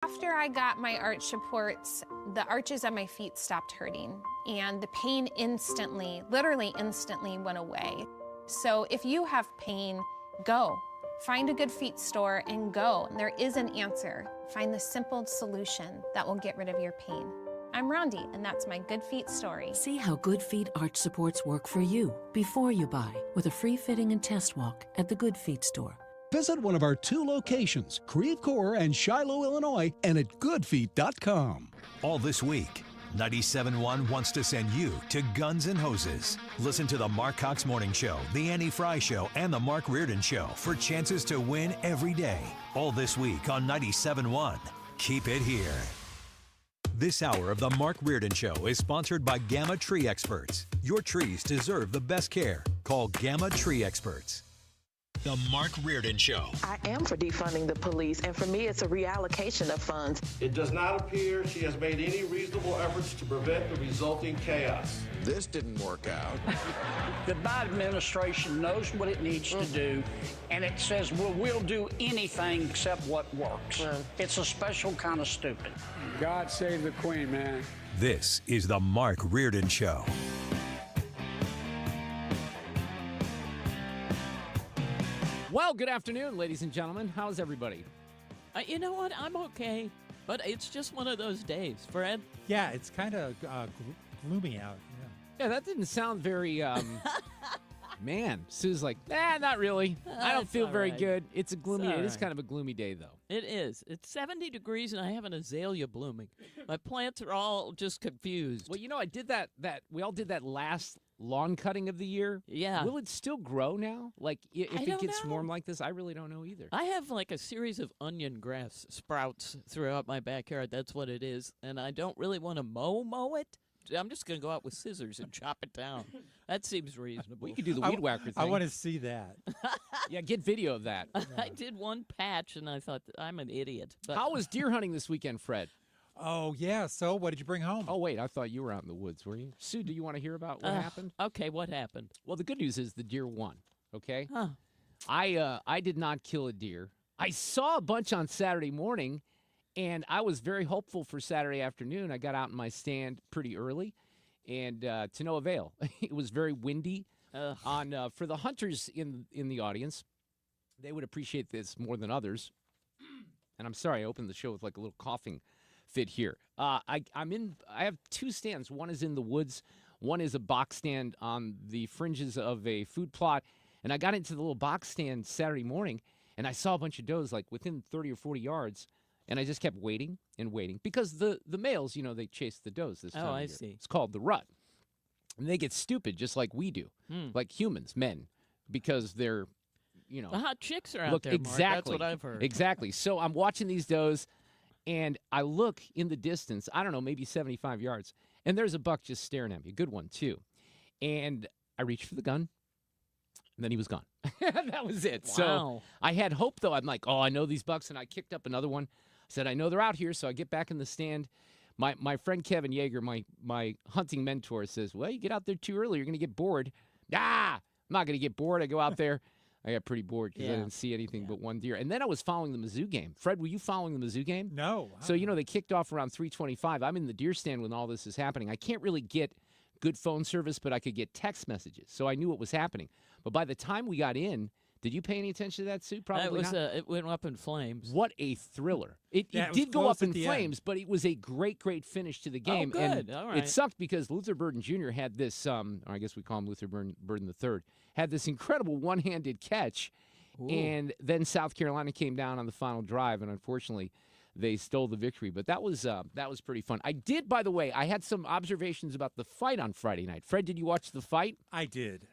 After I got my arch supports, the arches on my feet stopped hurting, and the pain instantly, literally instantly went away. So if you have pain, go. Find a good feet store and go. There is an answer. Find the simple solution that will get rid of your pain. I'm Rondi, and that's my Good Feet story. See how Good Feet arch supports work for you before you buy with a free fitting and test walk at the Good Feet store. Visit one of our 2 locations, Creve Coeur and Shiloh, Illinois, and at goodfeet.com. All this week, 97.1 wants to send you to Guns N' Hoses. Listen to the Mark Cox Morning Show, the Annie Fry Show, and the Mark Reardon Show for chances to win every day. All this week on 97.1. Keep it here. This hour of the Mark Reardon Show is sponsored by Gamma Tree Experts. Your trees deserve the best care. Call Gamma Tree Experts. The Mark Reardon Show. I am for defunding the police, and for me, it's a reallocation of funds. It does not appear she has made any reasonable efforts to prevent the resulting chaos. This didn't work out. The Biden administration knows what it needs to do, and it says, well, we'll do anything except what works. It's a special kind of stupid. God save the Queen, man. This is the Mark Reardon Show. Well, good afternoon, ladies and gentlemen. How's everybody? You know what? I'm okay, but it's just one of those days. Fred? Yeah, it's kind of gloomy out. Yeah, that didn't sound very, man. Sue's like, not really. I don't feel very good. It's a gloomy day. It is kind of a gloomy day, though. It is. It's 70 degrees, and I have an azalea blooming. My plants are all just confused. Well, you know, I did that we all did that last lawn cutting of the year. Yeah. Will it still grow now? Like, if I it don't gets know. warm like this? I really don't know either. I have like a series of onion grass sprouts throughout my backyard. That's what it is. And I don't really want to mow it. I'm just going to go out with scissors and chop it down. That seems reasonable. We could do the weed whacker thing. I want to see that. Yeah, get video of that. I did one patch, and I thought, I'm an idiot. But How was deer hunting this weekend, Fred? Oh, yeah. So what did you bring home? Oh, wait. I thought you were out in the woods, were you? Sue, do you want to hear about what happened? Okay, what happened? Well, the good news is the deer won, okay? Huh. I did not kill a deer. I saw a bunch on Saturday morning, and I was very hopeful for Saturday afternoon. I got out in my stand pretty early, and to no avail. It was very windy. For the hunters in the audience, they would appreciate this more than others. And I'm sorry, I opened the show with like a little coughing fit here. I have 2 stands. One is in the woods. One is a box stand on the fringes of a food plot. And I got into the little box stand Saturday morning, and I saw a bunch of does like within 30 or 40 yards. And I just kept waiting and waiting because the males, you know, they chase the does this time of I year. see. It's called the rut. And they get stupid just like we do, like humans, men, because they're, you know. The hot chicks are out look, there, Mark. exactly. That's what I've heard. Exactly. So I'm watching these does, and I look in the distance, I don't know, maybe 75 yards, and there's a buck just staring at me, a good one, too. And I reached for the gun, and then he was gone. That was it. Wow. So I had hope, though. I'm like, I know these bucks, and I kicked up another one. I said, I know they're out here, so I get back in the stand. My friend Kevin Yeager, my hunting mentor, says, well, you get out there too early, you're going to get bored. I'm not going to get bored. I go out there. I got pretty bored because I didn't see anything but one deer. And then I was following the Mizzou game. Fred, were you following the Mizzou game? No. So, you know, they kicked off around 3:25. I'm in the deer stand when all this is happening. I can't really get good phone service, but I could get text messages. So I knew what was happening. But by the time we got in, did you pay any attention to that, Sue? Probably not. It went up in flames. What a thriller. It did go up in flames, but it was a great, great finish to the game. Oh, good. And all right. it sucked because Luther Burden Jr. had this, or I guess we call him Luther Burden III, had this incredible one-handed catch. Ooh. And then South Carolina came down on the final drive, and unfortunately, they stole the victory. But that was pretty fun. I did, by the way, I had some observations about the fight on Friday night. Fred, did you watch the fight? I did.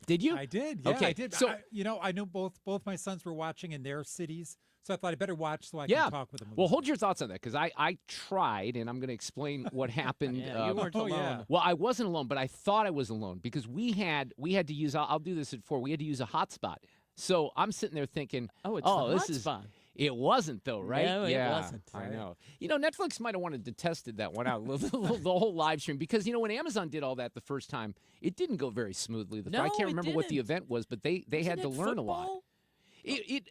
Did you? I did. Yeah, okay. I did. So, I know both my sons were watching in their cities, so I thought I better watch so I can talk with them. Well, hold your thoughts on that because I tried, and I'm going to explain what happened. You weren't alone. Yeah. Well, I wasn't alone, but I thought I was alone because we had to use. I'll do this at 4. We had to use a hotspot. So I'm sitting there thinking, this is fun. It wasn't, though, right? No, it wasn't. I know. You know, Netflix might have wanted to tested that one out, the whole live stream, because, you know, when Amazon did all that the first time, it didn't go very smoothly. I can't remember what the event was, but they had to learn a lot.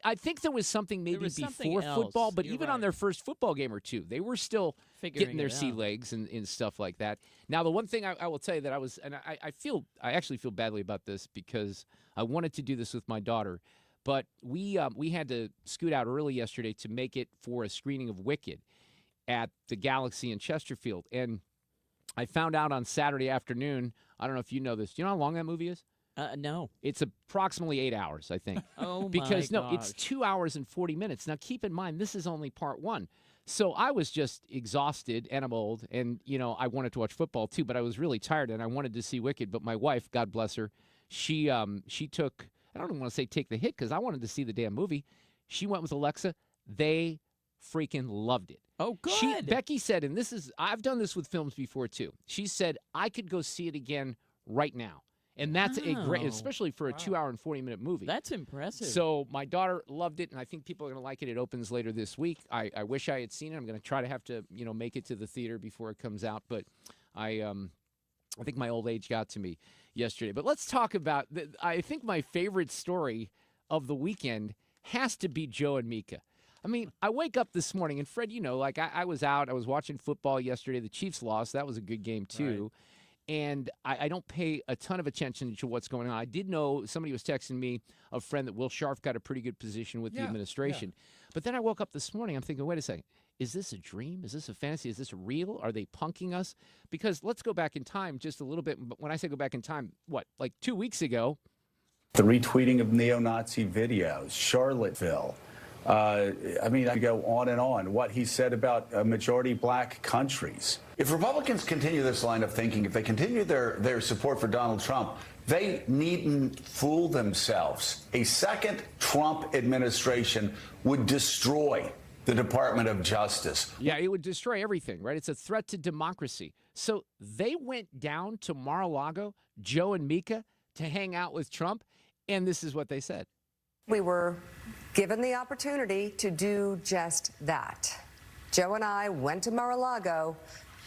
I think there was something maybe was before something football, else. but You're even on right. their first football game or two, they were still Figuring getting their it sea out. legs and stuff like that. Now, the one thing I will tell you that I actually feel badly about this because I wanted to do this with my daughter, but we had to scoot out early yesterday to make it for a screening of Wicked at the Galaxy in Chesterfield, and I found out on Saturday afternoon. I don't know if you know this. Do you know how long that movie is? No. It's approximately 8 hours, I think. Oh, because my no, it's gosh. 2 hours and 40 minutes. Now, keep in mind, this is only part one. So I was just exhausted, and I'm old, and, I wanted to watch football too, but I was really tired, and I wanted to see Wicked. But my wife, God bless her, she took, I don't even want to say take the hit because I wanted to see the damn movie. She went with Alexa. They freaking loved it. Oh, good. Becky said, and I've done this with films before too. She said, I could go see it again right now. And that's a great, Wow. especially for a 2 hour and 40-minute movie. That's impressive. So my daughter loved it, and I think people are going to like it. It opens later this week. I wish I had seen it. I'm going to try to have to, make it to the theater before it comes out. But I think my old age got to me yesterday. But let's talk about, I think my favorite story of the weekend has to be Joe and Mika. I mean, I wake up this morning, and Fred, I was out. I was watching football yesterday. The Chiefs lost. That was a good game, too. Right. And I don't pay a ton of attention to what's going on. I did know somebody was texting me, a friend, that Will Sharf got a pretty good position with the administration. Yeah. But then I woke up this morning, I'm thinking, wait a second, is this a dream? Is this a fantasy? Is this real? Are they punking us? Because let's go back in time just a little bit. But when I say go back in time, like 2 weeks ago? The retweeting of neo-Nazi videos, Charlottesville. I could go on and on. What he said about majority black countries. If Republicans continue this line of thinking, if they continue their support for Donald Trump, they needn't fool themselves. A second Trump administration would destroy the Department of Justice. Yeah, it would destroy everything, right? It's a threat to democracy. So they went down to Mar-a-Lago, Joe and Mika, to hang out with Trump, and this is what they said. We were given the opportunity to do just that. Joe and I went to Mar-a-Lago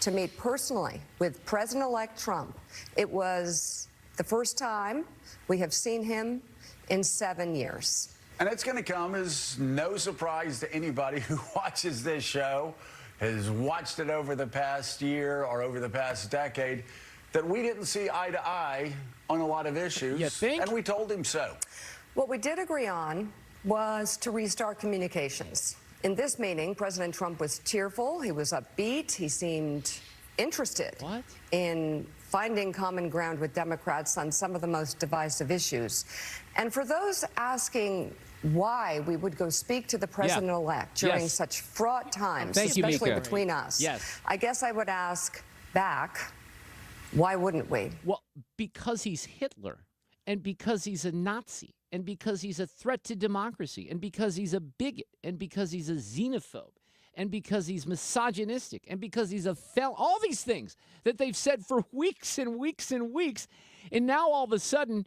to meet personally with President-elect Trump. It was the first time we have seen him in 7 years. And it's going to come as no surprise to anybody who watches this show, has watched it over the past year or over the past decade, that we didn't see eye to eye on a lot of issues. You think? And we told him so. What we did agree on was to restart communications. In this meeting, President Trump was cheerful, he was upbeat, he seemed interested in finding common ground with Democrats on some of the most divisive issues. And for those asking why we would go speak to the president-elect during such fraught times, especially between us, I guess I would ask back, why wouldn't we? Well, because he's Hitler, and because he's a Nazi, and because he's a threat to democracy, and because he's a bigot, and because he's a xenophobe, and because he's misogynistic, and because he's a felon. All these things that they've said for weeks and weeks and weeks. And now all of a sudden,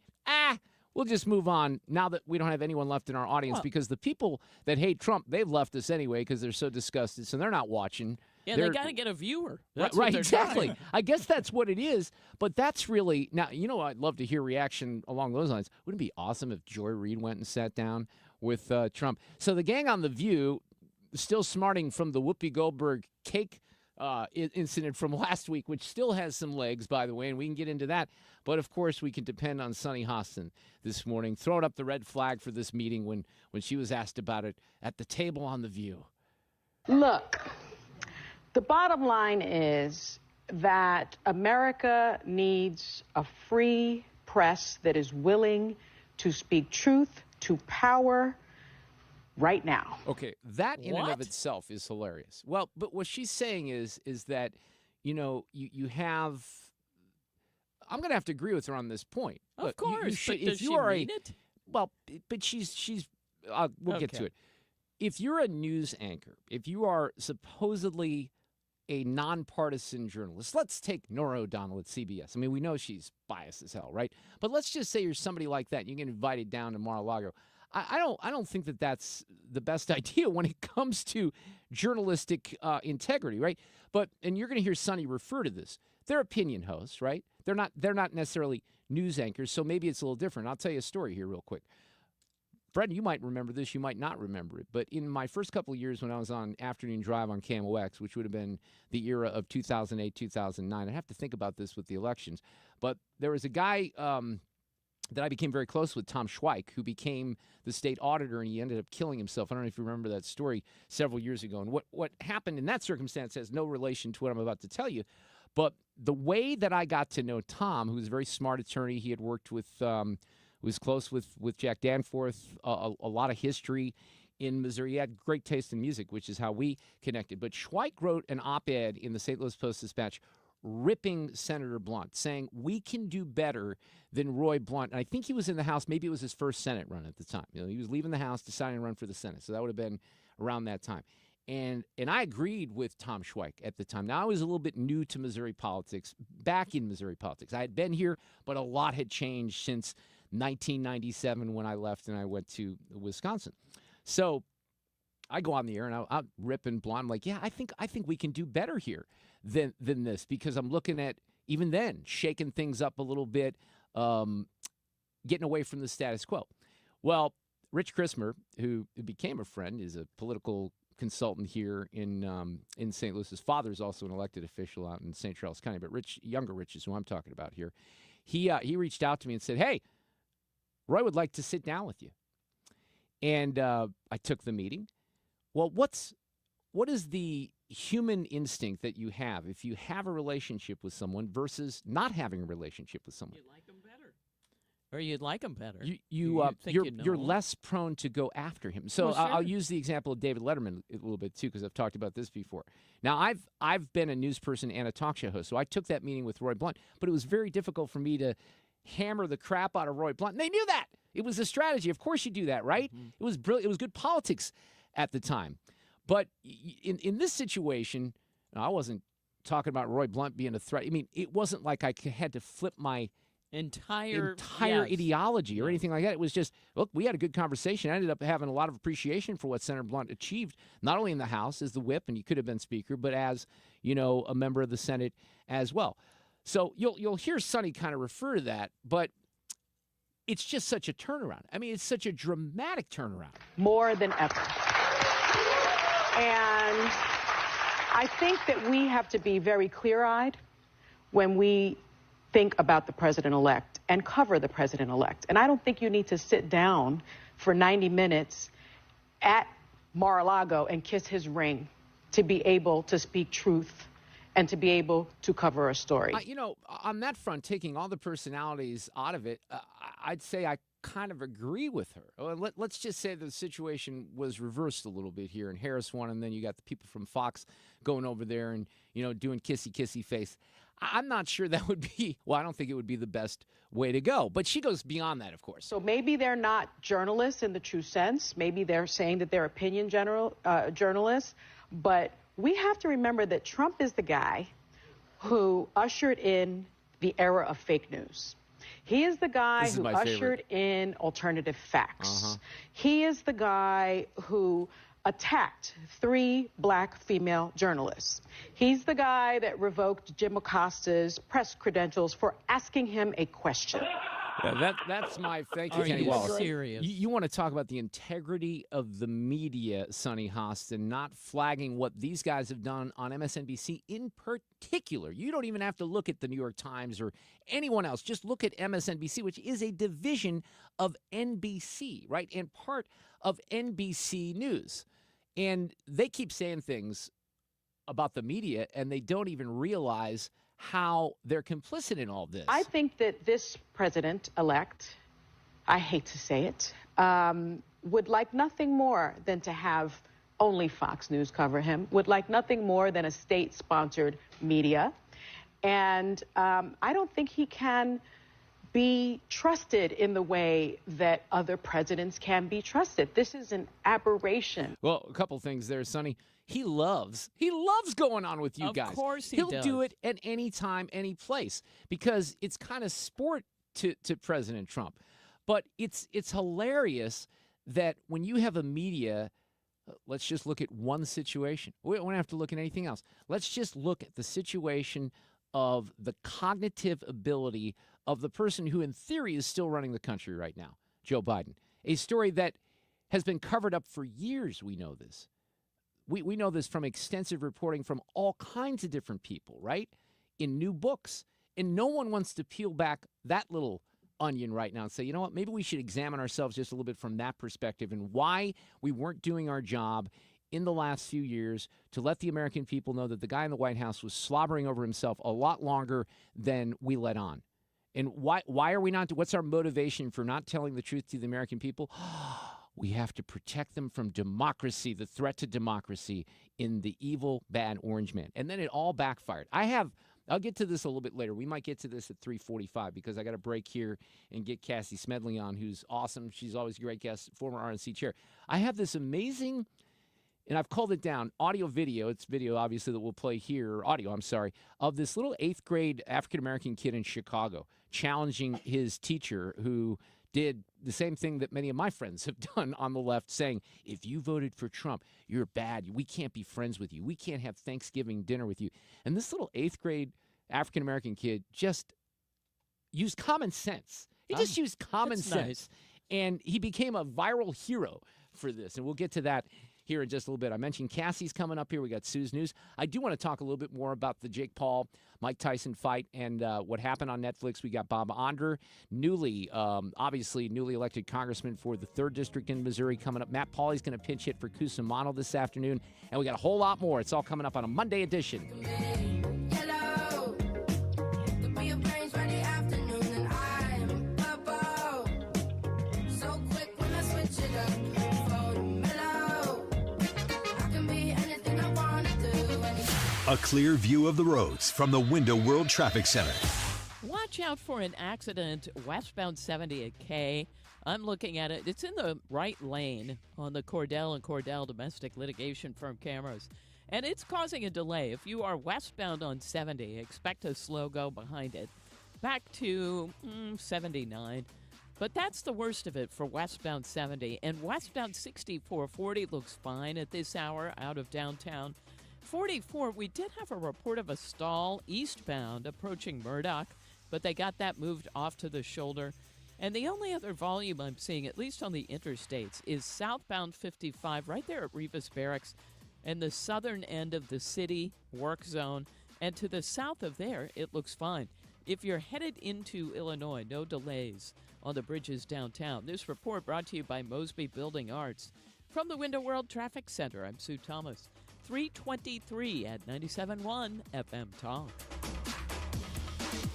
we'll just move on now that we don't have anyone left in our audience, because the people that hate Trump, they've left us anyway because they're so disgusted, so they're not watching. Yeah, they got to get a viewer. That's right, what exactly. Trying. I guess that's what it is. But that's really now. I'd love to hear reaction along those lines. Wouldn't it be awesome if Joy Reid went and sat down with Trump? So the gang on The View, still smarting from the Whoopi Goldberg cake incident from last week, which still has some legs, by the way, and we can get into that. But of course, we can depend on Sunny Hostin this morning, throwing up the red flag for this meeting when she was asked about it at the table on The View. Look. The bottom line is that America needs a free press that is willing to speak truth to power right now. Okay, that in and of itself is hilarious. Well, but what she's saying is that, you have. I'm going to have to agree with her on this point. Of course, but if does you she are mean it? Well, but she's. We'll get to it. If you're a news anchor, if you are supposedly a nonpartisan journalist, let's take Norah O'Donnell at CBS. I mean, we know she's biased as hell, right? But let's just say you're somebody like that and you get invited down to Mar-a-Lago. I don't think that that's the best idea when it comes to journalistic integrity, right? And you're going to hear Sonny refer to this. They're opinion hosts, right? They're not necessarily news anchors, so maybe it's a little different. I'll tell you a story here real quick. Fred, you might remember this, you might not remember it, but in my first couple of years when I was on Afternoon Drive on KMOX, which would have been the era of 2008, 2009, I have to think about this with the elections, but there was a guy that I became very close with, Tom Schweik, who became the state auditor, and he ended up killing himself. I don't know if you remember that story several years ago. And what happened in that circumstance has no relation to what I'm about to tell you. But the way that I got to know Tom, who was a very smart attorney, he had worked with, was close with Jack Danforth, a lot of history in Missouri. He had great taste in music, which is how we connected. But Schweik wrote an op-ed in the St. Louis Post-Dispatch ripping Senator Blunt, saying we can do better than Roy Blunt. And I think he was in the House. Maybe it was his first Senate run at the time. You know, he was leaving the House, deciding to run for the Senate. So that would have been around that time. And I agreed with Tom Schweik at the time. Now, I was a little bit new to Missouri politics, back in Missouri politics. I had been here, but a lot had changed since 1997 when I left and I went to Wisconsin. So I go on the air and I'll rip and Blunt. I'm like, yeah, I think we can do better here than this, because I'm looking at, even then, shaking things up a little bit, getting away from the status quo. Well, Rich Chrismer, who became a friend, is a political consultant here in St. Louis. His father is also an elected official out in St. Charles County, but younger Rich is who I'm talking about here. He reached out to me and said, hey, Roy would like to sit down with you. And I took the meeting. Well, what is the human instinct that you have if you have a relationship with someone versus not having a relationship with someone? You like them better. Or you'd like them better. You're less prone to go after him. So Well, sure. I'll use the example of David Letterman a little bit, too, because I've talked about this before. Now, I've been a news person and a talk show host, so I took that meeting with Roy Blunt, but it was very difficult for me to hammer the crap out of Roy Blunt. And they knew that. It was a strategy. Of course you do that, right? Mm-hmm. It was brilliant. It was good politics at the time. But in this situation, I wasn't talking about Roy Blunt being a threat. I mean, it wasn't like I had to flip my entire yes. ideology or anything like that. It was just, look, we had a good conversation. I ended up having a lot of appreciation for what Senator Blunt achieved, not only in the House as the whip, and he could have been Speaker, but as, a member of the Senate as well. So you'll hear Sonny kind of refer to that, but it's just such a turnaround. I mean, it's such a dramatic turnaround. More than ever. And I think that we have to be very clear-eyed when we think about the president-elect and cover the president-elect. And I don't think you need to sit down for 90 minutes at Mar-a-Lago and kiss his ring to be able to speak truth and to be able to cover a story. On that front, taking all the personalities out of it, I'd say I kind of agree with her. Let's just say the situation was reversed a little bit here, and Harris won, and then you got the people from Fox going over there and, doing kissy face. I'm not sure that would be, I don't think it would be the best way to go. But she goes beyond that, of course. So maybe they're not journalists in the true sense. Maybe they're saying that they're opinion journalists. But we have to remember that Trump is the guy who ushered in the era of fake news. He is the guy who ushered in alternative facts. He is the guy who attacked 3 black female journalists. He's the guy that revoked Jim Acosta's press credentials for asking him a question. Yeah, that's my thank you, Kenny Wallace. Serious? You want to talk about the integrity of the media, Sonny Hostin, not flagging what these guys have done on MSNBC in particular. You don't even have to look at the New York Times or anyone else. Just look at MSNBC, which is a division of NBC, right? And part of NBC News. And they keep saying things about the media, and they don't even realize how they're complicit in all this. I think that this president-elect, I hate to say it, would like nothing more than to have only Fox News cover him, would like nothing more than a state-sponsored media. And I don't think he can be trusted in the way that other presidents can be trusted. This is an aberration. Well, a couple things there, Sonny. He loves going on with you guys. Of course he He'll does. do it at any time, any place, because it's kind of sport to President Trump. But it's hilarious that when you have a media, let's just look at one situation. We don't have to look at anything else. Let's just look at the situation of the cognitive ability of the person who, in theory, is still running the country right now, Joe Biden. A story that has been covered up for years. We know this. We know this from extensive reporting from all kinds of different people, right? In new books. And no one wants to peel back that little onion right now and say, you know what, maybe we should examine ourselves just a little bit from that perspective and why we weren't doing our job in the last few years to let the American people know that the guy in the White House was slobbering over himself a lot longer than we let on. And why are we not? What's our motivation for not telling the truth to the American people? We have to protect them from democracy, the threat to democracy in the evil, bad orange man. And then it all backfired. I'll get to this a little bit later. We might get to this at 3:45 because I got to break here and get Cassie Smedile on, who's awesome. She's always a great guest, former RNC chair. I have this amazing, and I've called it down, audio-video. It's video, obviously, that we'll play here, audio, I'm sorry, of this little 8th grade African-American kid in Chicago challenging his teacher who did the same thing that many of my friends have done on the left, saying, if you voted for Trump, you're bad. We can't be friends with you. We can't have Thanksgiving dinner with you. And this little 8th grade African-American kid just used common sense. He just used common sense. Nice. And he became a viral hero for this. And we'll get to that here in just a little bit. I mentioned Cassie's coming up here. We got Sue's News. I do want to talk a little bit more about the Jake Paul, Mike Tyson fight and what happened on Netflix. We got Bob Onder, obviously newly elected congressman for the 3rd District in Missouri coming up. Matt Pauley's going to pinch hit for Cusimano this afternoon. And we got a whole lot more. It's all coming up on a Monday edition. A clear view of the roads from the Window World Traffic Center. Watch out for an accident westbound 70 at K. I'm looking at it. It's in the right lane on the Cordell and Cordell domestic litigation firm cameras. And it's causing a delay. If you are westbound on 70, expect a slow go behind it. Back to 79. But that's the worst of it for westbound 70. And westbound 6440 looks fine at this hour out of downtown. 44, we did have a report of a stall eastbound approaching Murdoch, but they got that moved off to the shoulder. And the only other volume I'm seeing, at least on the interstates, is southbound 55 right there at Revis Barracks and the southern end of the city work zone. And to the south of there, it looks fine. If you're headed into Illinois, no delays on the bridges downtown. This report brought to you by Mosby Building Arts. From the Window World Traffic Center, I'm Sue Thomas. 3:23 at 97.1 FM Talk.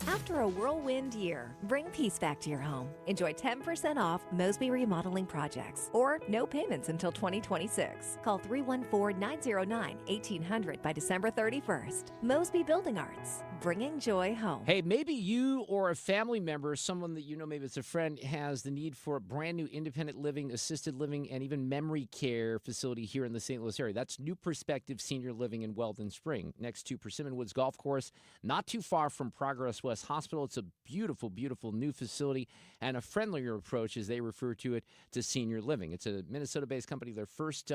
After a whirlwind year, bring peace back to your home. Enjoy 10% off Mosby remodeling projects or no payments until 2026. Call 314-909-1800 by December 31st. Mosby Building Arts, bringing joy home. Hey, maybe you or a family member, someone that you know, maybe it's a friend, has the need for a brand new independent living, assisted living, and even memory care facility here in the St. Louis area. That's New Perspective Senior Living in Weldon Spring, next to Persimmon Woods Golf Course, not too far from Progress West Hospital. It's a beautiful, beautiful new facility and a friendlier approach, as they refer to it, to senior living. It's a Minnesota-based company, their first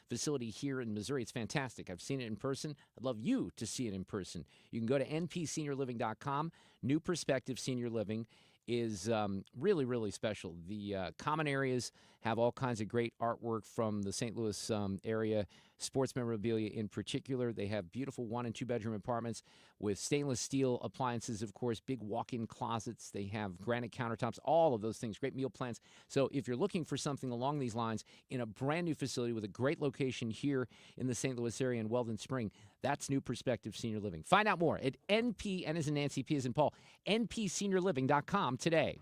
facility here in Missouri. It's fantastic. I've seen it in person. I'd love you to see it in person. You can go to npseniorliving.com. New Perspective Senior Living is really, really special. The common areas have all kinds of great artwork from the St. Louis area, sports memorabilia in particular. They have beautiful 1- and 2-bedroom apartments with stainless steel appliances, of course, big walk-in closets. They have granite countertops, all of those things, great meal plans. So if you're looking for something along these lines in a brand new facility with a great location here in the St. Louis area in Weldon Spring, that's New Perspective Senior Living. Find out more at NP, N as in Nancy, P as in Paul, npseniorliving.com today.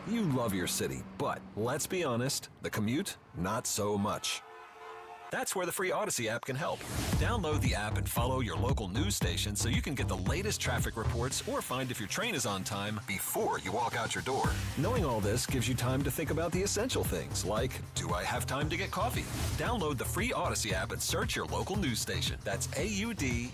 You love your city, but let's be honest, the commute, not so much. That's where the free Odyssey app can help. Download the app and follow your local news station so you can get the latest traffic reports or find if your train is on time before you walk out your door. Knowing all this gives you time to think about the essential things like, do I have time to get coffee? Download the free Odyssey app and search your local news station. That's AUDACY.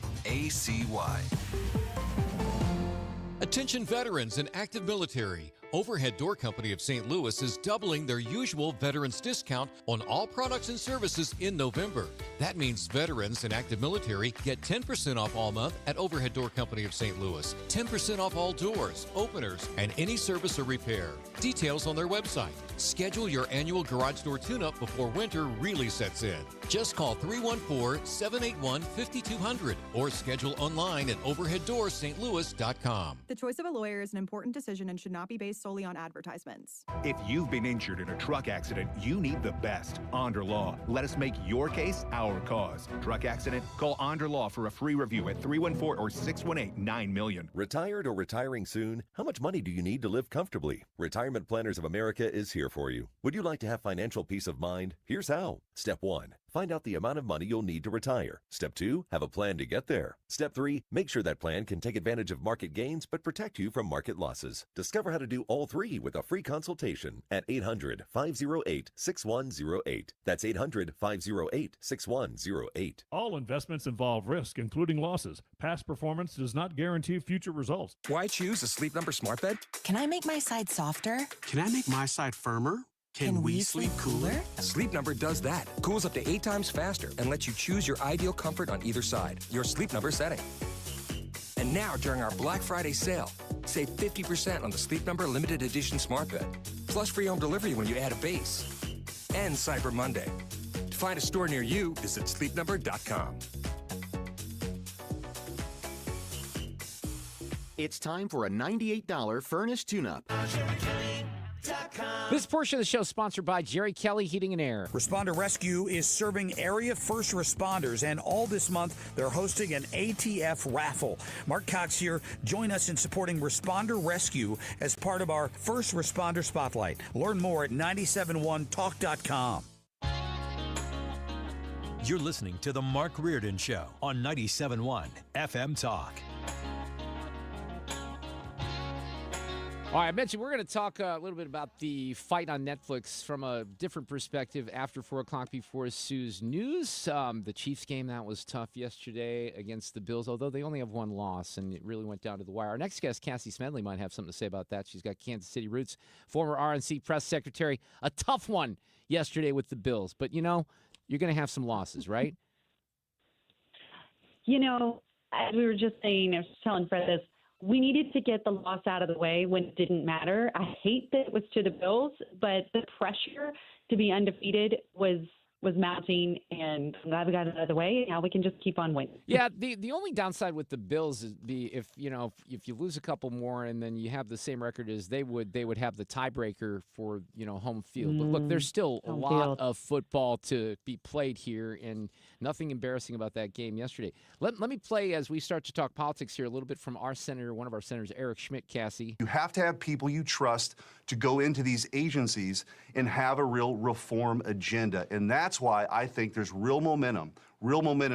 Attention veterans and active military. Overhead Door Company of St. Louis is doubling their usual veterans discount on all products and services in November. That means veterans and active military get 10% off all month at Overhead Door Company of St. Louis, 10% off all doors, openers, and any service or repair. Details on their website. Schedule your annual garage door tune-up before winter really sets in. Just call 314-781-5200 or schedule online at overheaddoorsstlouis.com. The choice of a lawyer is an important decision and should not be based solely on advertisements. If you've been injured in a truck accident, you need the best. Onder Law. Let us make your case our cause. Truck accident? Call Onder Law for a free review at 314 or 618-9000000. Retired or retiring soon? How much money do you need to live comfortably? Retirement Planners of America is here for you. Would you like to have financial peace of mind? Here's how. Step 1. Find out the amount of money you'll need to retire. Step 2, have a plan to get there. Step 3, make sure that plan can take advantage of market gains but protect you from market losses. Discover how to do all three with a free consultation at 800-508-6108. That's 800-508-6108. All investments involve risk, including losses. Past performance does not guarantee future results. Why choose a Sleep Number smart bed? Can I make my side softer? Can I make my side firmer? Can we sleep cooler? Sleep Number does that. Cools up to 8 times faster and lets you choose your ideal comfort on either side. Your Sleep Number setting. And now, during our Black Friday sale, save 50% on the Sleep Number limited edition smart bed. Plus free home delivery when you add a base. And Cyber Monday. To find a store near you, visit sleepnumber.com. It's time for a $98 furnace tune-up. This portion of the show is sponsored by Jerry Kelly Heating and Air. Responder Rescue is serving area first responders, and all this month they're hosting an ATF raffle. Mark Cox here. Join us in supporting Responder Rescue as part of our First Responder Spotlight. Learn more at 971talk.com. You're listening to The Mark Reardon Show on 97.1 FM Talk. All right, I mentioned we're going to talk a little bit about the fight on Netflix from a different perspective after 4 o'clock before Sue's News. The Chiefs game, that was tough yesterday against the Bills, although they only have one loss, and it really went down to the wire. Our next guest, Cassie Smedile, might have something to say about that. She's got Kansas City roots, former RNC press secretary. A tough one yesterday with the Bills, but, you know, you're going to have some losses, right? You know, as we were just saying, I was telling Fred this, we needed to get the loss out of the way when it didn't matter. I hate that it was to the Bills, but the pressure to be undefeated was mounting, and I'm glad we got it out of the way. Now we can just keep on winning. Yeah, the only downside with the Bills is if you lose a couple more and then you have the same record as they would have the tiebreaker for home field. But look, there's still a lot of football to be played here, and nothing embarrassing about that game yesterday. Let me play, as we start to talk politics here, a little bit from our senator, one of our senators, Eric Schmidt. Cassie, you have to have people you trust to go into these agencies and have a real reform agenda, and that's why I think there's real momentum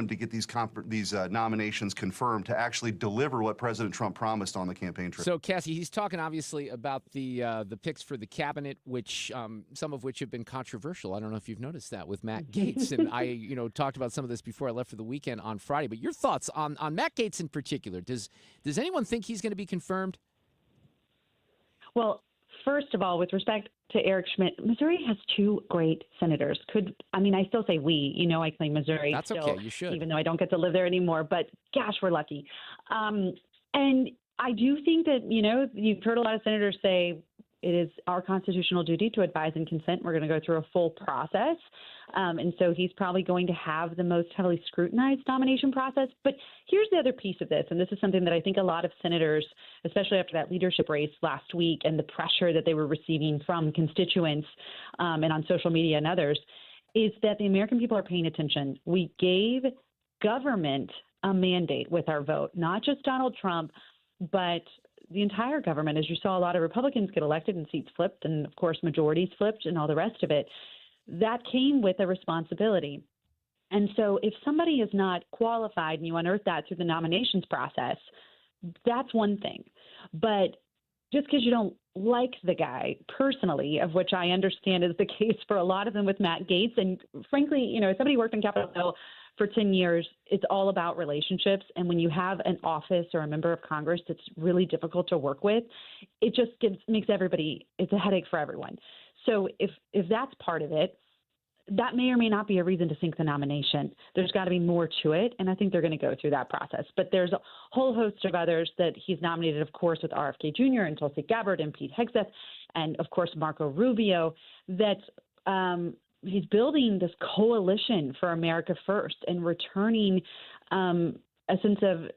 to get these nominations confirmed to actually deliver what President Trump promised on the campaign trail. So, Cassie, he's talking obviously about the picks for the cabinet, which some of which have been controversial. I don't know if you've noticed that with Matt Gaetz, and I talked about some of this before I left for the weekend on Friday. But your thoughts on Matt Gaetz in particular? Does anyone think he's going to be confirmed? Well, first of all, with respect to Eric Schmidt, Missouri has 2 great senators. I still say we, I claim Missouri. That's still, okay, you should. Even though I don't get to live there anymore, but gosh, we're lucky. And I do think that, you've heard a lot of senators say it is our constitutional duty to advise and consent. We're going to go through a full process. And so he's probably going to have the most heavily scrutinized nomination process. But here's the other piece of this, and this is something that I think a lot of senators, especially after that leadership race last week and the pressure that they were receiving from constituents and on social media and others, is that the American people are paying attention. We gave government a mandate with our vote, not just Donald Trump, but the entire government. As you saw, a lot of Republicans get elected and seats flipped, and of course majorities flipped and all the rest of it. That came with a responsibility. And so if somebody is not qualified and you unearth that through the nominations process, that's one thing. But just because you don't like the guy personally, of which I understand is the case for a lot of them with Matt Gaetz, and frankly, as somebody who worked on Capitol Hill for 10 years, it's all about relationships. And when you have an office or a member of Congress that's really difficult to work with, it just makes everybody, it's a headache for everyone. So if that's part of it, that may or may not be a reason to sink the nomination. There's got to be more to it, and I think they're going to go through that process. But there's a whole host of others that he's nominated, of course, with RFK Jr. and Tulsi Gabbard and Pete Hegseth, and, of course, Marco Rubio, that he's building this coalition for America First and returning a sense of,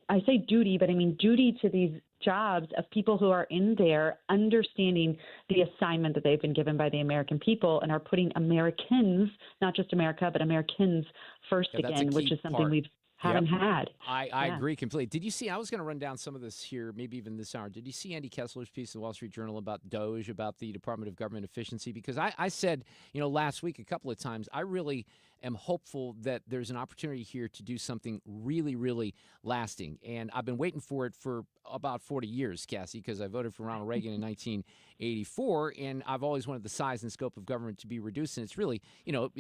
I say duty, but I mean duty to these jobs of people who are in there understanding the assignment that they've been given by the American people and are putting Americans, not just America, but Americans first again, which is something we haven't had. I agree completely. Did you see, I was going to run down some of this here, maybe even this hour. Did you see Andy Kessler's piece in the Wall Street Journal about DOGE, about the Department of Government Efficiency? Because I said, last week a couple of times, I really am hopeful that there's an opportunity here to do something really, really lasting. And I've been waiting for it for about 40 years, Cassie, because I voted for Ronald Reagan in 1984, and I've always wanted the size and scope of government to be reduced. And it's really,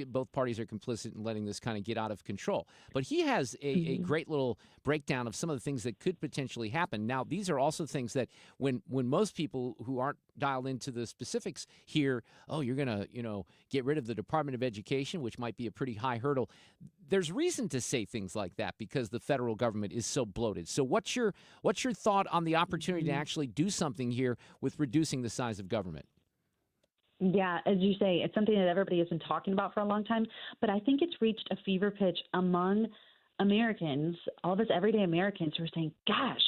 both parties are complicit in letting this kind of get out of control. But he has a great little breakdown of some of the things that could potentially happen. Now, these are also things that when most people who aren't dialed into the specifics hear, oh, you're going to, get rid of the Department of Education, which might be a pretty high hurdle. There's reason to say things like that because the federal government is so bloated. So what's your thought on the opportunity to actually do something here with reducing the size of government? Yeah, as you say, it's something that everybody has been talking about for a long time, but I think it's reached a fever pitch among Americans, all of us everyday Americans who are saying, gosh,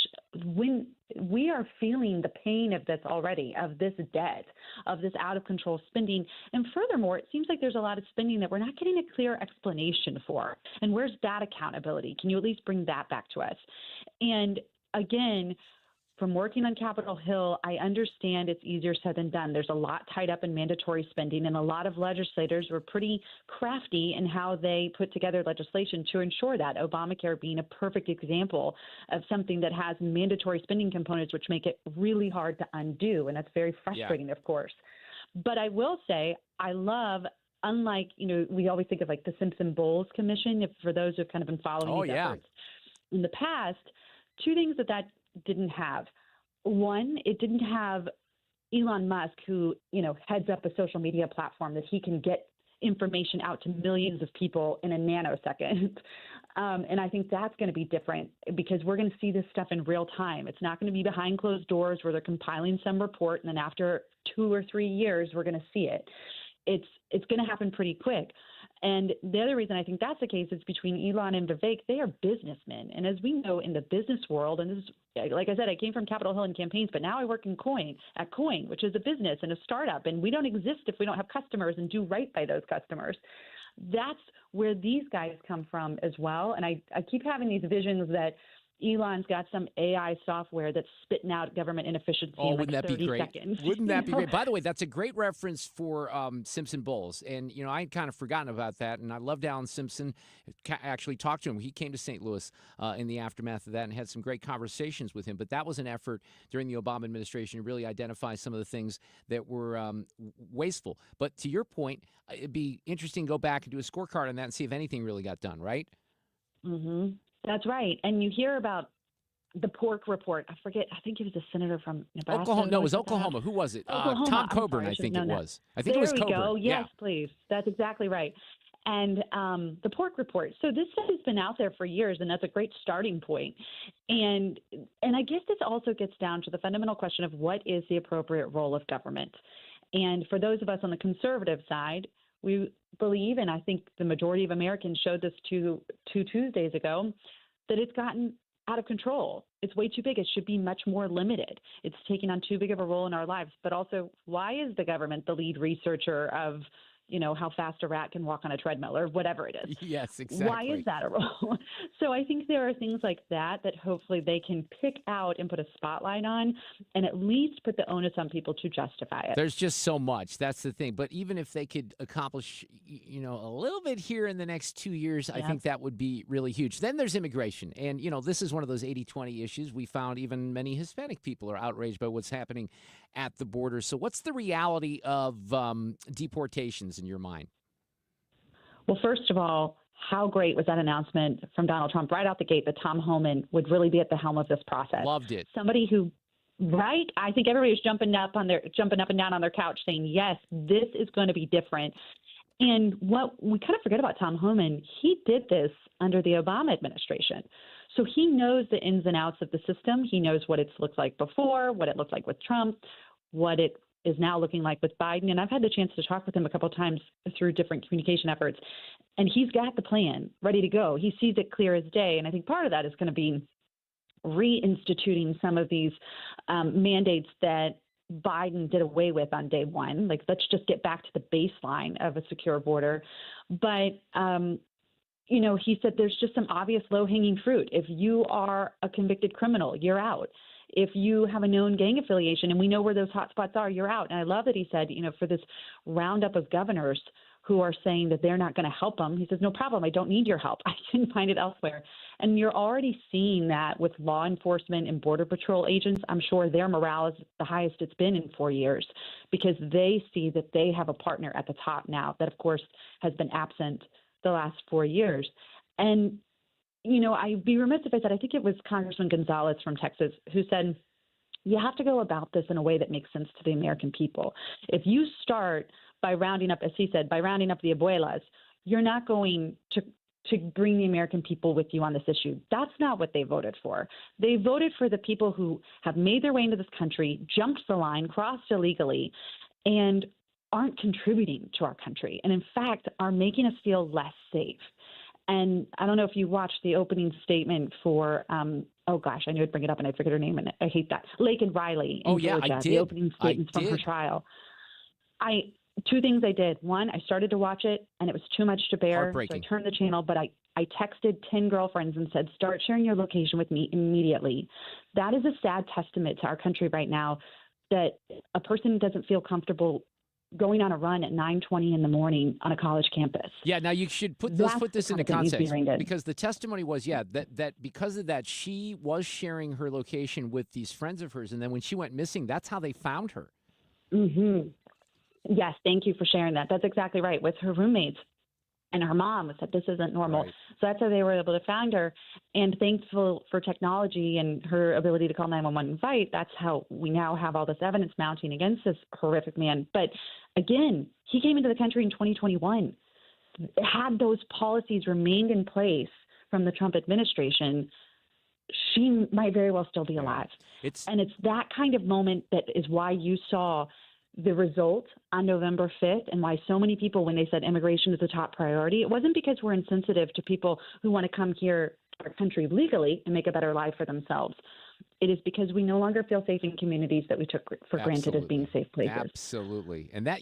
when we are feeling the pain of this already, of this debt, of this out of control spending. And furthermore, it seems like there's a lot of spending that we're not getting a clear explanation for. And where's that accountability? Can you at least bring that back to us? And again, from working on Capitol Hill, I understand it's easier said than done. There's a lot tied up in mandatory spending, and a lot of legislators were pretty crafty in how they put together legislation to ensure that, Obamacare being a perfect example of something that has mandatory spending components, which make it really hard to undo, and that's very frustrating, of course. But I will say I love, unlike, we always think of like the Simpson-Bowles Commission, for those who have kind of been following these efforts. In the past, two things that didn't have. One, it didn't have Elon Musk, who, heads up a social media platform that he can get information out to millions of people in a nanosecond. And I think that's going to be different because we're going to see this stuff in real time. It's not going to be behind closed doors where they're compiling some report and then after 2 or 3 years, we're going to see it. It's going to happen pretty quick. And the other reason I think that's the case is between Elon and Vivek, they are businessmen. And as we know in the business world, and this is, like I said, I came from Capitol Hill and campaigns, but now I work at COIGN, which is a business and a startup. And we don't exist if we don't have customers and do right by those customers. That's where these guys come from as well. And I keep having these visions that Elon's got some AI software that's spitting out government inefficiency in like 30 seconds. Wouldn't that be great? By the way, that's a great reference for Simpson-Bowles. And, I had kind of forgotten about that. And I loved Alan Simpson. Actually talked to him. He came to St. Louis in the aftermath of that and had some great conversations with him. But that was an effort during the Obama administration to really identify some of the things that were wasteful. But to your point, it'd be interesting to go back and do a scorecard on that and see if anything really got done, right? Mm-hmm. That's right. And you hear about the pork report. I forget. I think it was a senator from Nebraska. Oklahoma. No, it was Oklahoma. Who was it? Tom Coburn, I think it was. I think it was Coburn. There we go. Yes, please. That's exactly right. And the pork report. So this stuff has been out there for years, and that's a great starting point. And I guess this also gets down to the fundamental question of what is the appropriate role of government. And for those of us on the conservative side, we believe, and I think the majority of Americans showed this two Tuesdays ago, that it's gotten out of control. It's way too big. It should be much more limited. It's taking on too big of a role in our lives. But also, why is the government the lead researcher of, how fast a rat can walk on a treadmill or whatever it is? Yes, exactly. Why is that a role? So I think there are things like that hopefully they can pick out and put a spotlight on and at least put the onus on people to justify it. There's just so much. That's the thing. But even if they could accomplish, a little bit here in the next 2 years, I think that would be really huge. Then there's immigration. And, this is one of those 80-20 issues. We found even many Hispanic people are outraged by what's happening at the border. So what's the reality of deportations in your mind? Well, first of all, how great was that announcement from Donald Trump right out the gate that Tom Homan would really be at the helm of this process. Loved it. Somebody who, right? I think everybody was jumping up and down on their couch saying, yes, this is going to be different. And what we kind of forget about Tom Homan, he did this under the Obama administration. So he knows the ins and outs of the system. He knows what it's looked like before, what it looked like with Trump, what it is now looking like with Biden. And I've had the chance to talk with him a couple of times through different communication efforts. And he's got the plan ready to go. He sees it clear as day. And I think part of that is going to be reinstituting some of these mandates that Biden did away with on day one. Like, let's just get back to the baseline of a secure border. But, he said there's just some obvious low-hanging fruit. If you are a convicted criminal, you're out. If you have a known gang affiliation and we know where those hotspots are, you're out. And I love that he said, for this roundup of governors who are saying that they're not going to help them, he says, no problem. I don't need your help. I can find it elsewhere. And you're already seeing that with law enforcement and Border Patrol agents. I'm sure their morale is the highest it's been in 4 years because they see that they have a partner at the top now that, of course, has been absent the last 4 years. And I'd be remiss if I said, I think it was Congressman Gonzalez from Texas who said, you have to go about this in a way that makes sense to the American people. If you start by rounding up, as he said, by rounding up the abuelas, you're not going to bring the American people with you on this issue. That's not what they voted for. They voted for the people who have made their way into this country, jumped the line, crossed illegally, and aren't contributing to our country. And in fact, are making us feel less safe. And I don't know if you watched the opening statement for, I knew I'd bring it up and I'd forget her name, and I hate that. Lake and Riley in Georgia, I did. The opening statements from her trial. Two things I did. One, I started to watch it, and it was too much to bear. So I turned the channel, but I texted 10 girlfriends and said, start sharing your location with me immediately. That is a sad testament to our country right now that a person doesn't feel comfortable going on a run at 9:20 in the morning on a college campus. Yeah, now you should let's put this into context because the testimony was, that because of that, she was sharing her location with these friends of hers, and then when she went missing, that's how they found her. Mm-hmm. Yes, thank you for sharing that. That's exactly right. With her roommates and her mom said this isn't normal. Right. So that's how they were able to find her. And thankful for technology and her ability to call 911 and fight, that's how we now have all this evidence mounting against this horrific man. But again, he came into the country in 2021. Had those policies remained in place from the Trump administration, she might very well still be alive. And it's that kind of moment that is why you saw the result on November 5th and why so many people, when they said immigration is a top priority, it wasn't because we're insensitive to people who want to come here to our country legally and make a better life for themselves. It is because we no longer feel safe in communities that we took for granted as being safe places. Absolutely. And that,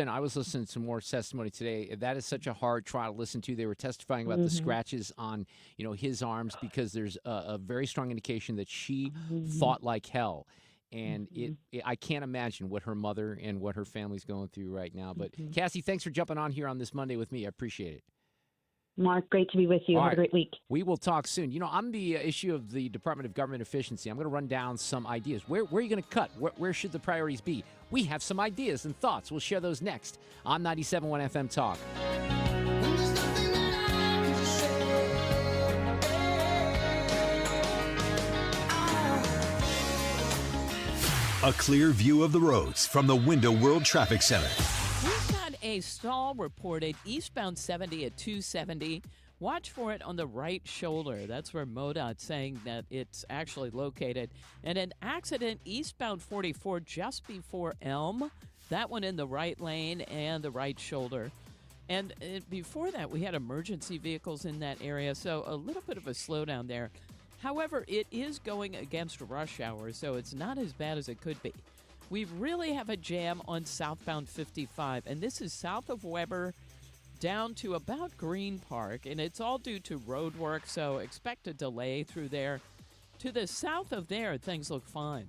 I was listening to more testimony today. That is such a hard trial to listen to. They were testifying about the scratches on, his arms because there's a very strong indication that she fought like hell. And I can't imagine what her mother and what her family's going through right now. But Cassie, thanks for jumping on here on this Monday with me. I appreciate it. Mark, great to be with you. Have a great week. We will talk soon. On the issue of the Department of Government Efficiency, I'm going to run down some ideas. Where are you going to cut? Where should the priorities be? We have some ideas and thoughts. We'll share those next on 97.1 FM Talk. A clear view of the roads from the Window World Traffic Center. We've got a stall reported eastbound 70 at 270. Watch for it on the right shoulder. That's where MoDOT's saying that it's actually located. And an accident eastbound 44 just before Elm. That one in the right lane and the right shoulder. And before that, we had emergency vehicles in that area, so a little bit of a slowdown there. However, it is going against rush hour, so it's not as bad as it could be. We really have a jam on southbound 55, and this is south of Weber down to about Green Park, and it's all due to road work, so expect a delay through there. To the south of there, things look fine.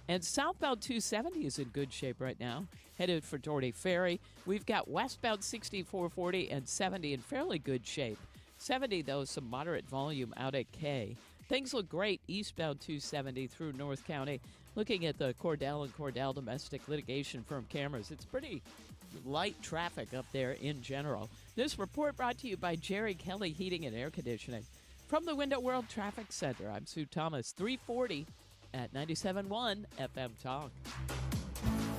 And southbound 270 is in good shape right now, headed for Doherty Ferry. We've got westbound 6440 and 70 in fairly good shape. 70, though, some moderate volume out at K. Things look great eastbound 270 through North County. Looking at the Cordell and Cordell domestic litigation firm cameras, it's pretty light traffic up there in general. This report brought to you by Jerry Kelly Heating and Air Conditioning. From the Window World Traffic Center, I'm Sue Thomas, 340 at 97.1 FM Talk.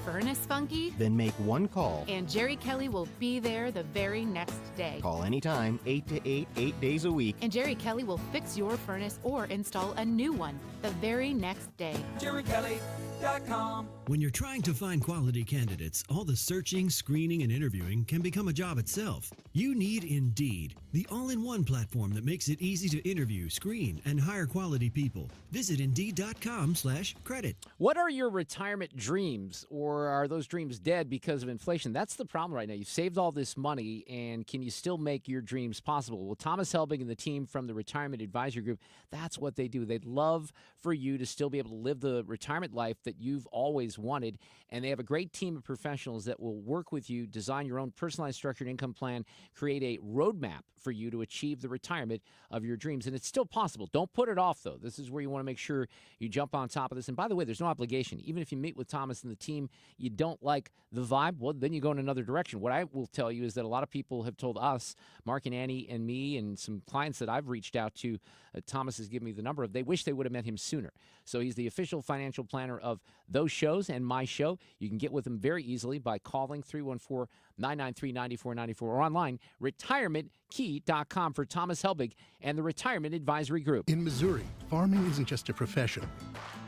Furnace funky? Then make one call. And Jerry Kelly will be there the very next day. Call anytime, 8 to 8, 8 days a week. And Jerry Kelly will fix your furnace or install a new one the very next day. JerryKelly.com. When you're trying to find quality candidates, all the searching, screening, and interviewing can become a job itself. You need Indeed, the all-in-one platform that makes it easy to interview, screen, and hire quality people. Visit Indeed.com/credit. What are your retirement dreams, or are those dreams dead because of inflation? That's the problem right now. You've saved all this money, and can you still make your dreams possible? Well, Thomas Helbig and the team from the Retirement Advisory Group, that's what they do. They'd love for you to still be able to live the retirement life that you've always wanted, and they have a great team of professionals that will work with you, design your own personalized structured income plan, create a roadmap for you to achieve the retirement of your dreams, and it's still possible. Don't put it off, though. This is where you want to make sure you jump on top of this. And by the way, there's no obligation. Even if you meet with Thomas and the team, you don't like the vibe, well, then you go in another direction. What I will tell you is that a lot of people have told us, Mark and Annie and me, and some clients that I've reached out to, Thomas has given me the number of, they wish they would have met him sooner. So he's the official financial planner of those shows and my show. You can get with him very easily by calling 314-993-9494 or online, retirementkey.com for Thomas Helbig and the Retirement Advisory Group. In Missouri, farming isn't just a profession,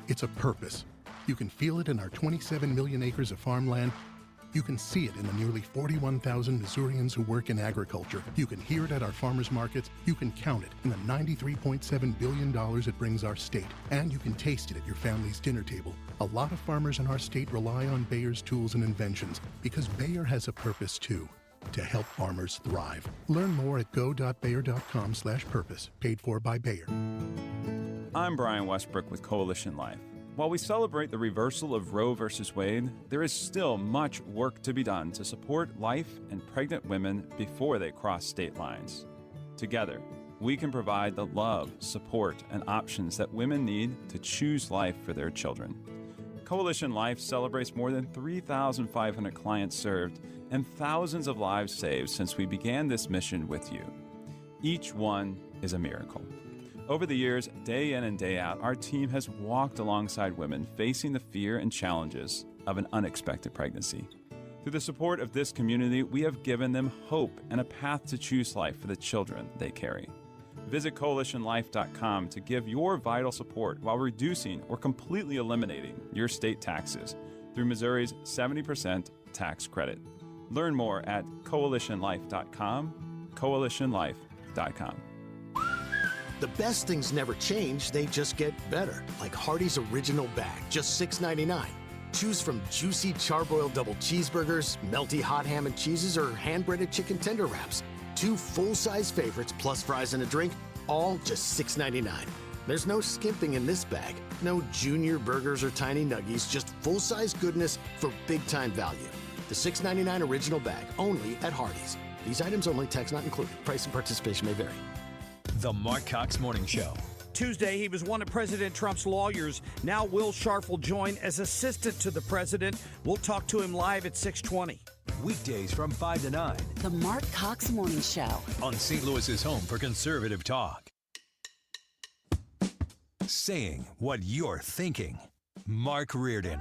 it's a purpose. You can feel it in our 27 million acres of farmland. You can see it in the nearly 41,000 Missourians who work in agriculture. You can hear it at our farmers markets. You can count it in the $93.7 billion it brings our state. And you can taste it at your family's dinner table. A lot of farmers in our state rely on Bayer's tools and inventions because Bayer has a purpose too, to help farmers thrive. Learn more at go.bayer.com/purpose, paid for by Bayer. I'm Brian Westbrook with Coalition Life. While we celebrate the reversal of Roe v. Wade, there is still much work to be done to support life and pregnant women before they cross state lines. Together, we can provide the love, support, and options that women need to choose life for their children. Coalition Life celebrates more than 3,500 clients served and thousands of lives saved since we began this mission with you. Each one is a miracle. Over the years, day in and day out, our team has walked alongside women facing the fear and challenges of an unexpected pregnancy. Through the support of this community, we have given them hope and a path to choose life for the children they carry. Visit coalitionlife.com to give your vital support while reducing or completely eliminating your state taxes through Missouri's 70% tax credit. Learn more at coalitionlife.com, coalitionlife.com. The best things never change, they just get better. Like Hardee's Original Bag, just $6.99. Choose from juicy charbroiled double cheeseburgers, melty hot ham and cheeses, or hand-breaded chicken tender wraps. 2 full-size favorites plus fries and a drink, all just $6.99. There's no skimping in this bag. No junior burgers or tiny nuggies, just full-size goodness for big-time value. The $6.99 Original Bag, only at Hardee's. These items only, tax not included. Price and participation may vary. The Mark Cox Morning Show. Tuesday, he was one of President Trump's lawyers. Now Will Scharf will join as assistant to the president. We'll talk to him live at 6:20. Weekdays from 5 to 9. The Mark Cox Morning Show. On St. Louis's home for conservative talk. Saying what you're thinking. Mark Reardon.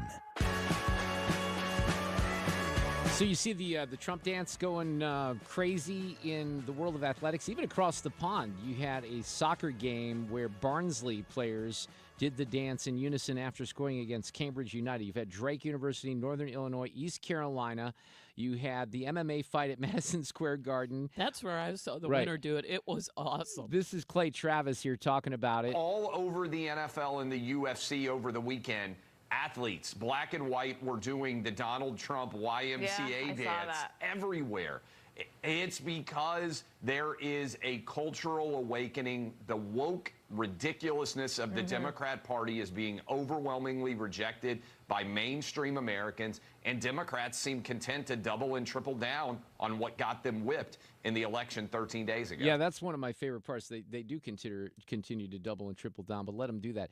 So you see the Trump dance going crazy in the world of athletics, even across the pond. You had a soccer game where Barnsley players did the dance in unison after scoring against Cambridge United. You've had Drake University, Northern Illinois, East Carolina. You had the MMA fight at Madison Square Garden. That's where I saw the winner do it. It was awesome. This is Clay Travis here talking about it. All over the NFL and the UFC over the weekend. Athletes, black and white, were doing the Donald Trump YMCA dance everywhere. It's because there is a cultural awakening. The woke ridiculousness of the Democrat Party is being overwhelmingly rejected by mainstream Americans, and Democrats seem content to double and triple down on what got them whipped in the election 13 days ago. Yeah, that's one of my favorite parts. They do continue to double and triple down, but let them do that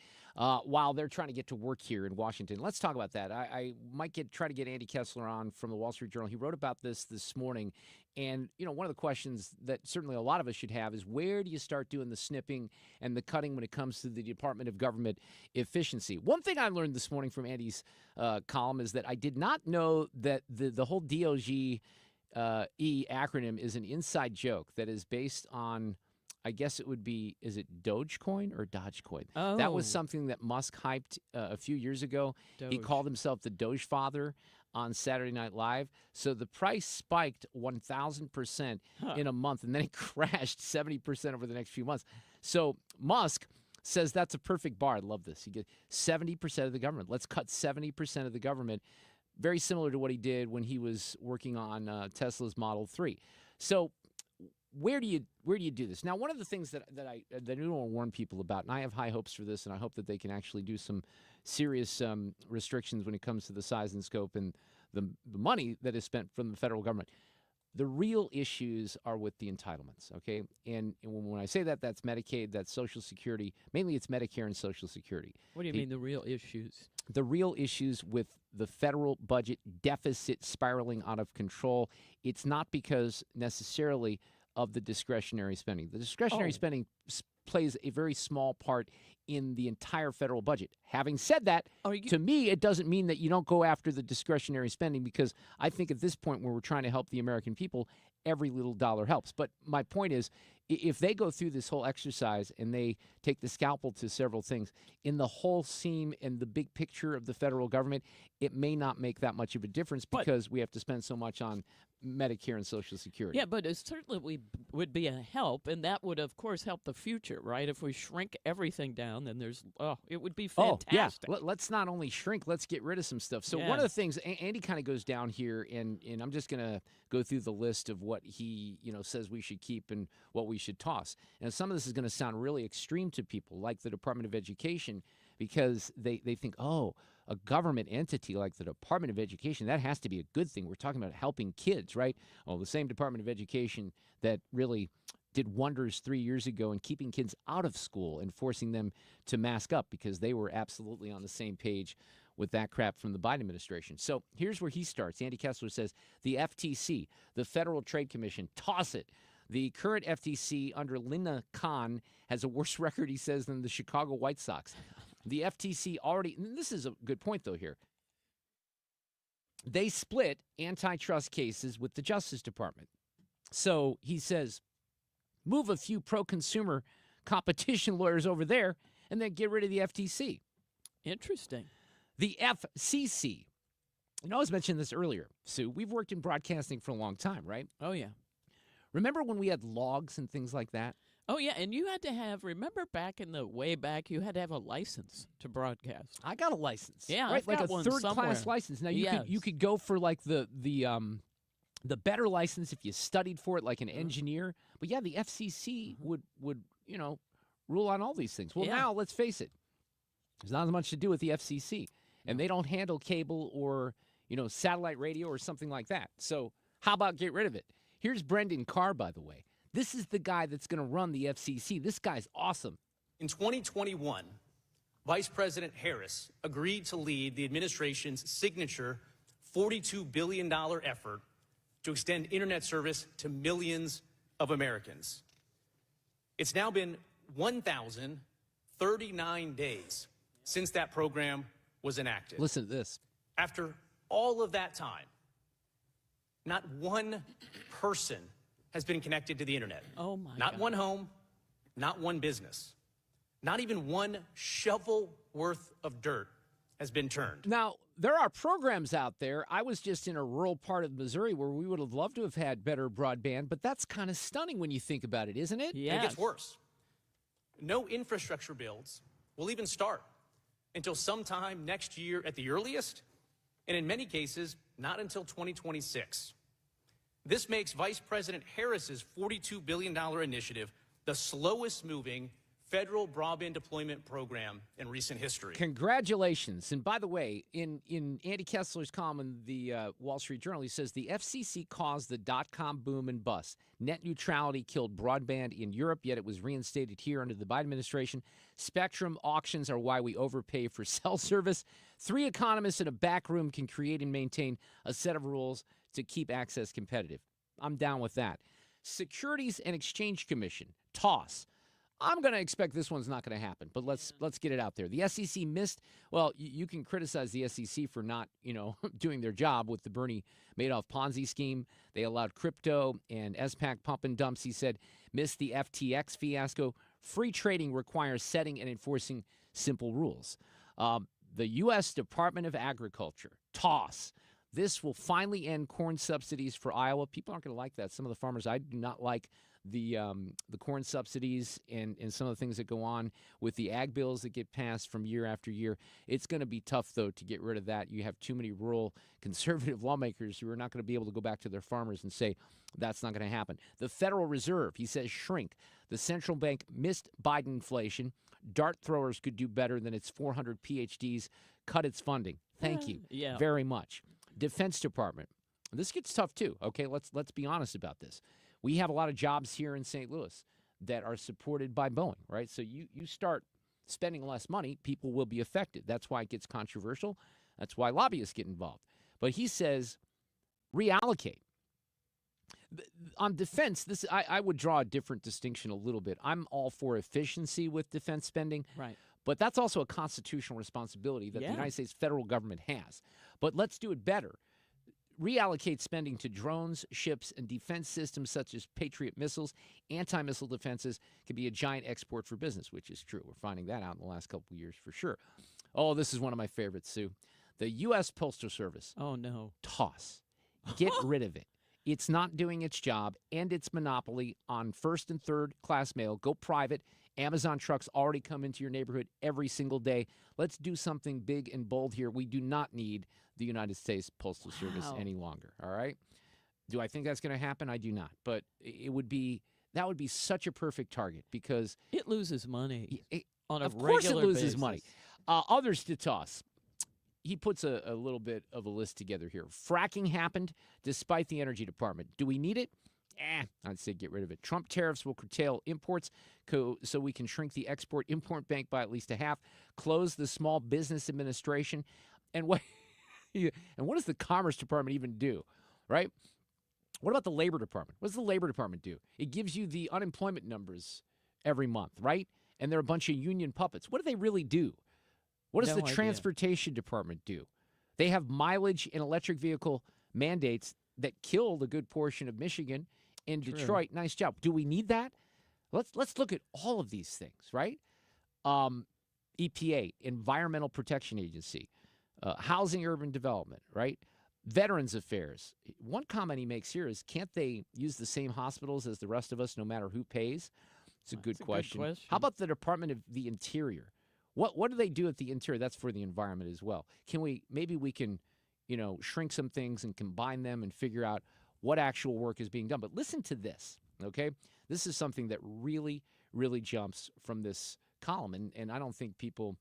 while they're trying to get to work here in Washington. Let's talk about that. I might try to get Andy Kessler on from the Wall Street Journal. He wrote about this morning, and one of the questions that certainly a lot of us should have is, where do you start doing the snipping and the cutting when it comes to the Department of Government efficiency? One thing I learned this morning from Andy's column is that I did not know that the whole DOJ acronym is an inside joke that is based on, I guess it would be, is it Dogecoin or Dogecoin? Oh. That was something that Musk hyped a few years ago. Doge. He called himself the Doge Father on Saturday Night Live. So the price spiked 1,000% in a month, and then it crashed 70% over the next few months. So Musk says that's a perfect bar. I love this. He gets 70% of the government. Let's cut 70% of the government. Very similar to what he did when he was working on Tesla's Model 3. So where do you do this? Now, one of the things that I want to warn people about, and I have high hopes for this, and I hope that they can actually do some serious restrictions when it comes to the size and scope and the money that is spent from the federal government. The real issues are with the entitlements, okay? And when I say that, that's Medicaid, that's Social Security. Mainly it's Medicare and Social Security. What do you mean the real issues? The real issues with the federal budget deficit spiraling out of control. It's not because necessarily of the discretionary spending. The discretionary spending plays a very small part in the entire federal budget. Having said that, to me, it doesn't mean that you don't go after the discretionary spending, because I think at this point where we're trying to help the American people, every little dollar helps. But my point is, if they go through this whole exercise and they take the scalpel to several things, in the whole scheme and the big picture of the federal government, it may not make that much of a difference because we have to spend so much on Medicare and Social Security. Yeah, but it certainly would be a help, and that would, of course, help the future, right? If we shrink everything down, then it would be fantastic. Oh, yeah. Let's not only shrink, let's get rid of some stuff. So one of the things, Andy kind of goes down here, and I'm just going to go through the list of what he says we should keep and what we should toss. And some of this is going to sound really extreme to people, like the Department of Education, because they think, a government entity like the Department of Education, that has to be a good thing. We're talking about helping kids, right? Oh, the same Department of Education that really did wonders 3 years ago in keeping kids out of school and forcing them to mask up, because they were absolutely on the same page with that crap from the Biden administration. So here's where he starts. Andy Kessler says, the FTC, the Federal Trade Commission, toss it. The current FTC under Linda Khan has a worse record, he says, than the Chicago White Sox. The FTC already, and this is a good point, though, here. They split antitrust cases with the Justice Department. So he says, move a few pro-consumer competition lawyers over there and then get rid of the FTC. Interesting. The FCC. I was mentioning this earlier, Sue. We've worked in broadcasting for a long time, right? Oh, yeah. Remember when we had logs and things like that? Oh, yeah, and you had to have, remember back in the way back, you had to have a license to broadcast. I got a license. Yeah, right? I've like got a one third-class license. Now, you could go for, like, the better license if you studied for it, like an engineer. But, yeah, the FCC would rule on all these things. Well, now, let's face it, there's not as much to do with the FCC, and they don't handle cable or, satellite radio or something like that. So how about get rid of it? Here's Brendan Carr, by the way. This is the guy that's going to run the FCC. This guy's awesome. In 2021, Vice President Harris agreed to lead the administration's signature $42 billion effort to extend internet service to millions of Americans. It's now been 1,039 days since that program was enacted. Listen to this. After all of that time, not one person has been connected to the internet. Oh, my Not God. one home, not one business. Not even one shovel worth of dirt has been turned. Now, there are programs out there. I was just in a rural part of Missouri where we would have loved to have had better broadband, but that's kind of stunning when you think about it, isn't it? Yeah. It gets worse. No infrastructure builds will even start until sometime next year at the earliest, and in many cases, not until 2026. This makes Vice President Harris's $42 billion initiative the slowest moving federal broadband deployment program in recent history. Congratulations. And by the way, in Andy Kessler's column in the Wall Street Journal, he says the FCC caused the dot-com boom and bust. Net neutrality killed broadband in Europe, yet it was reinstated here under the Biden administration. Spectrum auctions are why we overpay for cell service. 3 economists in a back room can create and maintain a set of rules to keep access competitive. I'm down with that. Securities and Exchange Commission, TOS. I'm going to expect this one's not going to happen, but let's get it out there. The SEC missed. Well, you can criticize the SEC for not, doing their job with the Bernie Madoff Ponzi scheme. They allowed crypto and SPAC pump and dumps. He said, missed the FTX fiasco. Free trading requires setting and enforcing simple rules. The U.S. Department of Agriculture, TOS. This will finally end corn subsidies for Iowa. People aren't going to like that. Some of the farmers, I do not like the corn subsidies and some of the things that go on with the ag bills that get passed from year after year. It's going to be tough, though, to get rid of that. You have too many rural conservative lawmakers who are not going to be able to go back to their farmers and say that's not going to happen. The Federal Reserve, he says, shrink. The central bank missed Biden inflation. Dart throwers could do better than its 400 PhDs. Cut its funding. Thank you very much. Defense Department. This gets tough, too. Okay, let's be honest about this. We have a lot of jobs here in St. Louis that are supported by Boeing, right? So you start spending less money, people will be affected. That's why it gets controversial. That's why lobbyists get involved. But he says reallocate. On defense, I would draw a different distinction a little bit. I'm all for efficiency with defense spending. Right. But that's also a constitutional responsibility that the United States federal government has. But let's do it better. Reallocate spending to drones, ships, and defense systems such as Patriot missiles. Anti-missile defenses can be a giant export for business, which is true. We're finding that out in the last couple of years for sure. Oh, this is one of my favorites, Sue. The U.S. Postal Service. Oh, no. TOS. Get rid of it. It's not doing its job and its monopoly on first and third class mail. Go private. Amazon trucks already come into your neighborhood every single day. Let's do something big and bold here. We do not need the United States Postal Service any longer, all right? Do I think that's going to happen? I do not. But that would be such a perfect target because it loses money on a regular basis. Of course it loses money. Others to toss. He puts a little bit of a list together here. Fracking happened despite the Energy Department. Do we need it? I'd say get rid of it. Trump tariffs will curtail imports so we can shrink the Export-Import Bank by at least a half. Close the Small Business Administration. And what does the Commerce Department even do, right? What about the Labor Department? What does the Labor Department do? It gives you the unemployment numbers every month, right? And they're a bunch of union puppets. What do they really do? What does the Transportation Department do? They have mileage and electric vehicle mandates that killed a good portion of Michigan and Detroit. Nice job. Do we need that? Let's look at all of these things, right? EPA, Environmental Protection Agency, Housing Urban Development, right? Veterans Affairs. One comment he makes here is, can't they use the same hospitals as the rest of us no matter who pays? It's a good question. How about the Department of the Interior? What do they do at the interior? That's for the environment as well. Maybe we can, shrink some things and combine them and figure out what actual work is being done. But listen to this, okay? This is something that really, really jumps from this column, and I don't think people,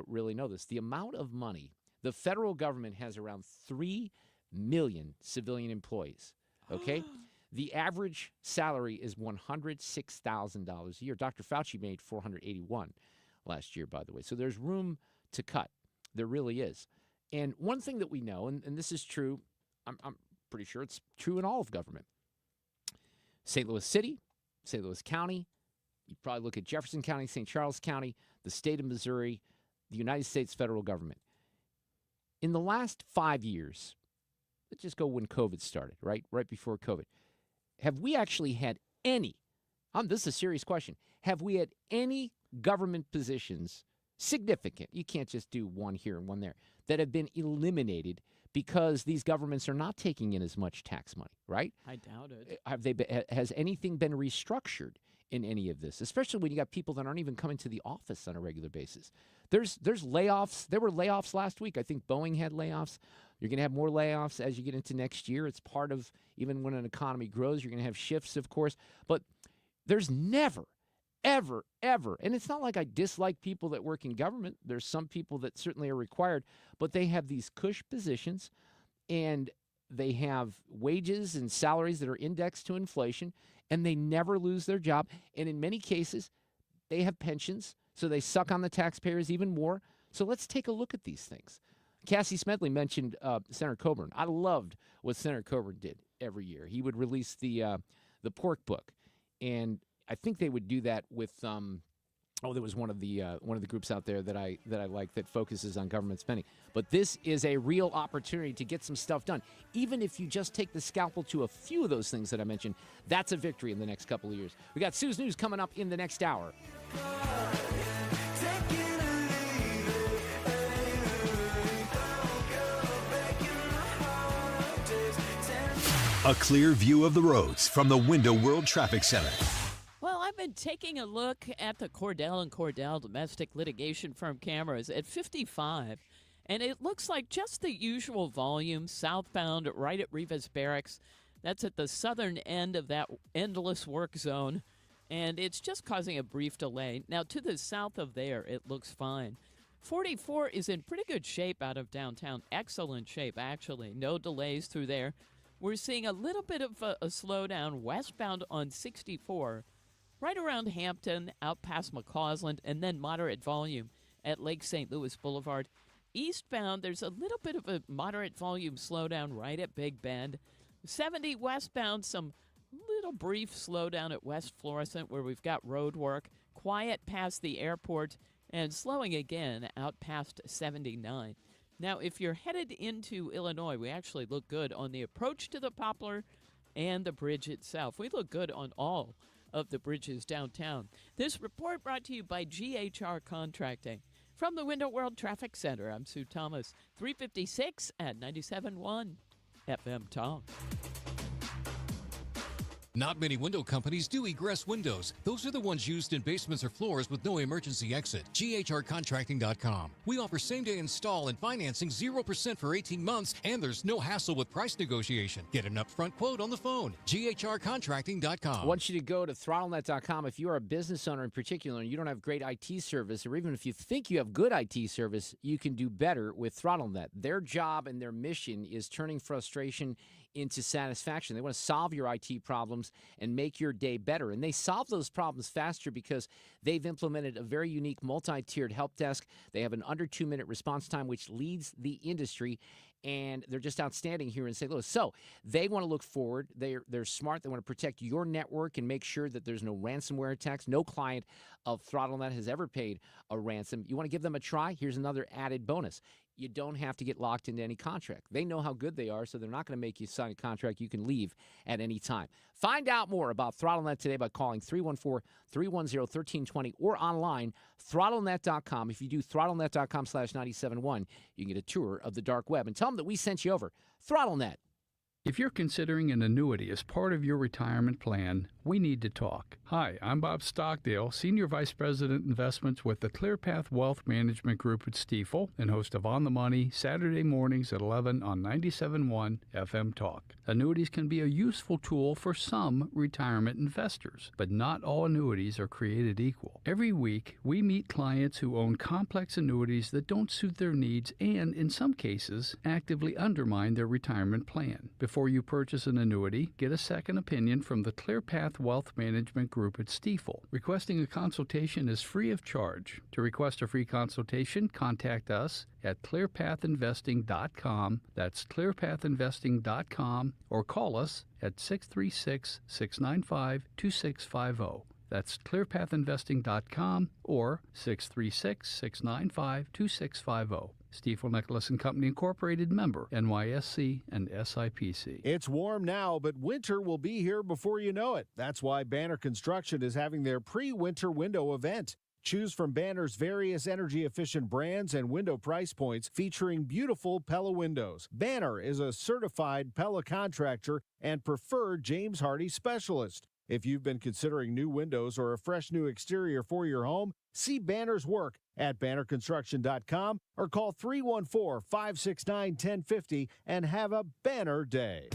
really know this. The amount of money, the federal government has around 3 million civilian employees, okay? The average salary is $106,000 a year. Dr. Fauci made $481 last year, by the way. So there's room to cut. There really is. And one thing that we know, and this is true, I'm pretty sure it's true in all of government. St. Louis City, St. Louis County, you probably look at Jefferson County, St. Charles County, the state of Missouri, the United States federal government. In the last 5 years, let's just go when COVID started, right before COVID, have we actually had any, this is a serious question, have we had any government positions, significant, you can't just do one here and one there, that have been eliminated because these governments are not taking in as much tax money, right? I doubt it. Has anything been restructured in any of this, especially when you got people that aren't even coming to the office on a regular basis? There's layoffs. There were layoffs last week. I think Boeing had layoffs. You're going to have more layoffs as you get into next year. It's part of, even when an economy grows, you're going to have shifts, of course. But there's never, ever, ever. And it's not like I dislike people that work in government. There's some people that certainly are required, but they have these cush positions, and they have wages and salaries that are indexed to inflation, and they never lose their job. And in many cases, they have pensions, so they suck on the taxpayers even more. So let's take a look at these things. Cassie Smedile mentioned Senator Coburn. I loved what Senator Coburn did every year. He would release the pork book, and I think they would do that with there was one of the groups out there that I like that focuses on government spending. But this is a real opportunity to get some stuff done. Even if you just take the scalpel to a few of those things that I mentioned, that's a victory in the next couple of years. We got Sue's News coming up in the next hour. A clear view of the roads from the Window World Traffic Center. Well, I've been taking a look at the Cordell & Cordell domestic litigation firm cameras at 55, and it looks like just the usual volume southbound right at Rivas Barracks. That's at the southern end of that endless work zone, and it's just causing a brief delay. Now, to the south of there, it looks fine. 44 is in pretty good shape out of downtown. Excellent shape, actually. No delays through there. We're seeing a little bit of a slowdown westbound on 64, right around Hampton, out past McCausland, and then moderate volume at Lake St. Louis Boulevard. Eastbound, there's a little bit of a moderate volume slowdown right at Big Bend. 70 westbound, some little brief slowdown at West Florissant where we've got road work. Quiet past the airport and slowing again out past 79. Now, if you're headed into Illinois, we actually look good on the approach to the Poplar and the bridge itself. We look good on all of the bridges downtown. This report brought to you by GHR Contracting. From the Window World Traffic Center, I'm Sue Thomas, 356 at 97.1 FM Talk. Not many window companies do egress windows. Those are the ones used in basements or floors with no emergency exit. GHRcontracting.com. We offer same-day install and financing 0% for 18 months, and there's no hassle with price negotiation. Get an upfront quote on the phone. GHRcontracting.com. I want you to go to throttlenet.com. If you are a business owner in particular and you don't have great IT service, or even if you think you have good IT service, you can do better with ThrottleNet. Their job and their mission is turning frustration into satisfaction. They want to solve your IT problems and make your day better. And they solve those problems faster because they've implemented a very unique multi-tiered help desk. They have an under 2-minute response time, which leads the industry. And they're just outstanding here in St. Louis. So they want to look forward. They're smart. They want to protect your network and make sure that there's no ransomware attacks. No client of ThrottleNet has ever paid a ransom. You want to give them a try? Here's another added bonus. You don't have to get locked into any contract. They know how good they are, so they're not going to make you sign a contract you can leave at any time. Find out more about ThrottleNet today by calling 314-310-1320 or online, throttlenet.com. If you do throttlenet.com/971, you can get a tour of the dark web. And tell them that we sent you over. ThrottleNet. If you're considering an annuity as part of your retirement plan, we need to talk. Hi, I'm Bob Stockdale, Senior Vice President Investments with the ClearPath Wealth Management Group at Stifel and host of On the Money, Saturday mornings at 11 on 97.1 FM Talk. Annuities can be a useful tool for some retirement investors, but not all annuities are created equal. Every week, we meet clients who own complex annuities that don't suit their needs and, in some cases, actively undermine their retirement plan. Before you purchase an annuity, get a second opinion from the ClearPath Wealth Management Group at Stifel. Requesting a consultation is free of charge. To request a free consultation, contact us at clearpathinvesting.com. That's clearpathinvesting.com, or call us at 636-695-2650. That's clearpathinvesting.com or 636-695-2650. Stifel Nicholas & Company Incorporated, member NYSE and SIPC. It's warm now, but winter will be here before you know it. That's why Banner Construction is having their pre-winter window event. Choose from Banner's various energy-efficient brands and window price points featuring beautiful Pella windows. Banner is a certified Pella contractor and preferred James Hardie specialist. If you've been considering new windows or a fresh new exterior for your home, see Banner's work at bannerconstruction.com or call 314-569-1050 and have a Banner day.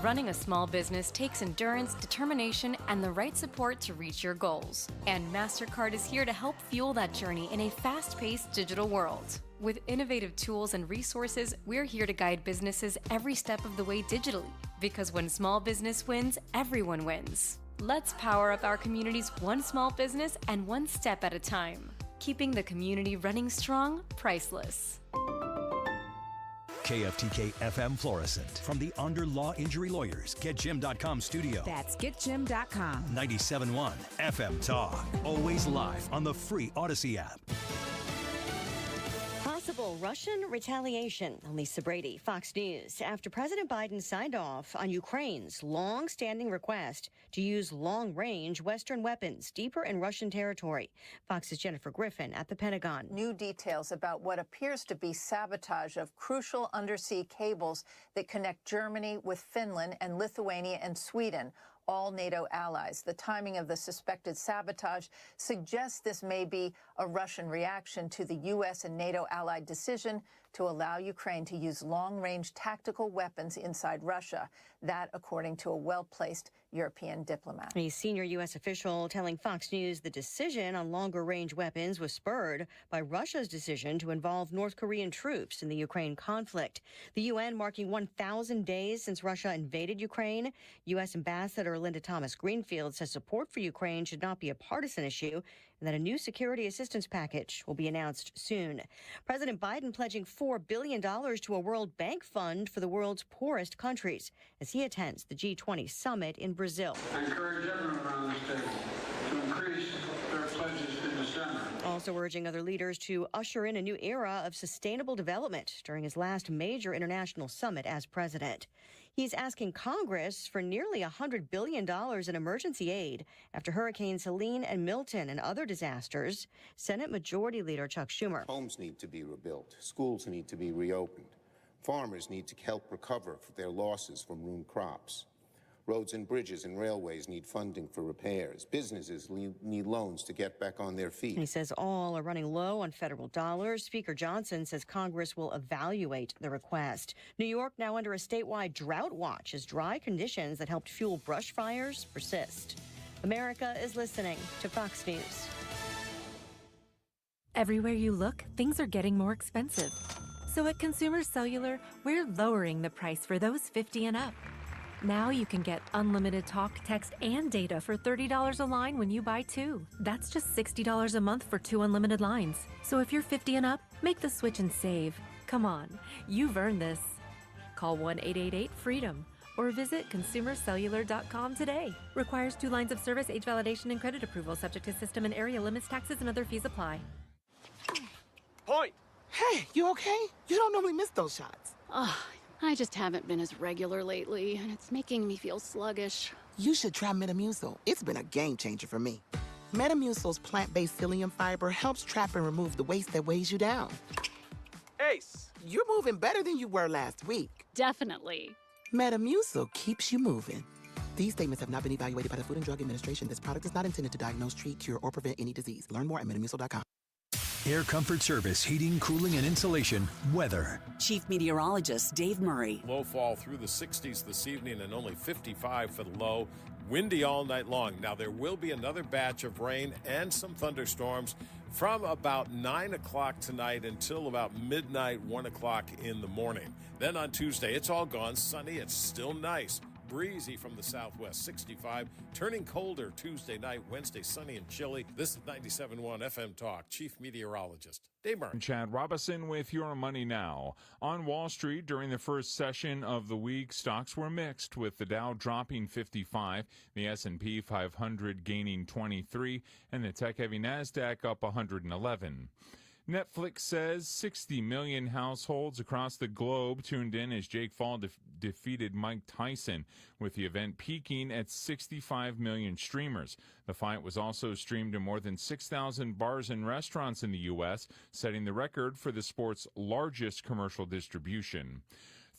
Running a small business takes endurance, determination, and the right support to reach your goals. And MasterCard is here to help fuel that journey in a fast-paced digital world. With innovative tools and resources, we're here to guide businesses every step of the way digitally. Because when small business wins, everyone wins. Let's power up our communities one small business and one step at a time. Keeping the community running strong, priceless. KFTK FM Florissant. From the Onder Law Injury Lawyers, GetJim.com studio. That's GetJim.com. 97.1 FM Talk. Always live on the free Odyssey app. Possible Russian retaliation. Lisa Brady, Fox News. After President Biden signed off on Ukraine's long-standing request to use long-range Western weapons deeper in Russian territory. Fox's Jennifer Griffin at the Pentagon. New details about what appears to be sabotage of crucial undersea cables that connect Germany with Finland and Lithuania and Sweden, all NATO allies. The timing of the suspected sabotage suggests this may be a Russian reaction to the U.S. and NATO allied decision to allow Ukraine to use long-range tactical weapons inside Russia. That, according to a well-placed European diplomat. A senior U.S. official telling Fox News the decision on longer-range weapons was spurred by Russia's decision to involve North Korean troops in the Ukraine conflict. The UN marking 1,000 days since Russia invaded Ukraine. U.S. Ambassador Linda Thomas-Greenfield says support for Ukraine should not be a partisan issue and that a new security assistance package will be announced soon. President Biden pledging $4 billion to a World Bank fund for the world's poorest countries as he attends the G20 summit in Brazil. I encourage everyone around this table to increase their pledges in December. Also urging other leaders to usher in a new era of sustainable development during his last major international summit as president. He's asking Congress for nearly $100 billion in emergency aid after Hurricanes Helene and Milton and other disasters. Senate Majority Leader Chuck Schumer. Homes need to be rebuilt. Schools need to be reopened. Farmers need to help recover their losses from ruined crops. Roads and bridges and railways need funding for repairs. Businesses need loans to get back on their feet. He says all are running low on federal dollars. Speaker Johnson says Congress will evaluate the request. New York now under a statewide drought watch as dry conditions that helped fuel brush fires persist. America is listening to Fox News. Everywhere you look, things are getting more expensive. So at Consumer Cellular, we're lowering the price for those 50 and up. Now you can get unlimited talk, text, and data for $30 a line when you buy two. That's just $60 a month for 2 unlimited lines. So if you're 50 and up, make the switch and save. Come on, you've earned this. Call 1-888-FREEDOM or visit consumercellular.com today. Requires 2 lines of service, age validation, and credit approval, subject to system and area limits, taxes, and other fees apply. Point! Hey, you okay? You don't normally miss those shots. I just haven't been as regular lately, and it's making me feel sluggish. You should try Metamucil. It's been a game changer for me. Metamucil's plant-based psyllium fiber helps trap and remove the waste that weighs you down. Ace, you're moving better than you were last week. Definitely. Metamucil keeps you moving. These statements have not been evaluated by the Food and Drug Administration. This product is not intended to diagnose, treat, cure, or prevent any disease. Learn more at Metamucil.com. Air Comfort Service, heating, cooling, and insulation. Weather. Chief Meteorologist Dave Murray. Low fall through the 60s this evening and only 55 for the low. Windy all night long. Now, there will be another batch of rain and some thunderstorms from about 9 o'clock tonight until about midnight, 1 o'clock in the morning. Then on Tuesday, it's all gone. Sunny. It's still nice. Breezy from the southwest, 65. Turning colder Tuesday night, Wednesday sunny and chilly. This is 97.1 FM Talk. Chief Meteorologist Dave Murray. Chad Robison with your Money Now. On Wall Street during the first session of the week, stocks were mixed with the Dow dropping 55, the S&P 500 gaining 23, and the tech-heavy NASDAQ up 111. Netflix says 60 million households across the globe tuned in as Jake Paul defeated Mike Tyson, with the event peaking at 65 million streamers. The fight was also streamed to more than 6,000 bars and restaurants in the U.S., setting the record for the sport's largest commercial distribution.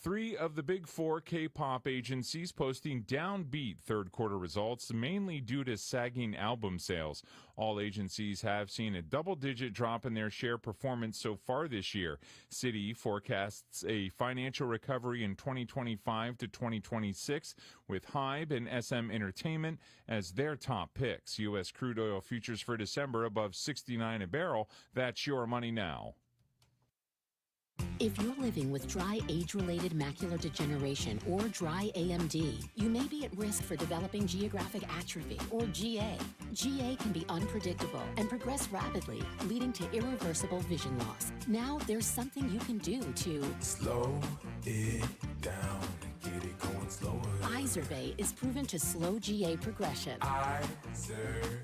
3 of the big 4 K-pop agencies posting downbeat third-quarter results, mainly due to sagging album sales. All agencies have seen a double-digit drop in their share performance so far this year. Citi forecasts a financial recovery in 2025 to 2026, with Hybe and SM Entertainment as their top picks. U.S. crude oil futures for December above $69 a barrel. That's your money now. If you're living with dry age-related macular degeneration or dry AMD, you may be at risk for developing geographic atrophy or GA. GA can be unpredictable and progress rapidly, leading to irreversible vision loss. Now there's something you can do to slow it down and get it going slower. Izervay is proven to slow GA progression. Izervay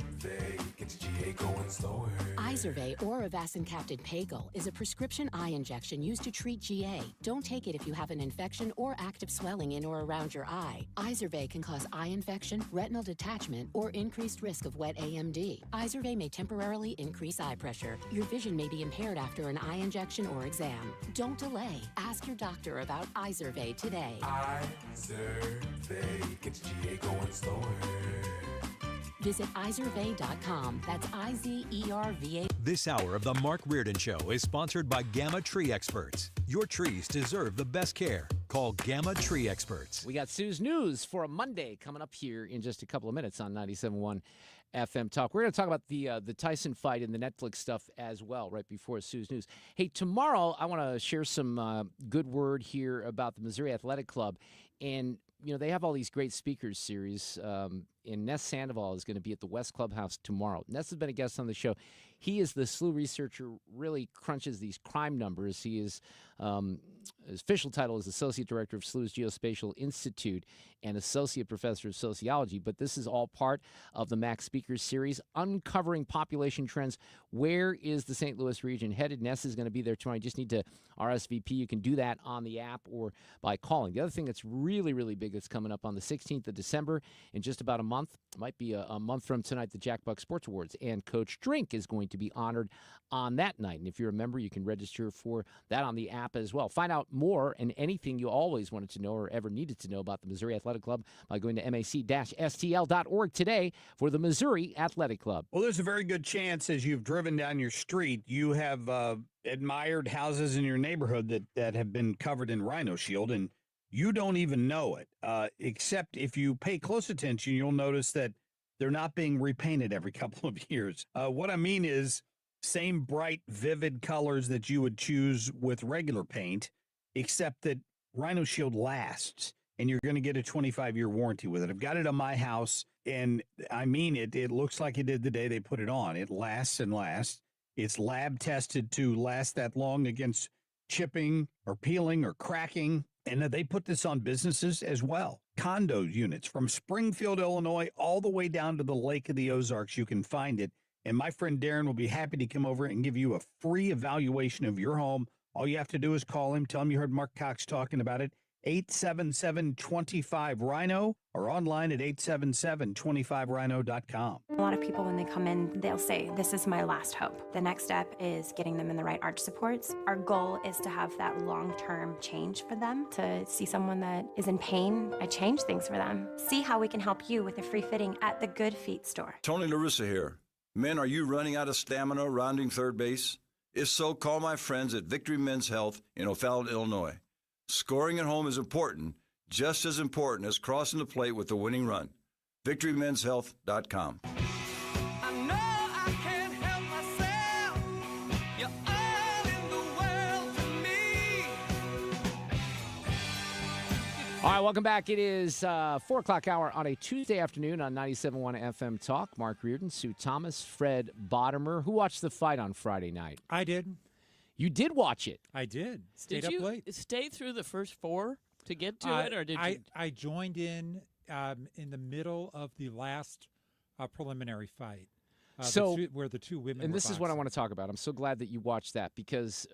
gets GA going slower. Izervay or avacincaptad pagel is a prescription eye injection used to treat GA. Don't take it if you have an infection or active swelling in or around your eye. Izervay can cause eye infection, retinal detachment, or increased risk of wet AMD. Izervay may temporarily increase eye pressure. Your vision may be impaired after an eye injection or exam. Don't delay. Ask your doctor about Izervay today. Izervay gets GA going slower. Visit Izervay.com. That's IZERVA. This hour of the Mark Reardon Show is sponsored by Gamma Tree Experts. Your trees deserve the best care. Call Gamma Tree Experts. We got Sue's News for a Monday coming up here in just a couple of minutes on 97.1 FM Talk. We're going to talk about the Tyson fight and the Netflix stuff as well right before Sue's News. Hey, tomorrow I want to share some good word here about the Missouri Athletic Club. And, you know, they have all these great speakers series. And Ness Sandoval is going to be at the West Clubhouse tomorrow. Ness has been a guest on the show. He is the SLU researcher, really crunches these crime numbers. He is, his official title is Associate Director of SLU's Geospatial Institute and Associate Professor of Sociology. But this is all part of the Max Speakers series, uncovering population trends. Where is the St. Louis region headed? Ness is going to be there tomorrow. You just need to RSVP. You can do that on the app or by calling. The other thing that's really, really big that's coming up on the 16th of December, in just about a month, might be a month from tonight, the Jack Buck Sports Awards, and Coach Drink is going to be honored on that night. And if you're a member, you can register for that on the app as well. Find out more and anything you always wanted to know or ever needed to know about the Missouri Athletic Club by going to mac-stl.org today for the Missouri Athletic Club. Well, there's a very good chance as you've driven down your street, you have admired houses in your neighborhood that have been covered in Rhino Shield, and you don't even know it, except if you pay close attention, you'll notice that they're not being repainted every couple of years. What I mean is same bright, vivid colors that you would choose with regular paint, except that Rhino Shield lasts, and you're going to get a 25-year warranty with it. I've got it on my house, and I mean it. It looks like it did the day they put it on. It lasts and lasts. It's lab tested to last that long against chipping or peeling or cracking. And they put this on businesses as well. Condo units from Springfield, Illinois, all the way down to the Lake of the Ozarks. You can find it. And my friend Darren will be happy to come over and give you a free evaluation of your home. All you have to do is call him. Tell him you heard Mark Cox talking about it. 877-25-RHINO or online at 877-25rhino.com. A lot of people, when they come in, they'll say, this is my last hope. The next step is getting them in the right arch supports. Our goal is to have that long-term change for them, to see someone that is in pain. I change things for them. See how we can help you with a free fitting at the Good Feet store. Tony LaRussa here. Men, are you running out of stamina rounding third base? If so, call my friends at Victory Men's Health in O'Fallon, Illinois. Scoring at home is important, just as important as crossing the plate with the winning run. VictoryMen'sHealth.com. I know I can't help myself. You're all in the world to me. All right, welcome back. It is 4 o'clock hour on a Tuesday afternoon on 97.1 FM Talk. Mark Reardon, Sue Thomas, Fred Bottomer. Who watched the fight on Friday night? I did. You did watch it. I did. Stayed Did up you late. stay through the first 4 to get to it, or did you? I joined in the middle of the last preliminary fight. where the two women and were this is what I boxing. want to talk about. I'm so glad that you watched that because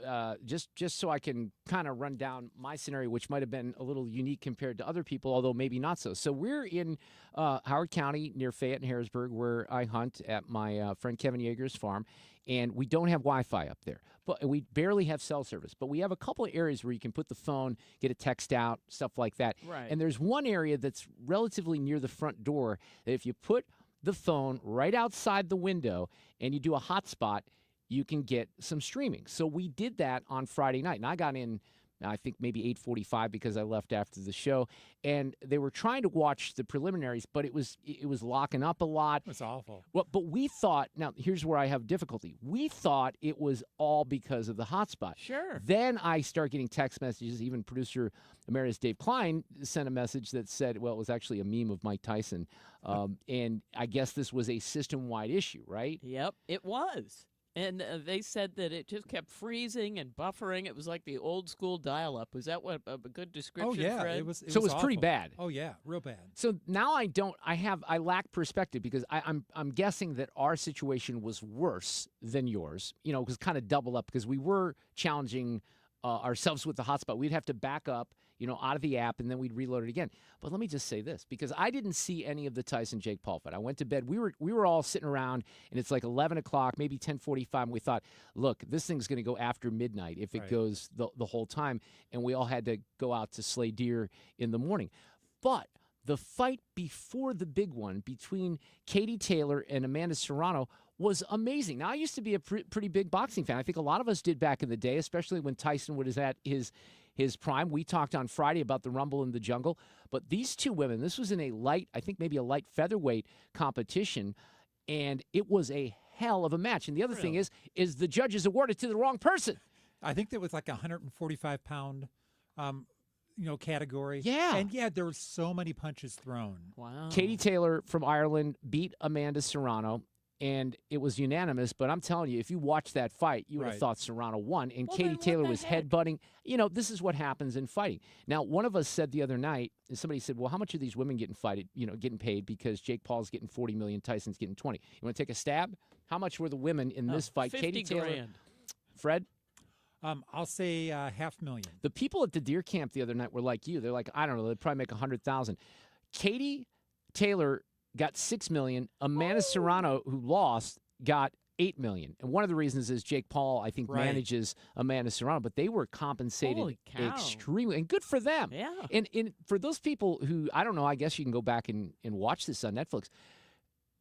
just so I can kind of run down my scenario, which might have been a little unique compared to other people, although maybe not so. So we're in Howard County near Fayette and Harrisburg, where I hunt at my friend Kevin Yeager's farm, and we don't have Wi-Fi up there. But we barely have cell service. But we have a couple of areas where you can put the phone, get a text out, stuff like that. Right. And there's one area that's relatively near the front door that if you put the phone right outside the window and you do a hotspot, you can get some streaming. So we did that on Friday night, and I got in, I think maybe 8:45 because I left after the show, and they were trying to watch the preliminaries, but it was locking up a lot. It's awful. Well, but we thought, now here's where I have difficulty. We thought it was all because of the hotspot. Sure. Then I start getting text messages. Even producer emeritus Dave Klein sent a message that said, well, it was actually a meme of Mike Tyson, and I guess this was a system-wide issue, right? Yep, it was. And they said that it just kept freezing and buffering. It was like the old school dial-up. Was that what a good description? Oh yeah, Fred? it was. So it was pretty awful. bad. Oh yeah, real bad. So now I lack perspective because I'm guessing that our situation was worse than yours. You know, it was kind of double up because we were challenging ourselves with the hotspot. We'd have to back up, out of the app, and then we'd reload it again. But let me just say this, because I didn't see any of the Tyson-Jake Paul fight. I went to bed. We were all sitting around, and it's like 11 o'clock, maybe 10:45, and we thought, look, this thing's going to go after midnight if it goes the whole time, and we all had to go out to slay deer in the morning. But the fight before the big one between Katie Taylor and Amanda Serrano was amazing. Now, I used to be a pretty big boxing fan. I think a lot of us did back in the day, especially when Tyson was at his prime. We talked on Friday about the Rumble in the Jungle. But these two women, this was in a light, I think maybe a light featherweight competition, and it was a hell of a match. And the other thing is the judges awarded to the wrong person. I think that was like a 145-pound, category. Yeah. And yeah, there were so many punches thrown. Wow. Katie Taylor from Ireland beat Amanda Serrano, and it was unanimous. But I'm telling you, if you watch that fight, you would have thought Serrano won. And Katie Taylor was headbutting. This is what happens in fighting. Now, one of us said the other night, and somebody said, well, how much are these women getting getting paid? Because Jake Paul's getting $40 million, Tyson's getting 20. You want to take a stab? How much were the women in this fight? 50 Katie Taylor. grand. Fred? I'll say $500,000. The people at the deer camp the other night were like you. They're like, I don't know, they'd probably make $100,000. Katie Taylor got $6 million. Amanda Serrano, who lost, got $8 million. And one of the reasons is Jake Paul, I think, manages Amanda Serrano, but they were compensated extremely, and good for them. Yeah. And for those people who, I don't know, I guess you can go back and watch this on Netflix.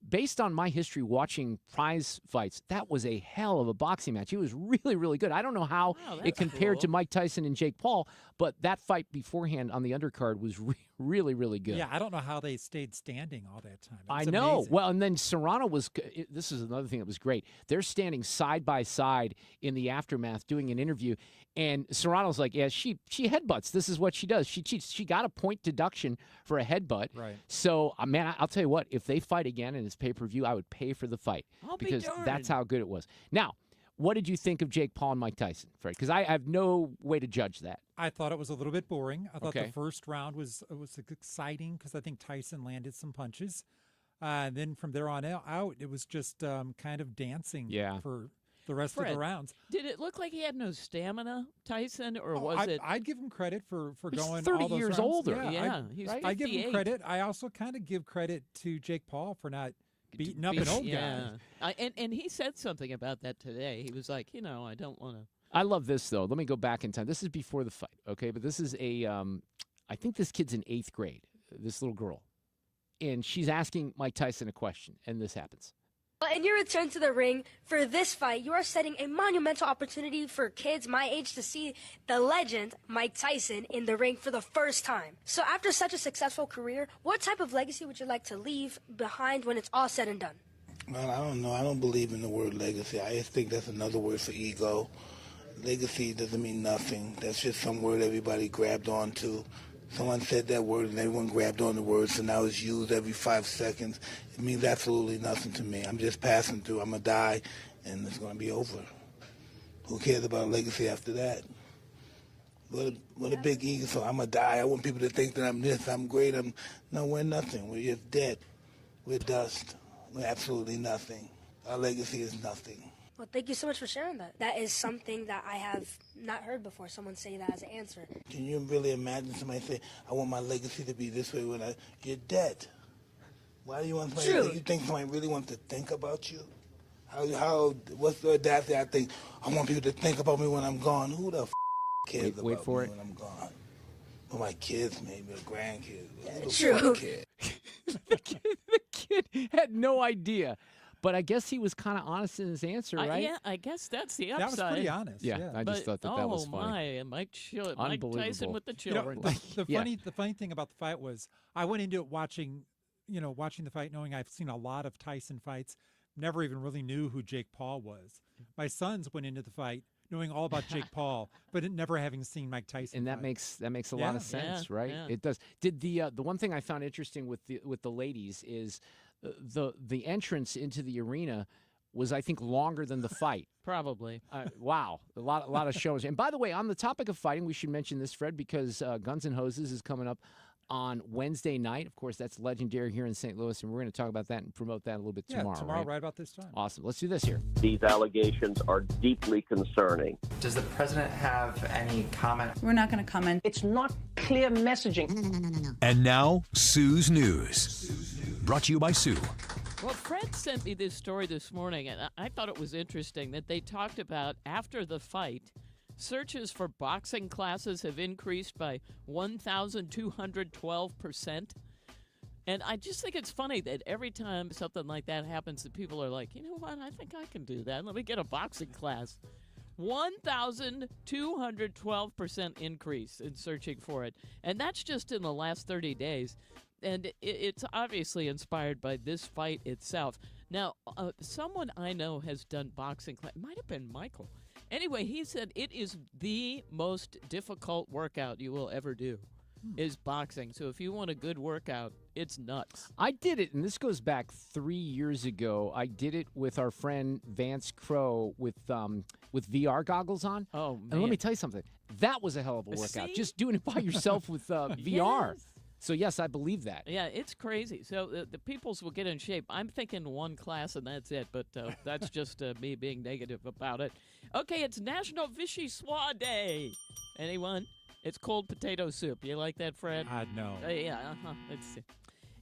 Based on my history watching prize fights, that was a hell of a boxing match. It was really, really good. I don't know how it compared to Mike Tyson and Jake Paul, but that fight beforehand on the undercard was really, really good. Yeah, I don't know how they stayed standing all that time. I know. Amazing. Well, and then Serrano was – this is another thing that was great. They're standing side by side in the aftermath doing an interview, and Serrano's like, yeah, she headbutts. This is what she does. She cheats. She got a point deduction for a headbutt. Right. So, man, I'll tell you what. If they fight again and it's pay-per-view, I would pay for the fight. Because that's how good it was. Now, what did you think of Jake Paul and Mike Tyson, Fred? Because I have no way to judge that. I thought it was a little bit boring. I thought the first round was exciting because I think Tyson landed some punches. And then from there on out, it was just kind of dancing for the rest of the rounds. Did it look like he had no stamina, Tyson, or was it? I'd give him credit for going 30 all those years rounds. older. Yeah, he's 58. I give him credit. I also kind of give credit to Jake Paul for not beating up an old guy. And he said something about that today. He was like, I don't want to. I love this, though. Let me go back in time. This is before the fight, okay? But this is I think this kid's in 8th grade, this little girl. And she's asking Mike Tyson a question, and this happens. In your return to the ring for this fight, you are setting a monumental opportunity for kids my age to see the legend, Mike Tyson, in the ring for the first time. So after such a successful career, what type of legacy would you like to leave behind when it's all said and done? Well, I don't know. I don't believe in the word legacy. I just think that's another word for ego. Legacy doesn't mean nothing. That's just some word everybody grabbed onto. Someone said that word and everyone grabbed on the word, so now it's used every 5 seconds. It means absolutely nothing to me. I'm just passing through. I'm going to die, and it's going to be over. Who cares about legacy after that? What a big ego. So I'm going to die. I want people to think that I'm this, I'm great. No, we're nothing. We're just dead. We're dust. We're absolutely nothing. Our legacy is nothing. Well, thank you so much for sharing that. That is something that I have not heard before, someone say that as an answer. Can you really imagine somebody say, I want my legacy to be this way when you're dead? Why do you want somebody you think somebody really wants to think about you? What's the audacity? I think, I want people to think about me when I'm gone. Who the cares about me when I'm gone? Well, my kids, maybe, or grandkids. True. The kid had no idea. But I guess he was kind of honest in his answer, right? Yeah, I guess that's the upside. That was pretty honest. Yeah, I just thought that was funny. Oh, my, Mike Tyson with the children. The funny thing about the fight was I went into it watching the fight knowing I've seen a lot of Tyson fights, never even really knew who Jake Paul was. My sons went into the fight knowing all about Jake Paul, but never having seen Mike Tyson. And that makes a lot of sense, right? Yeah. It does. Did the one thing I found interesting with the ladies is the entrance into the arena was, I think, longer than the fight. Probably. Wow, a lot of shows. And by the way, on the topic of fighting, we should mention this, Fred, because Guns N' Hoses is coming up on Wednesday night. Of course, that's legendary here in St. Louis, and we're going to talk about that and promote that a little bit tomorrow. Right about this time. Awesome. Let's do this here. These allegations are deeply concerning. Does the president have any comment? We're not going to comment. It's not clear messaging. No. And now, Sue's News. Brought to you by Sue. Well, Fred sent me this story this morning, and I thought it was interesting that they talked about after the fight, searches for boxing classes have increased by 1,212%. And I just think it's funny that every time something like that happens, that people are like, you know what, I think I can do that. Let me get a boxing class. 1,212% increase in searching for it. And that's just in the last 30 days. And it's obviously inspired by this fight itself. Now, someone I know has done boxing class. It might have been Michael. Anyway, he said it is the most difficult workout you will ever do is boxing. So if you want a good workout, it's nuts. I did it, and this goes back 3 years ago. I did it with our friend Vance Crowe with VR goggles on. Oh, man. And let me tell you something. That was a hell of a workout. See? Just doing it by yourself with VR. Yes. So, yes, I believe that. Yeah, it's crazy. So the peoples will get in shape. I'm thinking one class and that's it, but that's just me being negative about it. Okay, it's National Vichyssoise Day. Anyone? It's cold potato soup. You like that, Fred? No. Yeah, Let's see.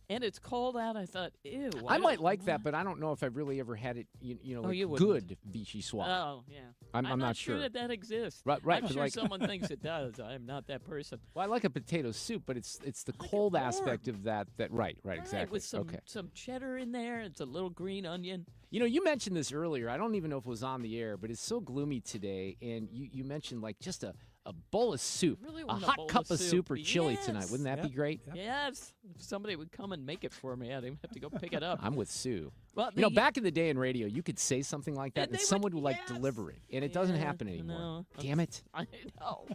And it's cold out. I thought, ew. I might like that, but I don't know if I've really ever had it, good vichyssoise. Oh, yeah. I'm not sure that exists. Right. I'm sure someone thinks it does. I'm not that person. Well, I like a potato soup, but it's the cold aspect of that. Right, exactly. With some cheddar in there. It's a little green onion. You mentioned this earlier. I don't even know if it was on the air, but it's so gloomy today. And you mentioned like just a bowl of soup, really a hot cup of soup or chili tonight. Wouldn't that be great? Yep. Yes. If somebody would come and make it for me, I'd even have to go pick it up. I'm with Sue. Well, back in the day in radio, you could say something like that, and someone would deliver it, and it doesn't happen anymore. No. Damn it. I know.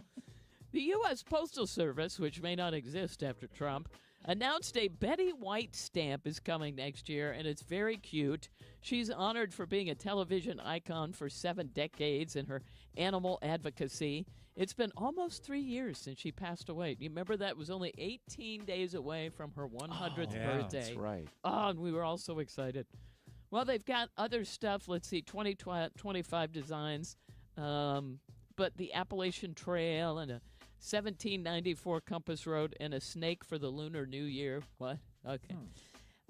The U.S. Postal Service, which may not exist after Trump, announced a Betty White stamp is coming next year, and it's very cute. She's honored for being a television icon for 7 decades in her animal advocacy. It's been almost 3 years since she passed away. You remember that was only 18 days away from her 100th birthday. That's right. Oh, and we were all so excited. Well, they've got other stuff. Let's see, 25 designs. But the Appalachian Trail and a 1794 Compass Road and a snake for the Lunar New Year. What? Okay.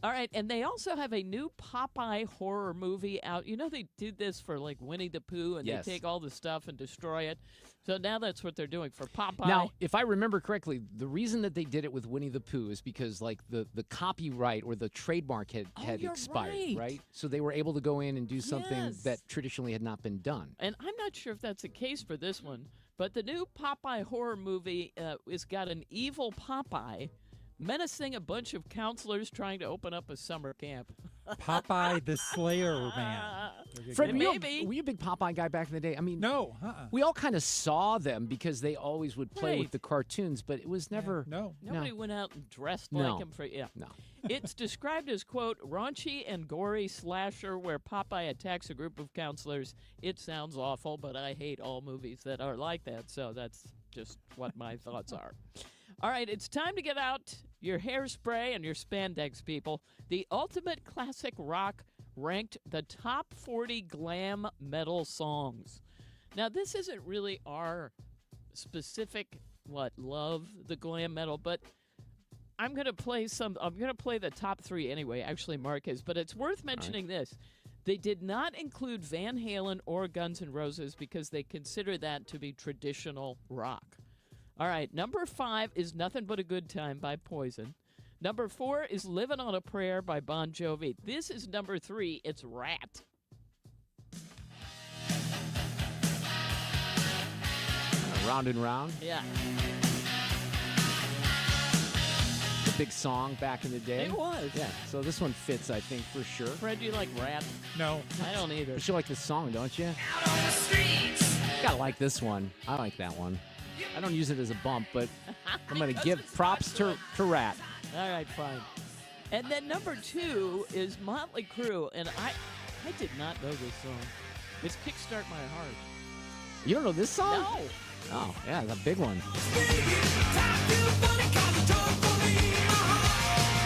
All right, and they also have a new Popeye horror movie out. They did this for, like, Winnie the Pooh, and they take all the stuff and destroy it. So now that's what they're doing for Popeye. Now, if I remember correctly, the reason that they did it with Winnie the Pooh is because, like, the copyright or the trademark had expired, right? So they were able to go in and do something that traditionally had not been done. And I'm not sure if that's the case for this one, but the new Popeye horror movie has got an evil Popeye menacing a bunch of counselors trying to open up a summer camp. Popeye the Slayer Man. Fred, were you a big Popeye guy back in the day? I mean, no. We all kind of saw them because they always would play with the cartoons, but it was never. Nobody went out and dressed like him for. Yeah. No. It's described as, quote, raunchy and gory slasher where Popeye attacks a group of counselors. It sounds awful, but I hate all movies that are like that, so that's just what my thoughts are. All right, it's time to get out your hairspray and your spandex, people. The ultimate classic rock ranked the top 40 glam metal songs. Now, this isn't really our specific, love the glam metal, but I'm going to play the top 3 anyway, actually, Mark is, but it's worth mentioning this. They did not include Van Halen or Guns N' Roses because they consider that to be traditional rock. All right, number 5 is Nothing But a Good Time by Poison. Number 4 is Living on a Prayer by Bon Jovi. This is number 3. It's Rat. Round and Round. Yeah. A big song back in the day. It was. Yeah, so this one fits, I think, for sure. Fred, do you like Rat? No. I don't either. But you like this song, don't you? Out on the streets. Gotta like this one. I like that one. I don't use it as a bump, but I'm going to give props to Rat. All right, fine. And then number 2 is Motley Crue, and I did not know this song. It's Kickstart My Heart. You don't know this song? No. Oh, yeah, it's a big one.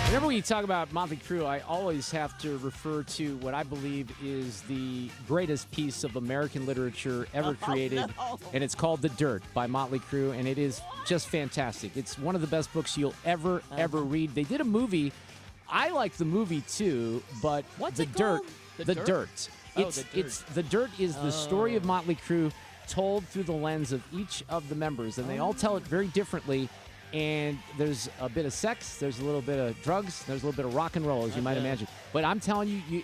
Whenever we talk about Motley Crue, I always have to refer to what I believe is the greatest piece of American literature ever created, and it's called The Dirt by Motley Crue, and it is just fantastic. It's one of the best books you'll ever read. They did a movie. I like the movie too, but What's The it Dirt. called? The Dirt. Oh, The Dirt. It's The Dirt is the story of Motley Crue told through the lens of each of the members, and they all tell it very differently. And there's a bit of sex, there's a little bit of drugs, there's a little bit of rock and roll, as you might imagine. But I'm telling you,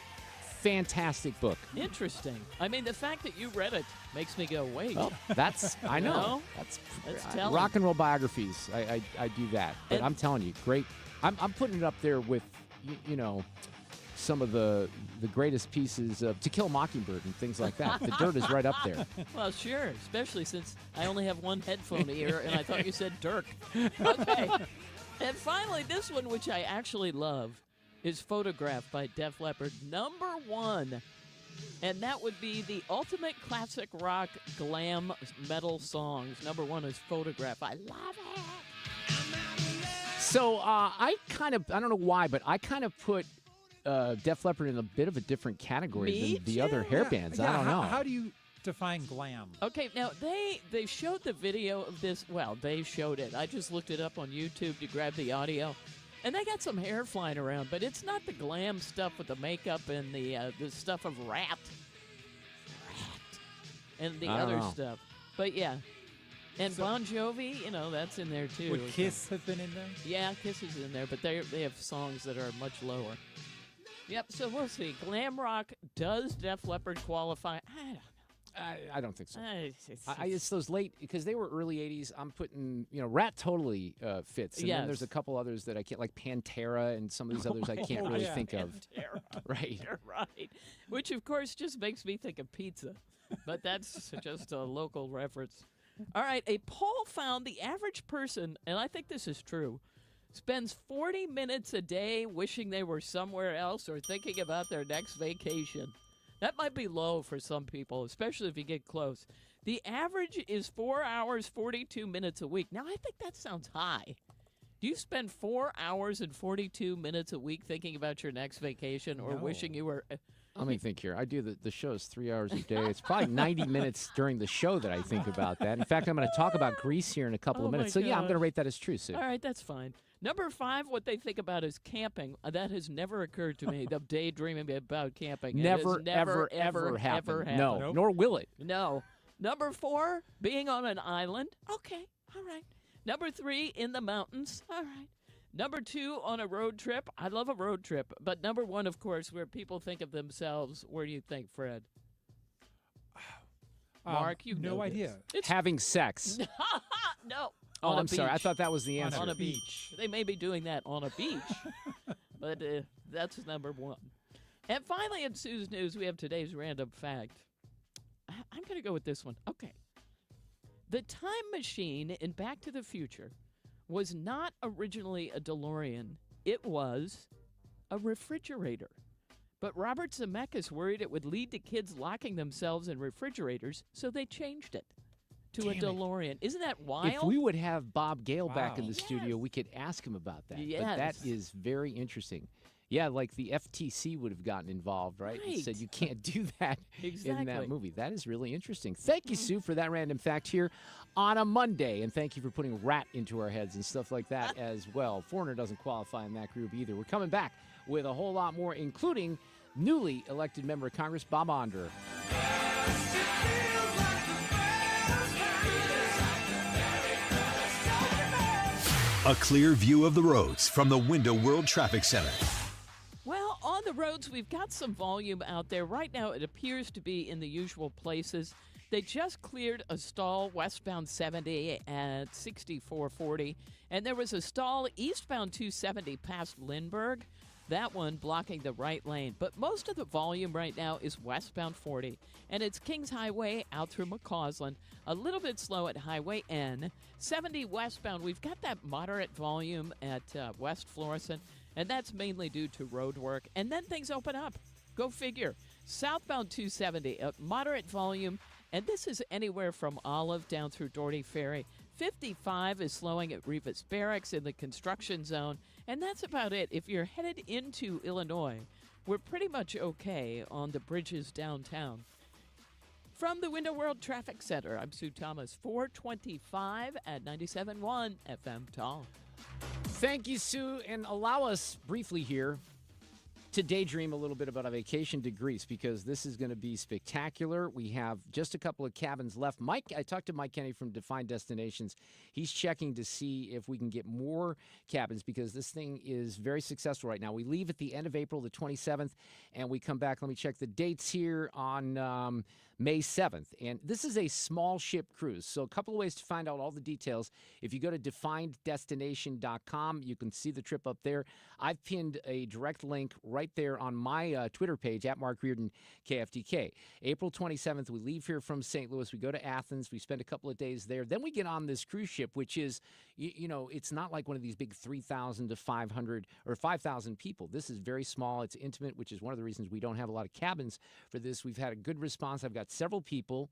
fantastic book. Interesting. I mean, the fact that you read it makes me go, wait. Well, that's, I know. No? That's telling. rock and roll biographies. I do that. But I'm telling you, great. I'm putting it up there with, you know, some of the greatest pieces of To Kill a Mockingbird and things like that. The Dirt is right up there. Well, sure, especially since I only have one headphone ear, and I thought you said Dirk. Okay. And finally, this one, which I actually love, is Photograph by Def Leppard, number 1. And that would be the ultimate classic rock glam metal songs. Number 1 is Photograph. I love it. So I don't know why, but I kind of put Def Leppard in a bit of a different category than the other hair bands. Yeah, I don't know. How do you define glam? Okay, now they showed the video of this. Well, they showed it. I just looked it up on YouTube to grab the audio, and they got some hair flying around. But it's not the glam stuff with the makeup and the stuff of Rat, and the other stuff. But yeah. And Bon Jovi, you know, that's in there too. Would Kiss have been in there? Yeah, Kiss is in there, but they have songs that are much lower. Yep, so we'll see. Glam rock, does Def Leppard qualify? I don't know. I don't think so. It's those late, because they were early 80s. I'm putting, Rat totally fits. And then there's a couple others that I can't, like Pantera and some of these others I can't really think of. Right. You're right. Which, of course, just makes me think of pizza. But that's just a local reference. All right, a poll found the average person, and I think this is true, spends 40 minutes a day wishing they were somewhere else or thinking about their next vacation. That might be low for some people, especially if you get close. The average is 4 hours, 42 minutes a week. Now, I think that sounds high. Do you spend 4 hours and 42 minutes a week thinking about your next vacation or wishing you were... Let me think here. I do the show's 3 hours a day. It's probably 90 minutes during the show that I think about that. In fact, I'm going to talk about Greece here in a couple of minutes. So, yeah, I'm going to rate that as true, Sue. All right, that's fine. Number 5, what they think about is camping. That has never occurred to me, the daydreaming about camping. Never, ever happened. No, Nope. Nor will it. No. Number 4, being on an island. Okay, all right. Number 3, in the mountains. All right. Number 2, on a road trip. I love a road trip. But number 1, of course, where people think of themselves. Where do you think, Fred? Mark, you know no idea. It's having sex. No. Oh, I'm sorry. I thought that was the answer. On a beach. They may be doing that on a beach. But that's number 1. And finally, in Sue's News, we have today's random fact. I'm going to go with this one. Okay. The time machine in Back to the Future was not originally a DeLorean. It was a refrigerator. But Robert Zemeckis worried it would lead to kids locking themselves in refrigerators, so they changed it to a DeLorean. Isn't that wild? If we would have Bob Gale back in the studio, we could ask him about that. Yes. But that is very interesting. Yeah, like the FTC would have gotten involved, right? And said you can't do that in that movie. That is really interesting. Thank you, Sue, for that random fact here on a Monday. And thank you for putting rat into our heads and stuff like that as well. Foreigner doesn't qualify in that group either. We're coming back with a whole lot more, including newly elected member of Congress, Bob Onder. A clear view of the roads from the Window World Traffic Center. Well, on the roads, we've got some volume out there. Right now, it appears to be in the usual places. They just cleared a stall westbound 70 at 6440, and there was a stall eastbound 270 past Lindbergh. That one blocking the right lane. But most of the volume right now is westbound 40, and it's Kings Highway out through McCausland. A little bit slow at Highway N. 70 westbound, we've got that moderate volume at West Florissant, and that's mainly due to road work. And then things open up. Go figure. Southbound 270, a moderate volume, and this is anywhere from Olive down through Doherty Ferry. 55 is slowing at Rivas Barracks in the construction zone, and that's about it. If you're headed into Illinois, we're pretty much okay on the bridges downtown. From the Window World Traffic Center, I'm Sue Thomas, 425 at 97.1 FM Talk. Thank you, Sue, and allow us briefly here to daydream a little bit about a vacation to Greece, because this is going to be spectacular. We have just a couple of cabins left. I talked to Mike Kenny from Defined Destinations. He's checking to see if we can get more cabins, because this thing is very successful right now. We leave at the end of April, the 27th, and we come back. Let me check the dates here on May 7th. And this is a small ship cruise. So a couple of ways to find out all the details. If you go to defineddestination.com, you can see the trip up there. I've pinned a direct link right there on my Twitter page at Mark Reardon KFTK. April 27th, we leave here from St. Louis. We go to Athens. We spend a couple of days there. Then we get on this cruise ship, which is, it's not like one of these big 3,000 to 500 or 5,000 people. This is very small. It's intimate, which is one of the reasons we don't have a lot of cabins for this. We've had a good response. I've got several people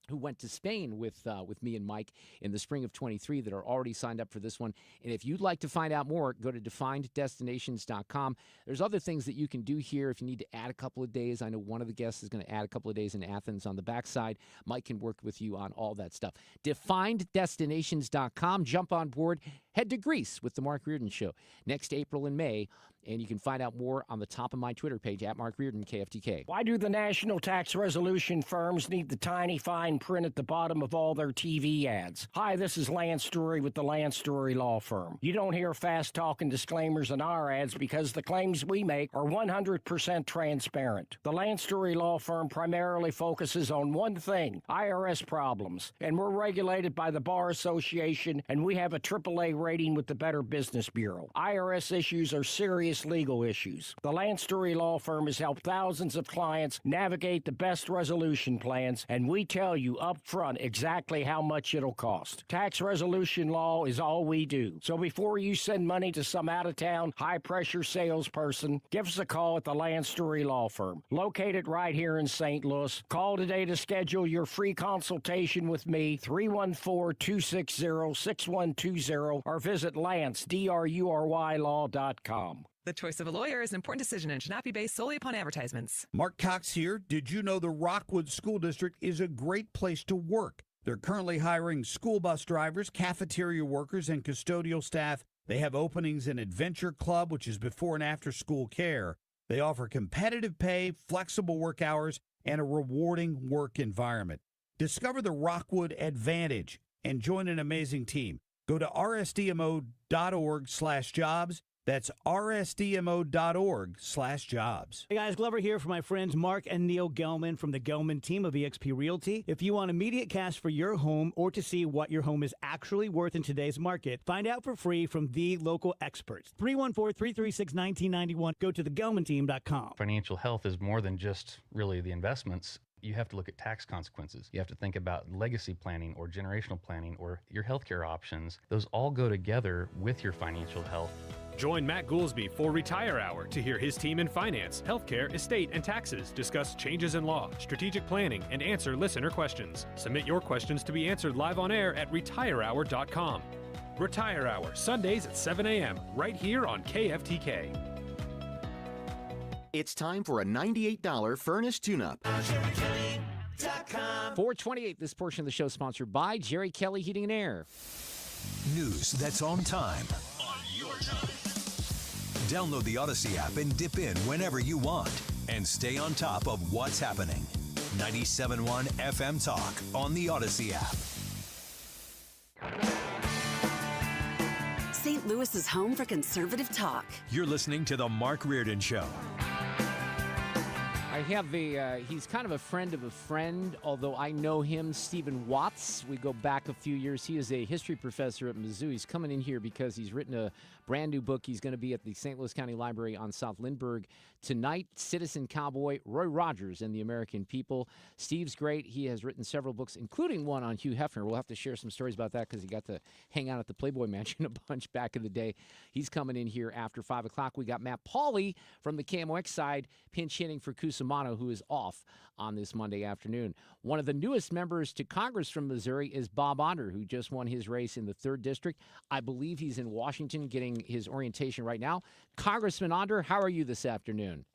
who went to Spain with me and Mike in the spring of 23 that are already signed up for this one. And if you'd like to find out more, go to defineddestinations.com. There's other things that you can do here if you need to add a couple of days. I know one of the guests is going to add a couple of days in Athens on the backside. Mike can work with you on all that stuff. Defineddestinations.com. Jump on board. Head to Greece with the Mark Reardon Show next April and May. And you can find out more on the top of my Twitter page at Mark Reardon KFTK. Why do the national tax resolution firms need the tiny fine print at the bottom of all their TV ads? Hi, this is Lance Story with the Lance Story Law Firm. You don't hear fast-talking disclaimers in our ads because the claims we make are 100% transparent. The Lance Story Law Firm primarily focuses on one thing, IRS problems, and we're regulated by the Bar Association, and we have a AAA rating with the Better Business Bureau. IRS issues are serious legal issues. The Lance Story Law Firm has helped thousands of clients navigate the best resolution plans, and we tell you up front exactly how much it'll cost. Tax resolution law is all we do. So before you send money to some out-of-town, high-pressure salesperson, give us a call at the Lance Story Law Firm, located right here in St. Louis. Call today to schedule your free consultation with me, 314-260-6120, or visit LanceDruryLaw.com. The choice of a lawyer is an important decision and should not be based solely upon advertisements. Mark Cox here. Did you know the Rockwood School District is a great place to work? They're currently hiring school bus drivers, cafeteria workers, and custodial staff. They have openings in Adventure Club, which is before and after school care. They offer competitive pay, flexible work hours, and a rewarding work environment. Discover the Rockwood Advantage and join an amazing team. Go to rsdmo.org/jobs. That's rsdmo.org/jobs. Hey guys, Glover here for my friends Mark and Neil Gelman from the Gelman team of eXp Realty. If you want immediate cash for your home or to see what your home is actually worth in today's market, find out for free from the local experts. 314-336-1991. Go to thegelmanteam.com. Financial health is more than just really the investments. You have to look at tax consequences. You have to think about legacy planning or generational planning or your healthcare options. Those all go together with your financial health. Join Matt Goolsby for Retire Hour to hear his team in finance, healthcare, estate, and taxes discuss changes in law, strategic planning, and answer listener questions. Submit your questions to be answered live on air at retirehour.com. Retire Hour, Sundays at 7 a.m., right here on KFTK. It's time for a $98 furnace tune-up. 428, this portion of the show sponsored by Jerry Kelly Heating and Air. News that's on time. On your time. Download the Odyssey app and dip in whenever you want. And stay on top of what's happening. 97.1 FM Talk on the Odyssey app. St. Louis is home for conservative talk. You're listening to The Mark Reardon Show. I have he's kind of a friend of a friend, although I know him, Stephen Watts. We go back a few years. He is a history professor at Mizzou. He's coming in here because he's written a brand new book. He's going to be at the St. Louis County Library on South Lindbergh tonight. Citizen Cowboy, Roy Rogers and the American People. Steve's great. He has written several books, including one on Hugh Hefner. We'll have to share some stories about that because he got to hang out at the Playboy Mansion a bunch back in the day. He's coming in here after 5 o'clock. We got Matt Pauley from the KMOX side, pinch hitting for Cusimano, who is off on this Monday afternoon. One of the newest members to Congress from Missouri is Bob Onder, who just won his race in the 3rd District. I believe he's in Washington getting his orientation right now. Congressman Onder, how are you this afternoon?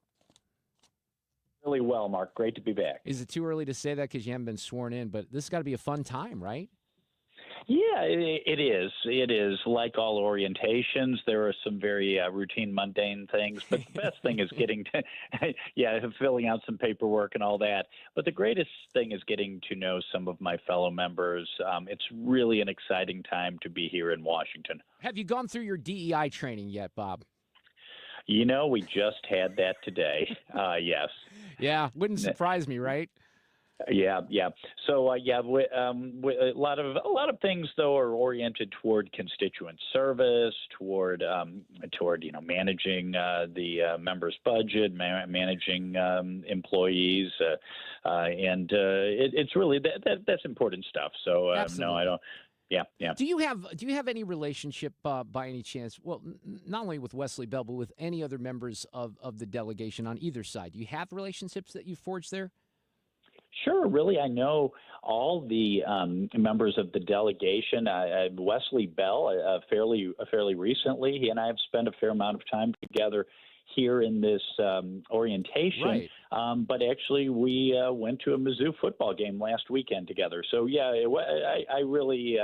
Really well, Mark. Great to be back. Is it too early to say that because you haven't been sworn in? But this has got to be a fun time, right? Yeah, it is. It is. Like all orientations, there are some very routine, mundane things. But the best thing is getting to, filling out some paperwork and all that. But the greatest thing is getting to know some of my fellow members. It's really an exciting time to be here in Washington. Have you gone through your DEI training yet, Bob? You know, we just had that today. Yes. Yeah, wouldn't surprise me, right? Yeah. So a lot of things though are oriented toward constituent service, toward managing the members' budget, managing employees, and it's really that's important stuff. So no, I don't. Yeah. Do you have any relationship by any chance? Well, not only with Wesley Bell, but with any other members of the delegation on either side? Do you have relationships that you forged there? Sure. Really, I know all the members of the delegation. Wesley Bell, fairly recently, he and I have spent a fair amount of time together here in this orientation. Right. But actually, we went to a Mizzou football game last weekend together. So, yeah, I really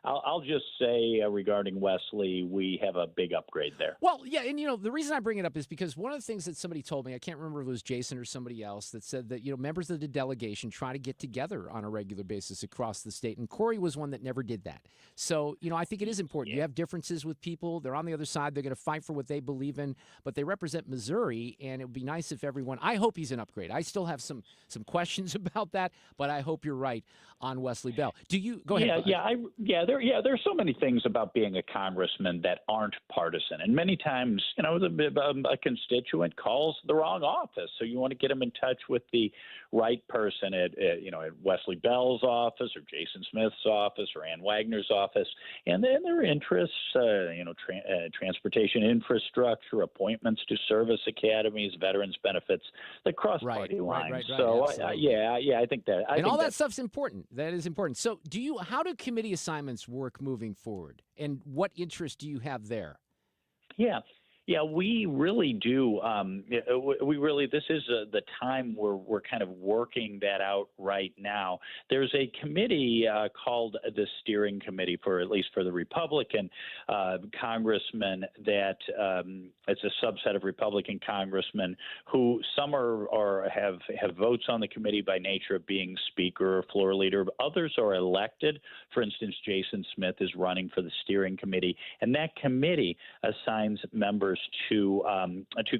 I'll just say regarding Wesley, we have a big upgrade there. Well, yeah, and, the reason I bring it up is because one of the things that somebody told me, I can't remember if it was Jason or somebody else, that said that, members of the delegation try to get together on a regular basis across the state, and Corey was one that never did that. So, I think it is important. You have differences with people. They're on the other side. They're going to fight for what they believe in, but they represent Missouri, and it would be nice if everyone – I hope he's an upgrade. I still have some questions about that, but I hope you're right on Wesley Bell. Do you – go ahead. There's so many things about being a congressman that aren't partisan. And many times, a constituent calls the wrong office. So you want to get them in touch with the right person at Wesley Bell's office or Jason Smith's office or Ann Wagner's office. And then their interests, transportation infrastructure, appointments to service academies, veterans benefits, the cross-party lines. Right. So, I think that. And all that stuff's important. That is important. So how do committee assignments work moving forward, and what interest do you have there? Yeah, we really do. This is the time where we're kind of working that out right now. There's a committee called the Steering Committee at least for the Republican congressmen that it's a subset of Republican congressmen who some have votes on the committee by nature of being speaker or floor leader. Others are elected. For instance, Jason Smith is running for the Steering Committee, and that committee assigns members to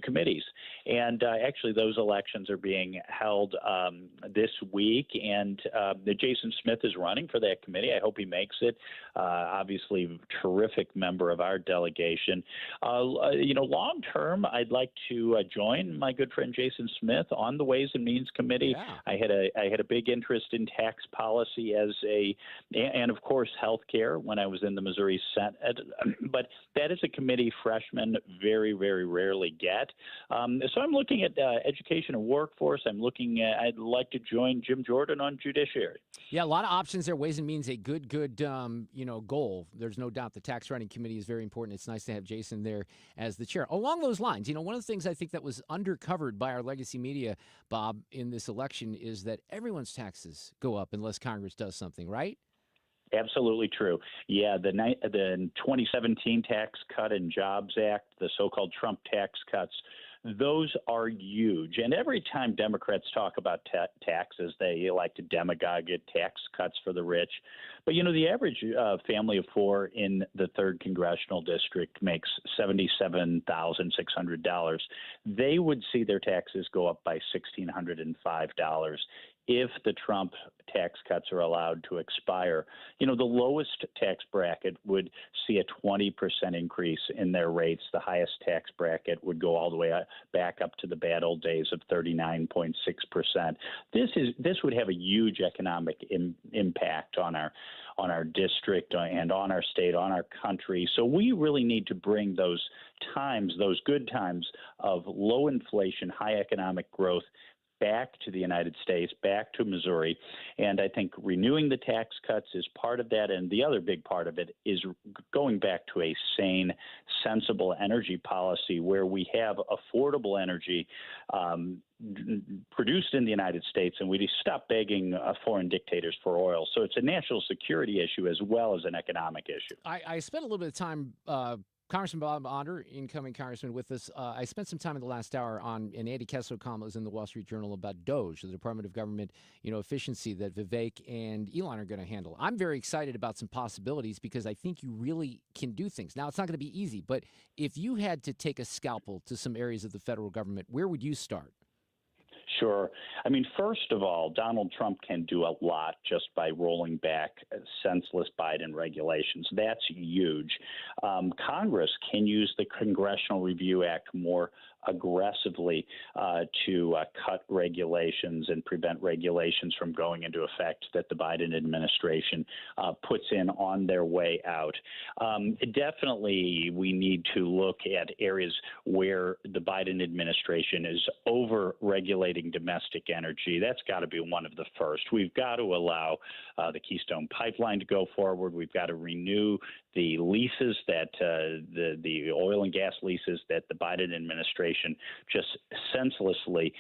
committees. And actually, those elections are being held this week. And Jason Smith is running for that committee. I hope he makes it. Obviously, terrific member of our delegation. Long term, I'd like to join my good friend Jason Smith on the Ways and Means Committee. Yeah. I had a big interest in tax policy and of course health care when I was in the Missouri Senate. But that is a committee freshmen very, very rarely get. So I'm looking at education and workforce. I'd like to join Jim Jordan on judiciary. Yeah, a lot of options there. Ways and Means, a good goal. There's no doubt the tax writing committee is very important. It's nice to have Jason there as the chair. Along those lines, one of the things I think that was undercovered by our legacy media, Bob, in this election is that everyone's taxes go up unless Congress does something, right? Absolutely true. Yeah, the 2017 Tax Cut and Jobs Act, the so-called Trump tax cuts, those are huge. And every time Democrats talk about taxes, they like to demagogue it, tax cuts for the rich. But, the average family of four in the 3rd Congressional District makes $77,600. They would see their taxes go up by $1,605 if the Trump tax cuts are allowed to expire. The lowest tax bracket would see a 20% increase in their rates. The highest tax bracket would go all the way back up to the bad old days of 39.6%. This would have a huge economic impact on our district and on our state, on our country. So we really need to bring those good times of low inflation, high economic growth back to the United States, back to Missouri. And I think renewing the tax cuts is part of that. And the other big part of it is going back to a sane, sensible energy policy where we have affordable energy produced in the United States, and we stop begging foreign dictators for oil. So it's a national security issue as well as an economic issue. I spent a little bit of time Congressman Bob Onder, incoming congressman with us, I spent some time in the last hour on an Andy Kessler column that was in the Wall Street Journal about DOGE, the Department of Government Efficiency that Vivek and Elon are going to handle. I'm very excited about some possibilities because I think you really can do things. Now, it's not going to be easy, but if you had to take a scalpel to some areas of the federal government, where would you start? Sure. I mean, first of all, Donald Trump can do a lot just by rolling back senseless Biden regulations. That's huge. Congress can use the Congressional Review Act more aggressively to cut regulations and prevent regulations from going into effect that the Biden administration puts in on their way out. Definitely, we need to look at areas where the Biden administration is over-regulating domestic energy. That's got to be one of the first. We've got to allow the Keystone Pipeline to go forward. We've got to renew the leases that the oil and gas leases that the Biden administration just senselessly,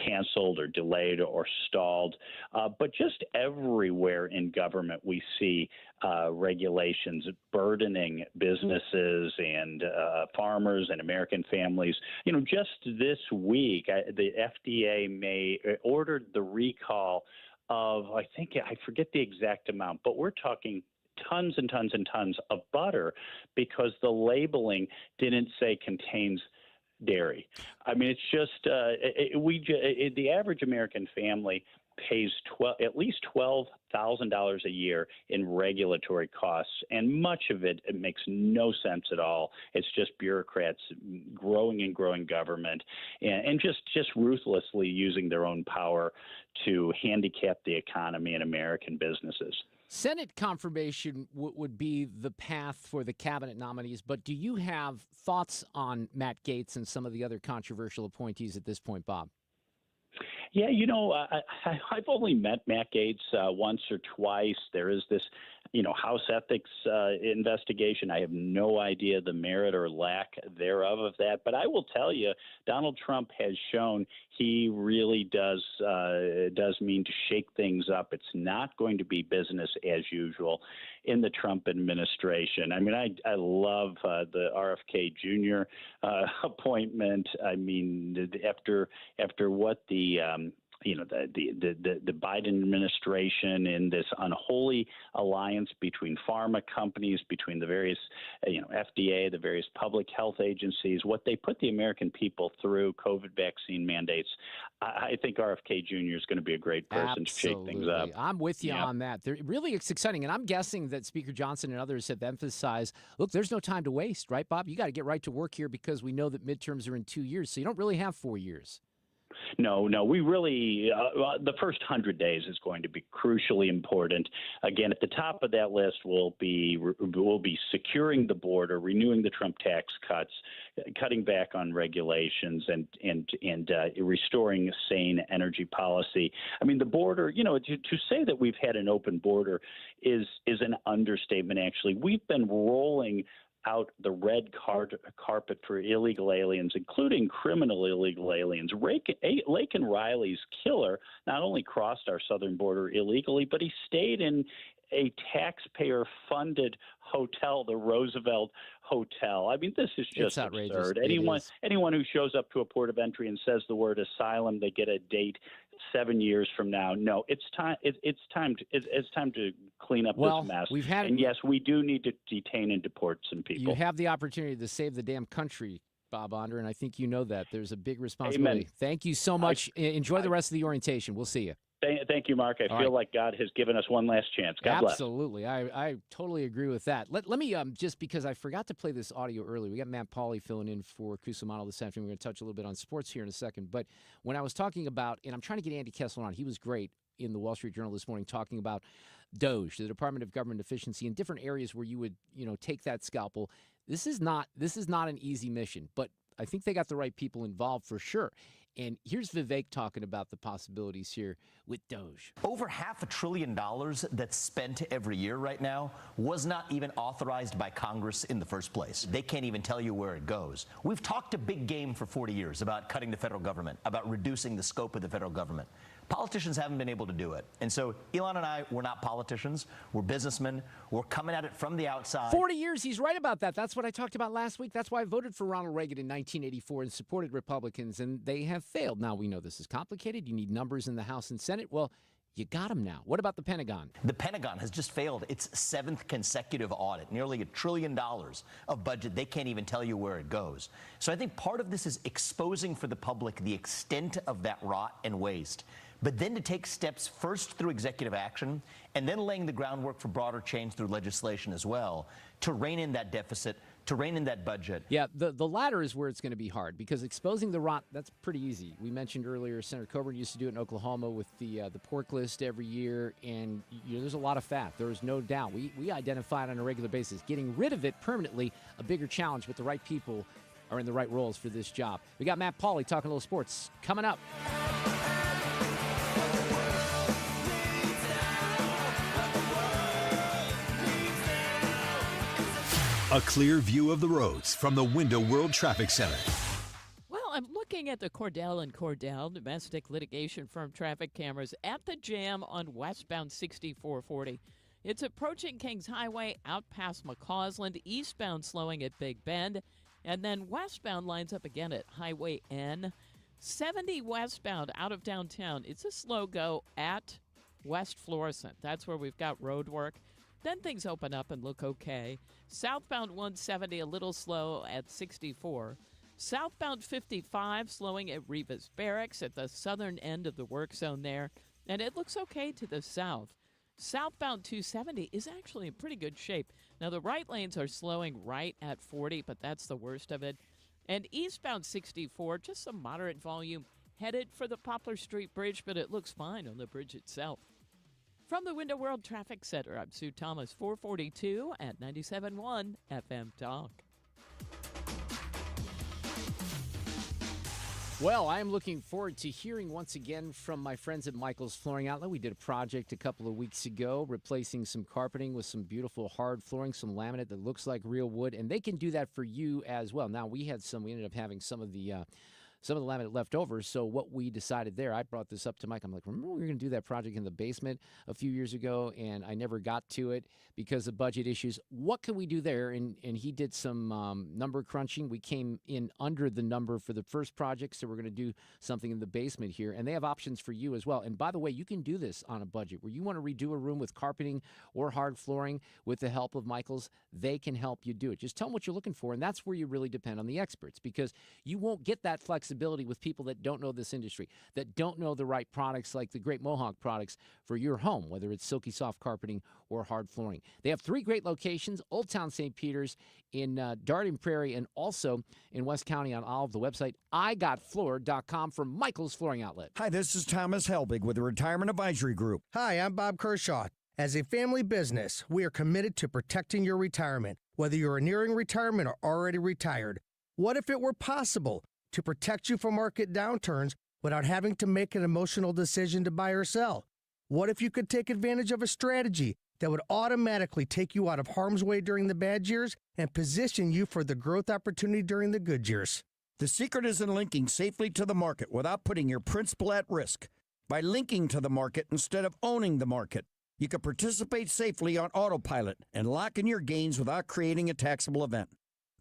canceled or delayed or stalled. But just everywhere in government, we see regulations burdening businesses and farmers and American families. Just this week, the FDA ordered the recall of, I forget the exact amount, but we're talking tons and tons and tons of butter because the labeling didn't say contains dairy. I mean, it's just the average American family pays at least $12,000 a year in regulatory costs, and much of it makes no sense at all. It's just bureaucrats growing and growing government and just ruthlessly using their own power to handicap the economy and American businesses. Senate confirmation would be the path for the cabinet nominees, but do you have thoughts on Matt Gaetz and some of the other controversial appointees at this point, Bob? Yeah, I've only met Matt Gaetz once or twice. There is this, House ethics investigation. I have no idea the merit or lack thereof of that. But I will tell you, Donald Trump has shown he really does mean to shake things up. It's not going to be business as usual in the Trump administration. I mean, I love the RFK Jr. Appointment. I mean, after what the Biden administration in this unholy alliance between pharma companies, between the various, FDA, the various public health agencies, what they put the American people through, COVID vaccine mandates. I think RFK Jr. is going to be a great person to shake things up. I'm with you on that. It's exciting. And I'm guessing that Speaker Johnson and others have emphasized, look, there's no time to waste, right, Bob? You got to get right to work here because we know that midterms are in 2 years. So you don't really have 4 years. No. We really the first 100 days is going to be crucially important. Again, at the top of that list will be securing the border, renewing the Trump tax cuts, cutting back on regulations, and restoring sane energy policy. I mean, the border. To say that we've had an open border is an understatement. Actually, we've been rolling out the red carpet for illegal aliens, including criminal illegal aliens. Laken Riley's killer not only crossed our southern border illegally, but he stayed in a taxpayer-funded hotel, the Roosevelt Hotel. I mean, this is just absurd. Anyone who shows up to a port of entry and says the word asylum, they get a date 7 years from now. No, it's time. It's time to clean up this mess. And yes, we do need to detain and deport some people. You have the opportunity to save the damn country, Bob Onder, and I think you know that. There's a big responsibility. Amen. Thank you so much. Enjoy the rest of the orientation. We'll see you. Thank you, Mark. I feel like God has given us one last chance. God bless. Absolutely. I totally agree with that. Let me, just because I forgot to play this audio earlier, we got Matt Pauley filling in for Cusimano this afternoon. We're going to touch a little bit on sports here in a second. But when I was talking about, and I'm trying to get Andy Kessler on, he was great in the Wall Street Journal this morning talking about DOGE, the Department of Government Efficiency, in different areas where you would, take that scalpel. This is not an easy mission, but I think they got the right people involved for sure. And here's Vivek talking about the possibilities here with DOGE. Over $500 billion that's spent every year right now was not even authorized by Congress in the first place. They can't even tell you where it goes. We've talked a big game for 40 years about cutting the federal government, about reducing the scope of the federal government. Politicians haven't been able to do it. And so Elon and I, we're not politicians. We're businessmen. We're coming at it from the outside. 40 years, he's right about that. That's what I talked about last week. That's why I voted for Ronald Reagan in 1984 and supported Republicans, and they have failed. Now, we know this is complicated. You need numbers in the House and Senate. Well, you got them now. What about the Pentagon? The Pentagon has just failed its 7th consecutive audit, nearly $1 trillion of budget. They can't even tell you where it goes. So I think part of this is exposing for the public the extent of that rot and waste, but then to take steps first through executive action and then laying the groundwork for broader change through legislation as well to rein in that deficit, to rein in that budget. Yeah, the latter is where it's going to be hard because exposing the rot, that's pretty easy. We mentioned earlier Senator Coburn used to do it in Oklahoma with the pork list every year, and there's a lot of fat. There is no doubt. We identify it on a regular basis. Getting rid of it permanently, a bigger challenge, but the right people are in the right roles for this job. We got Matt Pauley talking a little sports coming up. A clear view of the roads from the Window World Traffic Center. Well, I'm looking at the Cordell & Cordell domestic litigation firm traffic cameras at the jam on westbound 6440. It's approaching Kings Highway out past McCausland, eastbound slowing at Big Bend, and then westbound lines up again at Highway N. 70 westbound out of downtown. It's a slow go at West Florissant. That's where we've got road work. Then things open up and look okay. Southbound 170 a little slow at 64. Southbound 55 slowing at Rivas Barracks at the southern end of the work zone there. And it looks okay to the south. Southbound 270 is actually in pretty good shape. Now the right lanes are slowing right at 40, but that's the worst of it. And eastbound 64, just some moderate volume headed for the Poplar Street Bridge, but it looks fine on the bridge itself. From the Window World Traffic Center, I'm Sue Thomas, 442 at 97.1 FM Talk. Well, I am looking forward to hearing once again from my friends at Michael's Flooring Outlet. We did a project a couple of weeks ago, replacing some carpeting with some beautiful hard flooring, some laminate that looks like real wood, and they can do that for you as well. Now, we ended up having some of the laminate left over, so what we decided there, I brought this up to Mike. I'm like, remember we were going to do that project in the basement a few years ago, and I never got to it because of budget issues. What can we do there? And he did some number crunching. We came in under the number for the first project, so we're going to do something in the basement here, and they have options for you as well. And by the way, you can do this on a budget where you want to redo a room with carpeting or hard flooring with the help of Michael's. They can help you do it. Just tell them what you're looking for, and that's where you really depend on the experts because you won't get that flexibility flexibility with people that don't know this industry, that don't know the right products like the great Mohawk products for your home, whether it's silky soft carpeting or hard flooring. They have 3 great locations, Old Town St. Peter's, in Darden Prairie, and also in West County on Olive. The website, igotfloored.com for Michael's Flooring Outlet. Hi, this is Thomas Helbig with the Retirement Advisory Group. Hi, I'm Bob Kershaw. As a family business, we are committed to protecting your retirement, whether you are nearing retirement or already retired. What if it were possible to protect you from market downturns without having to make an emotional decision to buy or sell? What if you could take advantage of a strategy that would automatically take you out of harm's way during the bad years and position you for the growth opportunity during the good years? The secret is in linking safely to the market without putting your principal at risk. By linking to the market instead of owning the market, you can participate safely on autopilot and lock in your gains without creating a taxable event.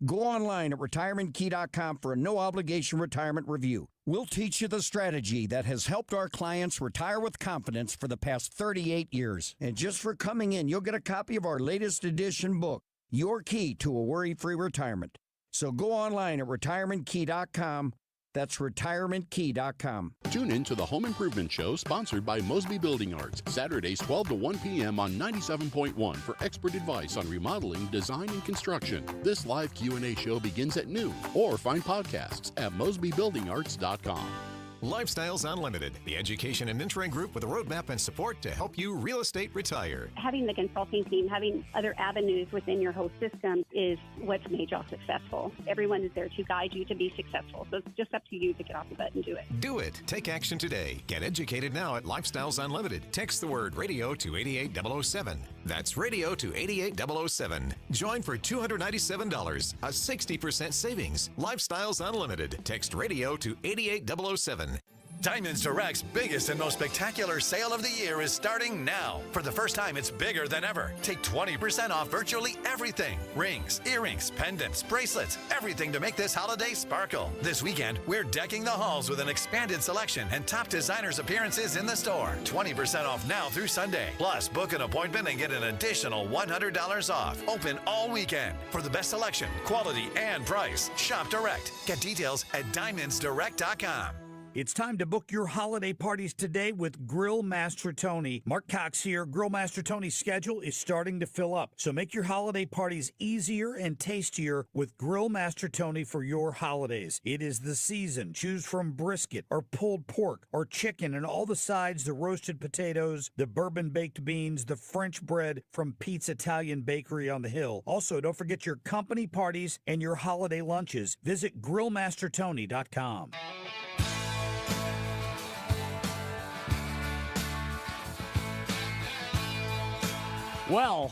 Go online at retirementkey.com for a no-obligation retirement review. We'll teach you the strategy that has helped our clients retire with confidence for the past 38 years. And just for coming in, you'll get a copy of our latest edition book, Your Key to a Worry-Free Retirement. So go online at retirementkey.com. That's retirementkey.com. Tune in to the Home Improvement Show, sponsored by Mosby Building Arts, Saturdays 12 to 1 p.m. on 97.1 for expert advice on remodeling, design, and construction. This live Q&A show begins at noon, or find podcasts at mosbybuildingarts.com. Lifestyles Unlimited, the education and mentoring group with a roadmap and support to help you real estate retire. Having the consulting team, having other avenues within your whole system is what's made y'all successful. Everyone is there to guide you to be successful. So it's just up to you to get off the butt and do it. Do it. Take action today. Get educated now at Lifestyles Unlimited. Text the word radio to 88007. That's radio to 88007. Join for $297, a 60% savings. Lifestyles Unlimited. Text radio to 88007. Diamonds Direct's biggest and most spectacular sale of the year is starting now. For the first time, it's bigger than ever. Take 20% off virtually everything. Rings, earrings, pendants, bracelets, everything to make this holiday sparkle. This weekend, we're decking the halls with an expanded selection and top designers' appearances in the store. 20% off now through Sunday. Plus, book an appointment and get an additional $100 off. Open all weekend. For the best selection, quality, and price, shop direct. Get details at diamondsdirect.com. It's time to book your holiday parties today with Grill Master Tony. Mark Cox here. Grill Master Tony's schedule is starting to fill up. So make your holiday parties easier and tastier with Grill Master Tony for your holidays. It is the season. Choose from brisket or pulled pork or chicken and all the sides, the roasted potatoes, the bourbon baked beans, the French bread from Pete's Italian Bakery on the Hill. Also, don't forget your company parties and your holiday lunches. Visit grillmastertony.com. Well,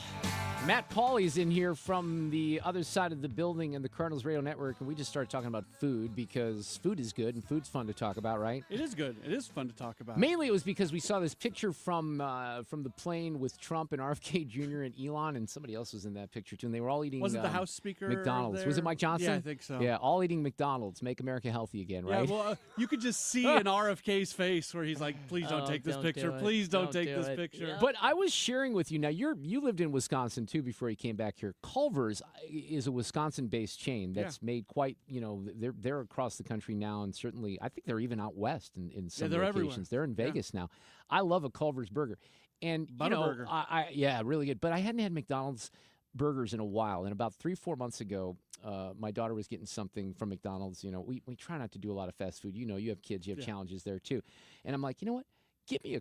Matt Pauley's in here from the other side of the building in the Cardinals Radio Network, and we just started talking about food because food is good and food's fun to talk about, right? It is good. It is fun to talk about. Mainly it was because we saw this picture from the plane with Trump and RFK Jr. and Elon, and somebody else was in that picture too, and they were all eating Wasn't the House Speaker McDonald's. there? Was it Mike Johnson? Yeah, I think so. Yeah, all eating McDonald's. Make America healthy again, right? Yeah, well, you could just see in RFK's face where he's like, please don't take this picture. Please don't take this picture. Yeah. But I was sharing with you, now you lived in Wisconsin too before you came back here. Culver's is a Wisconsin-based chain that's made quite, they're across the country now, and certainly I think they're even out west in some they're locations. everywhere. They're in Vegas now. I love a Culver's burger. And, Butterburger. Yeah, really good. But I hadn't had McDonald's burgers in a while, and about 3-4 months ago, my daughter was getting something from McDonald's. We try not to do a lot of fast food. You have kids, you have challenges there too. And I'm like, you know what? Get me a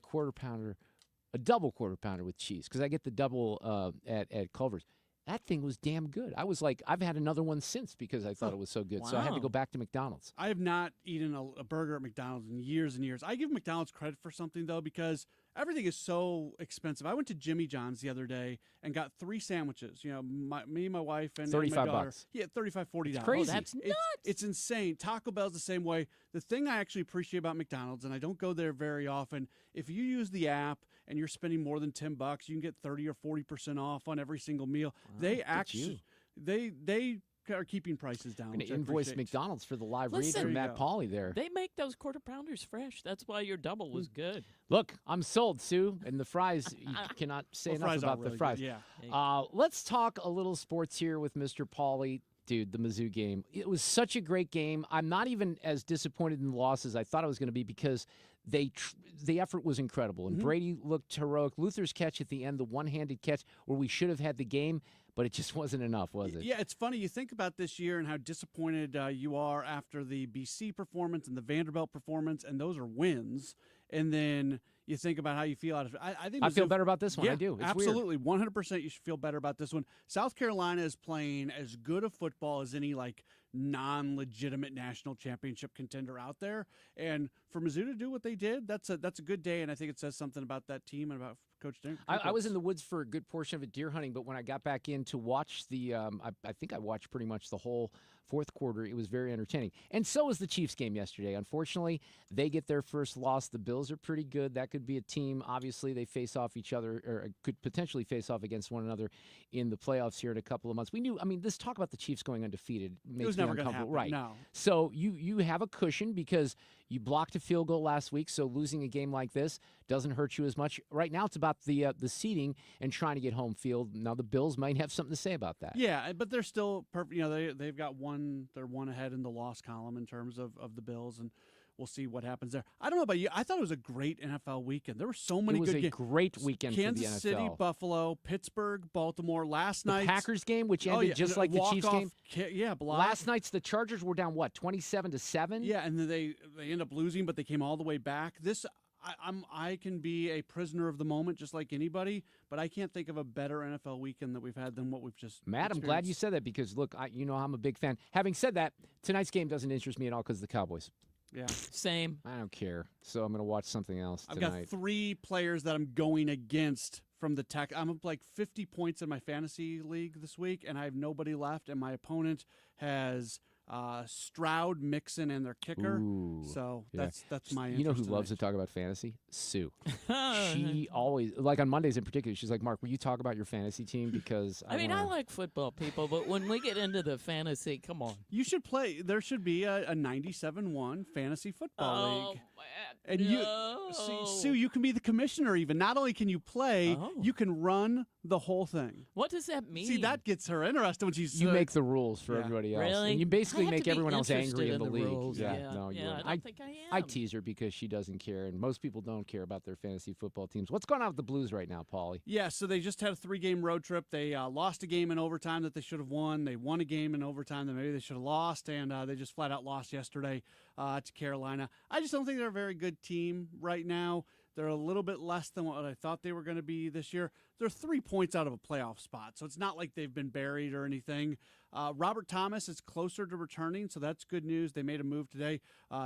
double quarter pounder with cheese, because I get the double at Culver's. That thing was damn good. I was like, I've had another one since because I thought it was so good. Wow. So I had to go back to McDonald's. I have not eaten a burger at McDonald's in years and years. I give McDonald's credit for something, though, because everything is so expensive. I went to Jimmy John's the other day and got 3 sandwiches. Me, my wife, and my daughter. $35. Yeah, $35, $40. It's crazy. Oh, that's nuts. It's insane. Taco Bell's the same way. The thing I actually appreciate about McDonald's, and I don't go there very often, if you use the app and you're spending more than $10, you can get 30 or 40% off on every single meal. They actually, they are keeping prices down. I'm going to invoice McDonald's for the live read from Matt Pauley there. They make those quarter pounders fresh. That's why your double was good. Look, I'm sold, Sue. And the fries, you cannot say enough about the fries. Good, yeah. Let's talk a little sports here with Mr. Pauley. dude, the Mizzou game. It was such a great game. I'm not even as disappointed in the loss as I thought I was going to be because the effort was incredible. And Brady looked heroic. Luther's catch at the end, the one-handed catch where we should have had the game, but it just wasn't enough, was it? Yeah, it's funny. You think about this year and how disappointed you are after the BC performance and the Vanderbilt performance, and those are wins. And then you think about how you feel. I think I feel better about this one. Yeah, I do. It's absolutely. 100% you should feel better about this one. South Carolina is playing as good a football as any non-legitimate national championship contender out there. And for Mizzou to do what they did, that's a good day, and I think it says something about that team and about Coach Dink. I was in the woods for a good portion of it deer hunting, but when I got back in to watch I think I watched pretty much the whole fourth quarter. It was very entertaining. And so was the Chiefs game yesterday. Unfortunately, they get their first loss. The Bills are pretty good. That could be a team. Obviously, they face off each other or could potentially face off against one another in the playoffs here in a couple of months. We knew, this talk about the Chiefs going undefeated makes it was me never going to uncomfortable. happen. Right. No. So you have a cushion because you blocked a field goal last week, so losing a game like this doesn't hurt you as much. Right now, it's about the seeding and trying to get home field. Now, the Bills might have something to say about that. Yeah, but they're still perfect. They've got they're one ahead in the loss column in terms of the Bills, and we'll see what happens there. I don't know about you. I thought it was a great NFL weekend. There were so many good games. It was a great weekend for the NFL. Kansas City, Buffalo, Pittsburgh, Baltimore. Last night, Packers game, which ended just like the Chiefs game. Block. Last night's the Chargers were down 27-7. Yeah, and then they end up losing, but they came all the way back. I can be a prisoner of the moment just like anybody, but I can't think of a better NFL weekend that we've had than what we've just Matt, I'm glad you said that because, look, I'm a big fan. Having said that, tonight's game doesn't interest me at all because of the Cowboys. Yeah. Same. I don't care. So I'm going to watch something else tonight. I've got 3 players that I'm going against from the Tech. I'm up like 50 points in my fantasy league this week, and I have nobody left, and my opponent has Stroud, Mixon, and their kicker. Ooh, so yeah. that's my interest. You know who loves to talk about fantasy? Sue. She always, like on Mondays in particular, she's like, Mark, will you talk about your fantasy team? Because I like football, people, but when we get into the fantasy, come on. You should play. There should be a 97-1 fantasy football league. And Sue, you can be the commissioner even. Not only can you play, you can run the whole thing. What does that mean? See, that gets her interested when she's... You make the rules for everybody else. Really? And you basically I have make to be everyone else angry in the league. rules. Yeah, Yeah. no, Yeah, I don't think I am. I tease her because she doesn't care, and most people don't care about their fantasy football teams. What's going on with the Blues right now, Pauley? Yeah, so they just had a 3-game road trip. They lost a game in overtime that they should have won. They won a game in overtime that maybe they should have lost, and they just flat out lost yesterday to Carolina. I just don't think they're a very good team right now. They're a little bit less than what I thought they were going to be this year. They're 3 points out of a playoff spot, so it's not like they've been buried or anything. Robert Thomas is closer to returning, so that's good news. They made a move today,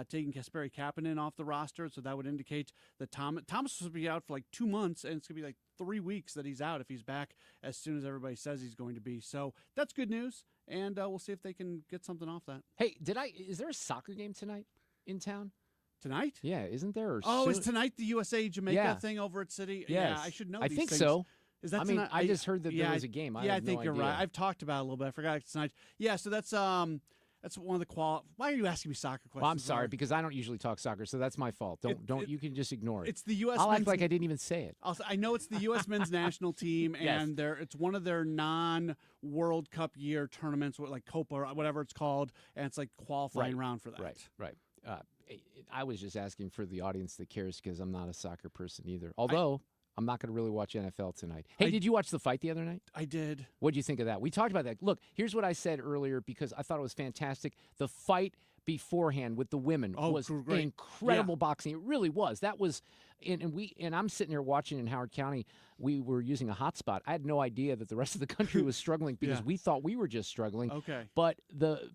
taking Kasperi Kapanen off the roster, so that would indicate that Thomas will be out for like 2 months, and it's going to be like 3 weeks that he's out if he's back as soon as everybody says he's going to be. So that's good news, and we'll see if they can get something off that. Hey, is there a soccer game tonight in town? Tonight? Yeah, isn't there? Is tonight the USA-Jamaica thing over at City? Yes. Yeah, I should know I these think things. so. Is that tonight? tonight? I just heard that there was a game. I think no you're idea. right. I've talked about it a little bit. I forgot it's tonight. Yeah, so that's one of the Why are you asking me soccer questions? Well, I'm sorry because I don't usually talk soccer, so that's my fault. You can just ignore it. It's the U.S. I'll act like I didn't even say it. I know it's the U.S. men's national team, and it's one of their non-World Cup year tournaments, like Copa or whatever it's called, and it's like qualifying round for that. Right. I was just asking for the audience that cares because I'm not a soccer person either. Although I'm not going to really watch NFL tonight. Hey, did you watch the fight the other night? I did. What did you think of that? We talked about that. Look, here's what I said earlier because I thought it was fantastic. The fight beforehand with the women was incredible boxing. It really was. That was, and I'm sitting here watching in Howard County. We were using a hotspot. I had no idea that the rest of the country was struggling because we thought we were just struggling. Okay. But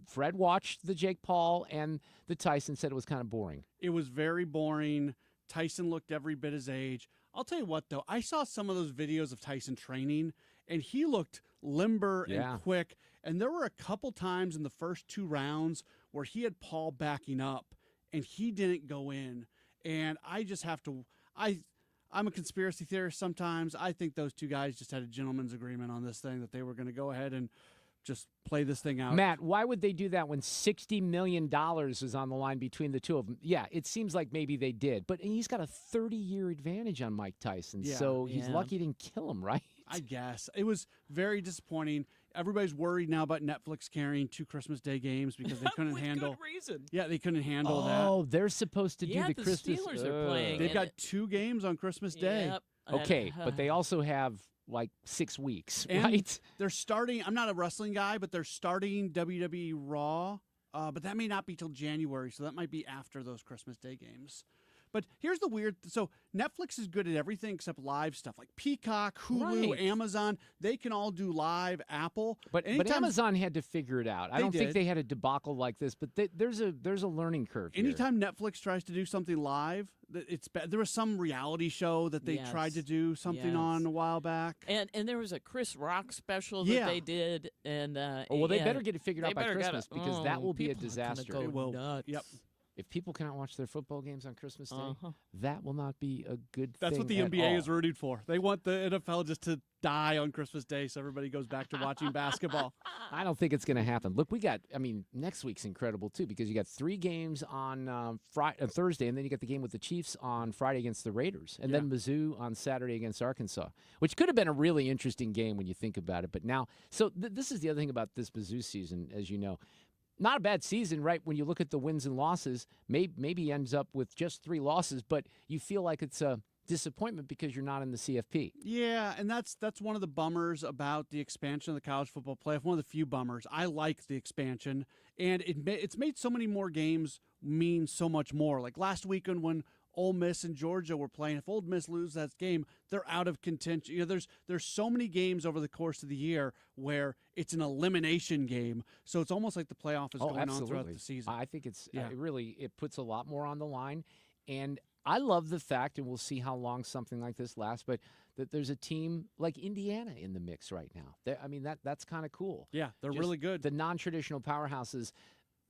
Fred watched the Jake Paul and the Tyson, said it was kind of boring. It was very boring. Tyson looked every bit his age. I'll tell you what, though. I saw some of those videos of Tyson training, and he looked limber and quick. And there were a couple times in the first 2 rounds where he had Paul backing up, and he didn't go in. And I just have to I'm a conspiracy theorist sometimes. I think those 2 guys just had a gentleman's agreement on this thing that they were going to go ahead and just play this thing out. Matt, why would they do that when $60 million is on the line between the two of them? Yeah, it seems like maybe they did. But he's got a 30-year advantage on Mike Tyson, so he's lucky he didn't kill him, right? I guess. It was very disappointing. everybody's worried now about Netflix carrying 2 Christmas Day games because they couldn't handle. Good reason. Yeah, they couldn't handle that. Oh, they're supposed to do Yeah, the the Christmas. Steelers are playing. They've got 2 games on Christmas Day. Yep. Okay, but they also have like 6 weeks, And right? they're starting. I'm not a wrestling guy, but they're starting WWE Raw. But that may not be till January, so that might be after those Christmas Day games. But here's the weird. So Netflix is good at everything except live stuff, like Peacock, Hulu, Right. Amazon. They can all do live. Apple, But Amazon had to figure it out. I don't think did. they had a debacle like this, but there's a learning curve here. Anytime Netflix tries to do something live, it's bad. There was some reality show that they tried to do something on a while back. And there was a Chris Rock special that Yeah. they did, and Well, they better get it figured out by Christmas because that will be a people are gonna disaster. go It will. nuts. Yep. If people cannot watch their football games on Christmas Day, Uh-huh. that will not be a good That's thing what the at NBA all. is rooting for. They want the NFL just to die on Christmas Day so everybody goes back to watching basketball. I don't think it's going to happen. Look, next week's incredible, too, because you got 3 games on Thursday, and then you got the game with the Chiefs on Friday against the Raiders, and then Mizzou on Saturday against Arkansas, which could have been a really interesting game when you think about it. But now, so this is the other thing about this Mizzou season, as you know. Not a bad season, right? When you look at the wins and losses, maybe ends up with just 3 losses, but you feel like it's a disappointment because you're not in the CFP. Yeah, and that's one of the bummers about the expansion of the college football playoff. One of the few bummers. I like the expansion, and it's made so many more games mean so much more. Like last weekend when Ole Miss and Georgia were playing, if Ole Miss loses that game, they're out of contention. You know, there's so many games over the course of the year where it's an elimination game, so it's almost like the playoff is going on throughout the season. I think it's it puts a lot more on the line, and I love the fact, and we'll see how long something like this lasts, but that there's a team like Indiana in the mix right now. That's kind of cool. Yeah, they're Just really good. The non-traditional powerhouses.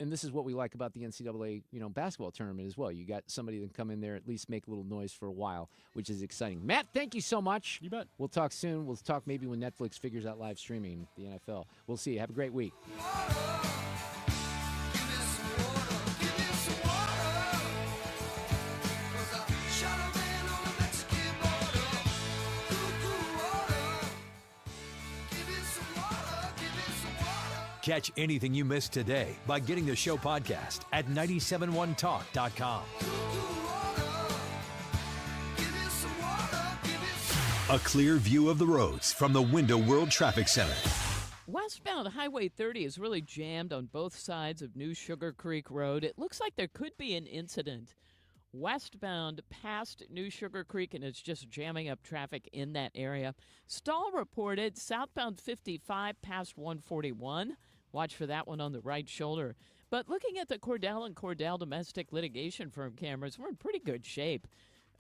And this is what we like about the NCAA, basketball tournament as well. You got somebody that can come in there, at least make a little noise for a while, which is exciting. Matt, thank you so much. You bet. We'll talk soon. We'll talk maybe when Netflix figures out live streaming the NFL. We'll see you. Have a great week. Catch anything you missed today by getting the show podcast at 971talk.com. A clear view of the roads from the Window World Traffic Center. Westbound Highway 30 is really jammed on both sides of New Sugar Creek Road. It looks like there could be an incident westbound past New Sugar Creek, and it's just jamming up traffic in that area. Stall reported southbound 55 past 141. Watch for that one on the right shoulder. But looking at the Cordell and Cordell domestic litigation firm cameras, we're in pretty good shape.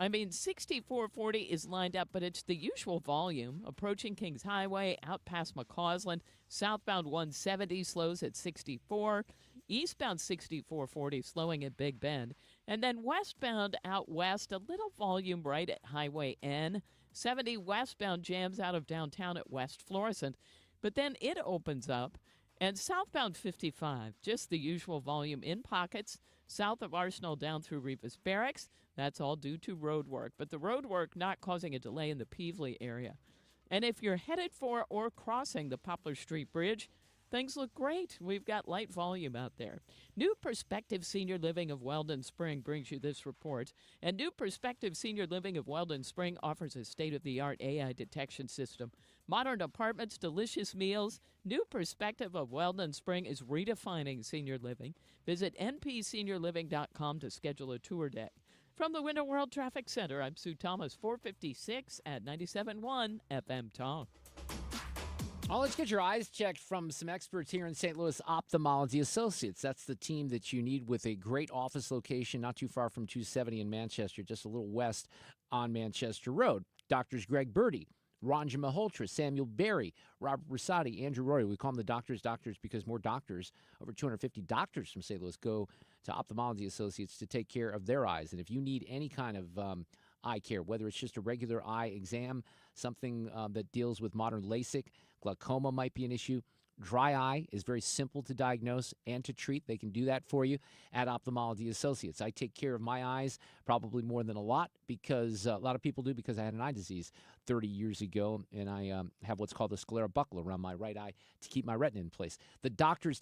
6440 is lined up, but it's the usual volume. Approaching Kings Highway, out past McCausland. Southbound 170 slows at 64. Eastbound 6440 slowing at Big Bend. And then westbound out west, a little volume right at Highway N. 70 westbound jams out of downtown at West Florissant. But then it opens up. And southbound 55, just the usual volume in pockets, south of Arsenal down through Revis Barracks. That's all due to road work, but the road work not causing a delay in the Peevely area. And if you're headed for or crossing the Poplar Street Bridge, things look great. We've got light volume out there. New Perspective Senior Living of Weldon Spring brings you this report. And New Perspective Senior Living of Weldon Spring offers a state-of-the-art AI detection system. Modern apartments, delicious meals. New Perspective of Weldon Spring is redefining senior living. Visit npseniorliving.com to schedule a tour day. From the Winter World Traffic Center, I'm Sue Thomas, 456 at 97.1 FM Talk. Oh, let's get your eyes checked from some experts here in St. Louis, Ophthalmology Associates. That's the team that you need with a great office location not too far from 270 in Manchester, just a little west on Manchester Road. Doctors Greg Birdie, Ranja Malhotra, Samuel Berry, Robert Rosati, Andrew Rory. We call them the doctors because more doctors, over 250 doctors from St. Louis, go to Ophthalmology Associates to take care of their eyes. And if you need any kind of eye care, whether it's just a regular eye exam, something that deals with modern LASIK, glaucoma might be an issue, Dry eye is very simple to diagnose and to treat. They can do that for you at Ophthalmology Associates. I take care of my eyes probably more than a lot because a lot of people do because I had an eye disease 30 years ago, and I have what's called a sclera buckle around my right eye to keep my retina in place. The doctors,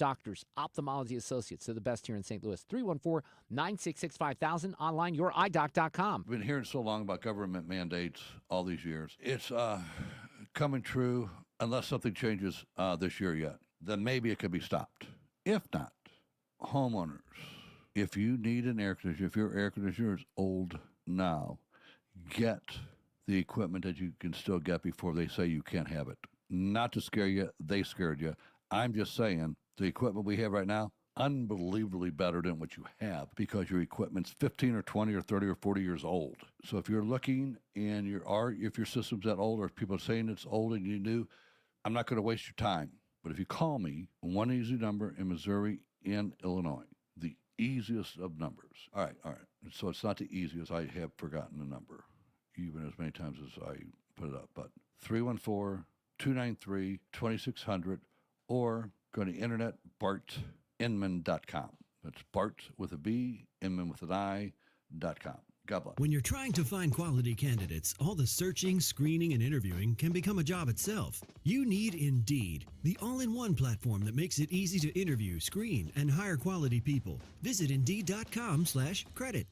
Ophthalmology Associates, they're the best here in St. Louis. 314-966-5000, online, yourEyeDoc.com. I've been hearing so long about government mandates all these years. It's coming true unless something changes this year yet. Then maybe it could be stopped. If not, homeowners, if you need an air conditioner, if your air conditioner is old now, get the equipment that you can still get before they say you can't have it. Not to scare you, they scared you. I'm just saying, the equipment we have right now, unbelievably better than what you have because your equipment's 15 or 20 or 30 or 40 years old. So if you're looking and if your system's that old or if people are saying it's old and you new, I'm not going to waste your time. But if you call me, one easy number in Missouri and Illinois, the easiest of numbers. All right. So it's not the easiest. I have forgotten the number, even as many times as I put it up. But 314-293-2600 or go to the internet, bartinman.com. That's Bart with a B, Inman with an I.com. God bless. When you're trying to find quality candidates, all the searching, screening, and interviewing can become a job itself. You need Indeed, the all-in-one platform that makes it easy to interview, screen, and hire quality people. Visit Indeed.com/credit.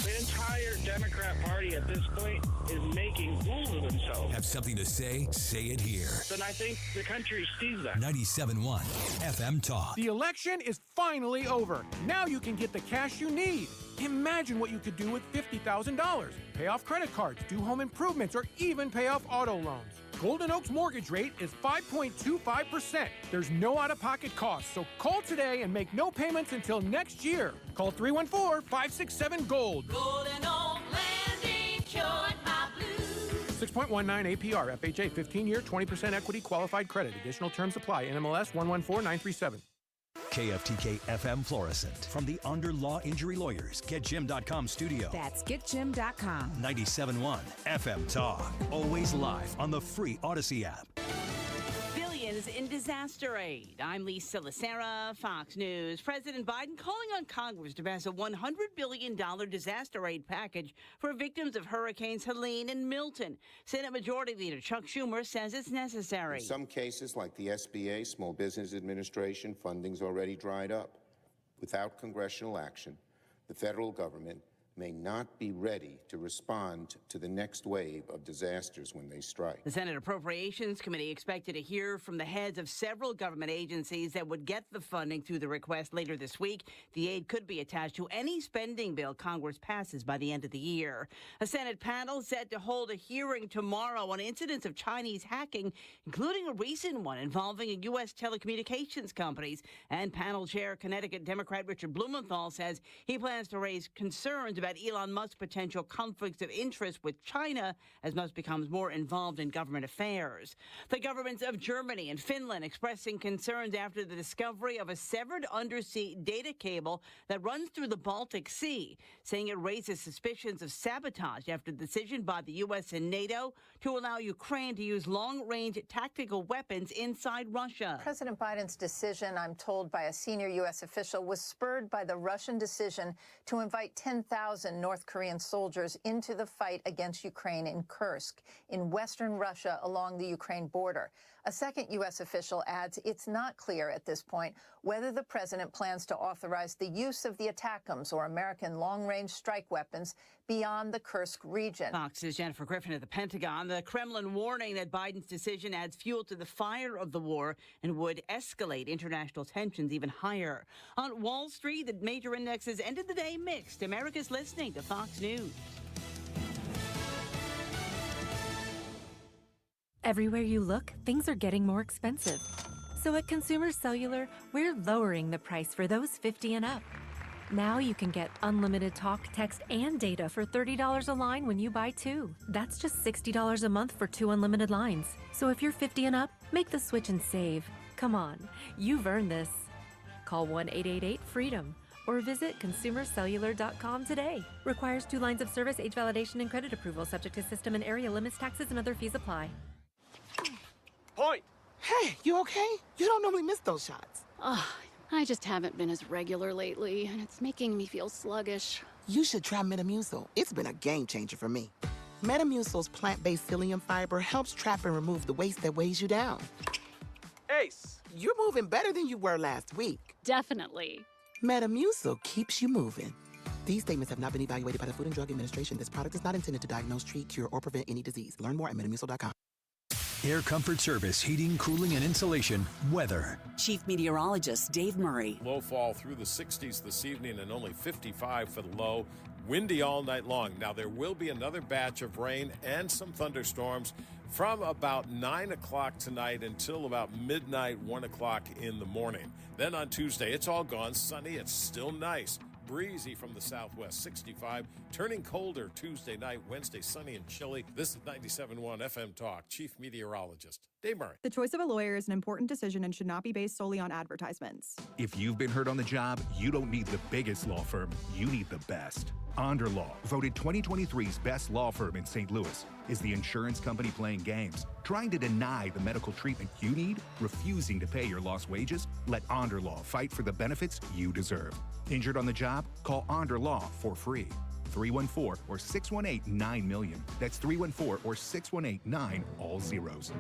The entire Democrat Party at this point is making fools of themselves. Have something to say? Say it here. And I think the country sees that. 97.1 FM Talk. The election is finally over. Now you can get the cash you need. Imagine what you could do with $50,000. Pay off credit cards, do home improvements, or even pay off auto loans. Golden Oak's mortgage rate is 5.25%. There's no out-of-pocket costs, so call today and make no payments until next year. Call 314-567-GOLD. Golden Oak Landing cured my blues. 6.19 APR, FHA, 15-year, 20% equity qualified credit. Additional terms apply. NMLS 114937. KFTK FM Florissant. From the Onder Law Injury Lawyers, GetJim.com studio. That's GetJim.com. 97.1 FM Talk. Always live on the free Odyssey app. Billions in disaster aid. I'm Lisa Lacera, Fox News. President Biden calling on Congress to pass a $100 billion disaster aid package for victims of Hurricanes Helene and Milton. Senate Majority Leader Chuck Schumer says it's necessary. In some cases, like the SBA, Small Business Administration, funding's already dried up. Without congressional action, the federal government may not be ready to respond to the next wave of disasters when they strike. The Senate Appropriations Committee expected to hear from the heads of several government agencies that would get the funding through the request later this week. The aid could be attached to any spending bill Congress passes by the end of the year. A Senate panel set to hold a hearing tomorrow on incidents of Chinese hacking, including a recent one involving U.S. telecommunications companies. And panel chair Connecticut Democrat Richard Blumenthal says he plans to raise concerns about Elon Musk's potential conflicts of interest with China as Musk becomes more involved in government affairs. The governments of Germany and Finland expressing concerns after the discovery of a severed undersea data cable that runs through the Baltic Sea, saying it raises suspicions of sabotage after the decision by the U.S. and NATO to allow Ukraine to use long-range tactical weapons inside Russia. President Biden's decision, I'm told by a senior U.S. official, was spurred by the Russian decision to invite 10,000 North Korean soldiers into the fight against Ukraine in Kursk, in western Russia along the Ukraine border. A second U.S. official adds it's not clear at this point whether the president plans to authorize the use of the ATACMS, or American long-range strike weapons, beyond the Kursk region. Fox's Jennifer Griffin at the Pentagon. The Kremlin warning that Biden's decision adds fuel to the fire of the war and would escalate international tensions even higher. On Wall Street, the major indexes ended the day mixed. America's listening to Fox News. Everywhere you look, things are getting more expensive. So at Consumer Cellular, we're lowering the price for those 50 and up. Now you can get unlimited talk, text, and data for $30 a line when you buy two. That's just $60 a month for 2 unlimited lines. So if you're 50 and up, make the switch and save. Come on, you've earned this. Call 1-888-FREEDOM or visit consumercellular.com today. Requires 2 lines of service, age validation, and credit approval, subject to system and area limits, taxes, and other fees apply. Point! Hey, you okay? You don't normally miss those shots. Ugh, I just haven't been as regular lately, and it's making me feel sluggish. You should try Metamucil. It's been a game changer for me. Metamucil's plant-based psyllium fiber helps trap and remove the waste that weighs you down. Ace, you're moving better than you were last week. Definitely. Metamucil keeps you moving. These statements have not been evaluated by the Food and Drug Administration. This product is not intended to diagnose, treat, cure, or prevent any disease. Learn more at metamucil.com. Air Comfort Service, heating, cooling, and insulation. Weather. Chief Meteorologist Dave Murray. Low fall through the 60s this evening and only 55 for the low. Windy all night long. Now, there will be another batch of rain and some thunderstorms from about 9 o'clock tonight until about midnight, 1 o'clock in the morning. Then on Tuesday, it's all gone. Sunny. It's still nice. Breezy from the southwest, 65. Turning colder Tuesday night, Wednesday, sunny and chilly. This is 97.1 FM Talk. Chief Meteorologist Dave Murray. The choice of a lawyer is an important decision and should not be based solely on advertisements. If you've been hurt on the job, you don't need the biggest law firm. You need the best. Onder Law, voted 2023's best law firm in St. Louis, is the insurance company playing games, trying to deny the medical treatment you need, refusing to pay your lost wages. Let Onder Law fight for the benefits you deserve. Injured on the job? Call Onder Law for free. 314 or 618-9-MILLION. That's 314 or 618-9, all zeros.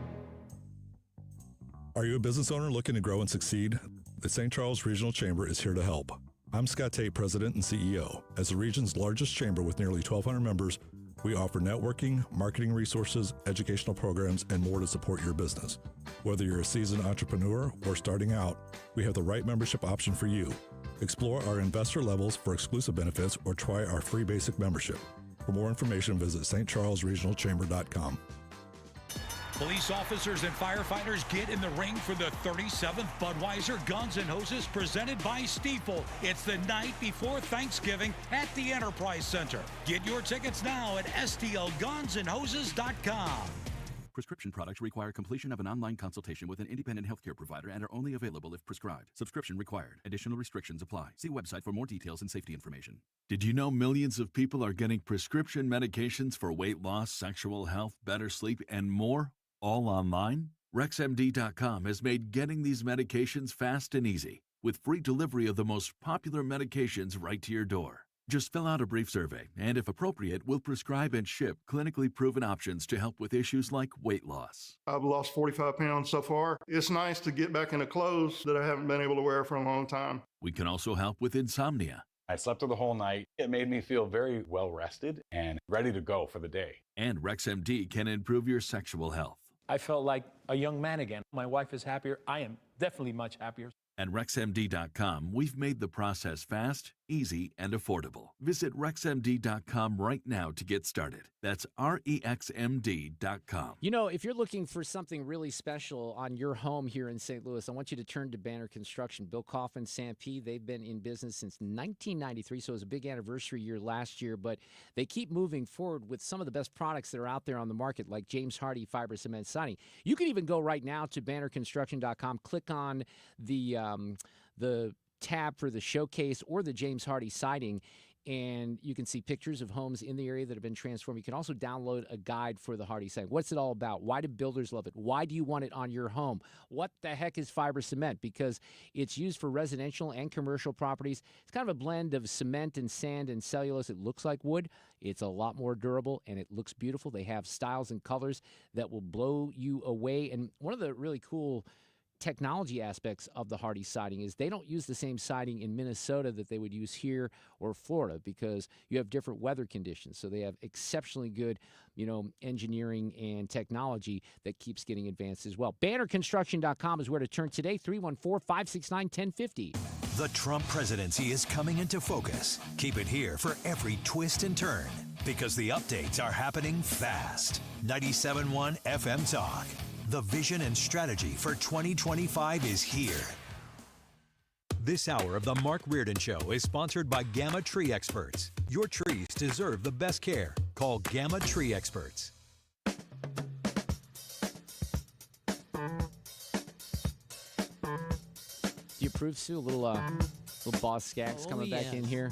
Are you a business owner looking to grow and succeed? The St. Charles Regional Chamber is here to help. I'm Scott Tate, President and CEO. As the region's largest chamber with nearly 1,200 members, we offer networking, marketing resources, educational programs, and more to support your business. Whether you're a seasoned entrepreneur or starting out, we have the right membership option for you. Explore our investor levels for exclusive benefits or try our free basic membership. For more information, visit stcharlesregionalchamber.com. Police officers and firefighters get in the ring for the 37th Budweiser Guns and Hoses presented by Stiefel. It's the night before Thanksgiving at the Enterprise Center. Get your tickets now at stlgunsandhoses.com. Prescription products require completion of an online consultation with an independent healthcare provider and are only available if prescribed. Subscription required. Additional restrictions apply. See website for more details and safety information. Did you know millions of people are getting prescription medications for weight loss, sexual health, better sleep, and more? All online? RexMD.com has made getting these medications fast and easy, with free delivery of the most popular medications right to your door. Just fill out a brief survey, and if appropriate, we'll prescribe and ship clinically proven options to help with issues like weight loss. I've lost 45 pounds so far. It's nice to get back into clothes that I haven't been able to wear for a long time. We can also help with insomnia. I slept through the whole night. It made me feel very well rested and ready to go for the day. And RexMD can improve your sexual health. I felt like a young man again. My wife is happier. I am definitely much happier. At RexMD.com, we've made the process fast, easy, and affordable. Visit RexMD.com right now to get started. That's REXMD.com. You know, if you're looking for something really special on your home here in St. Louis, I want you to turn to Banner Construction. Bill Coffin, Sam P., they've been in business since 1993, so it was a big anniversary year last year, but they keep moving forward with some of the best products that are out there on the market, like James Hardy Fiber Cement Siding. You can even go right now to BannerConstruction.com, click on the tab for the showcase or the James Hardy siding, and you can see pictures of homes in the area that have been transformed. You can also download a guide for the Hardy siding. What's it all about? Why do builders love it? Why do you want it on your home? What the heck is fiber cement? Because it's used for residential and commercial properties. It's kind of a blend of cement and sand and cellulose. It looks like wood. It's a lot more durable, and it looks beautiful. They have styles and colors that will blow you away. And one of the really cool technology aspects of the Hardy siding is they don't use the same siding in Minnesota that they would use here or Florida, because you have different weather conditions. So they have exceptionally good, engineering and technology that keeps getting advanced as well. BannerConstruction.com is where to turn today, 314-569-1050. The Trump presidency is coming into focus. Keep it here for every twist and turn, because the updates are happening fast. 97.1 FM Talk. The vision and strategy for 2025 is here. This hour of the Mark Reardon Show is sponsored by Gamma Tree Experts. Your trees deserve the best care. Call Gamma Tree Experts. Do you approve, Sue? A little Boss Skaggs coming back in here.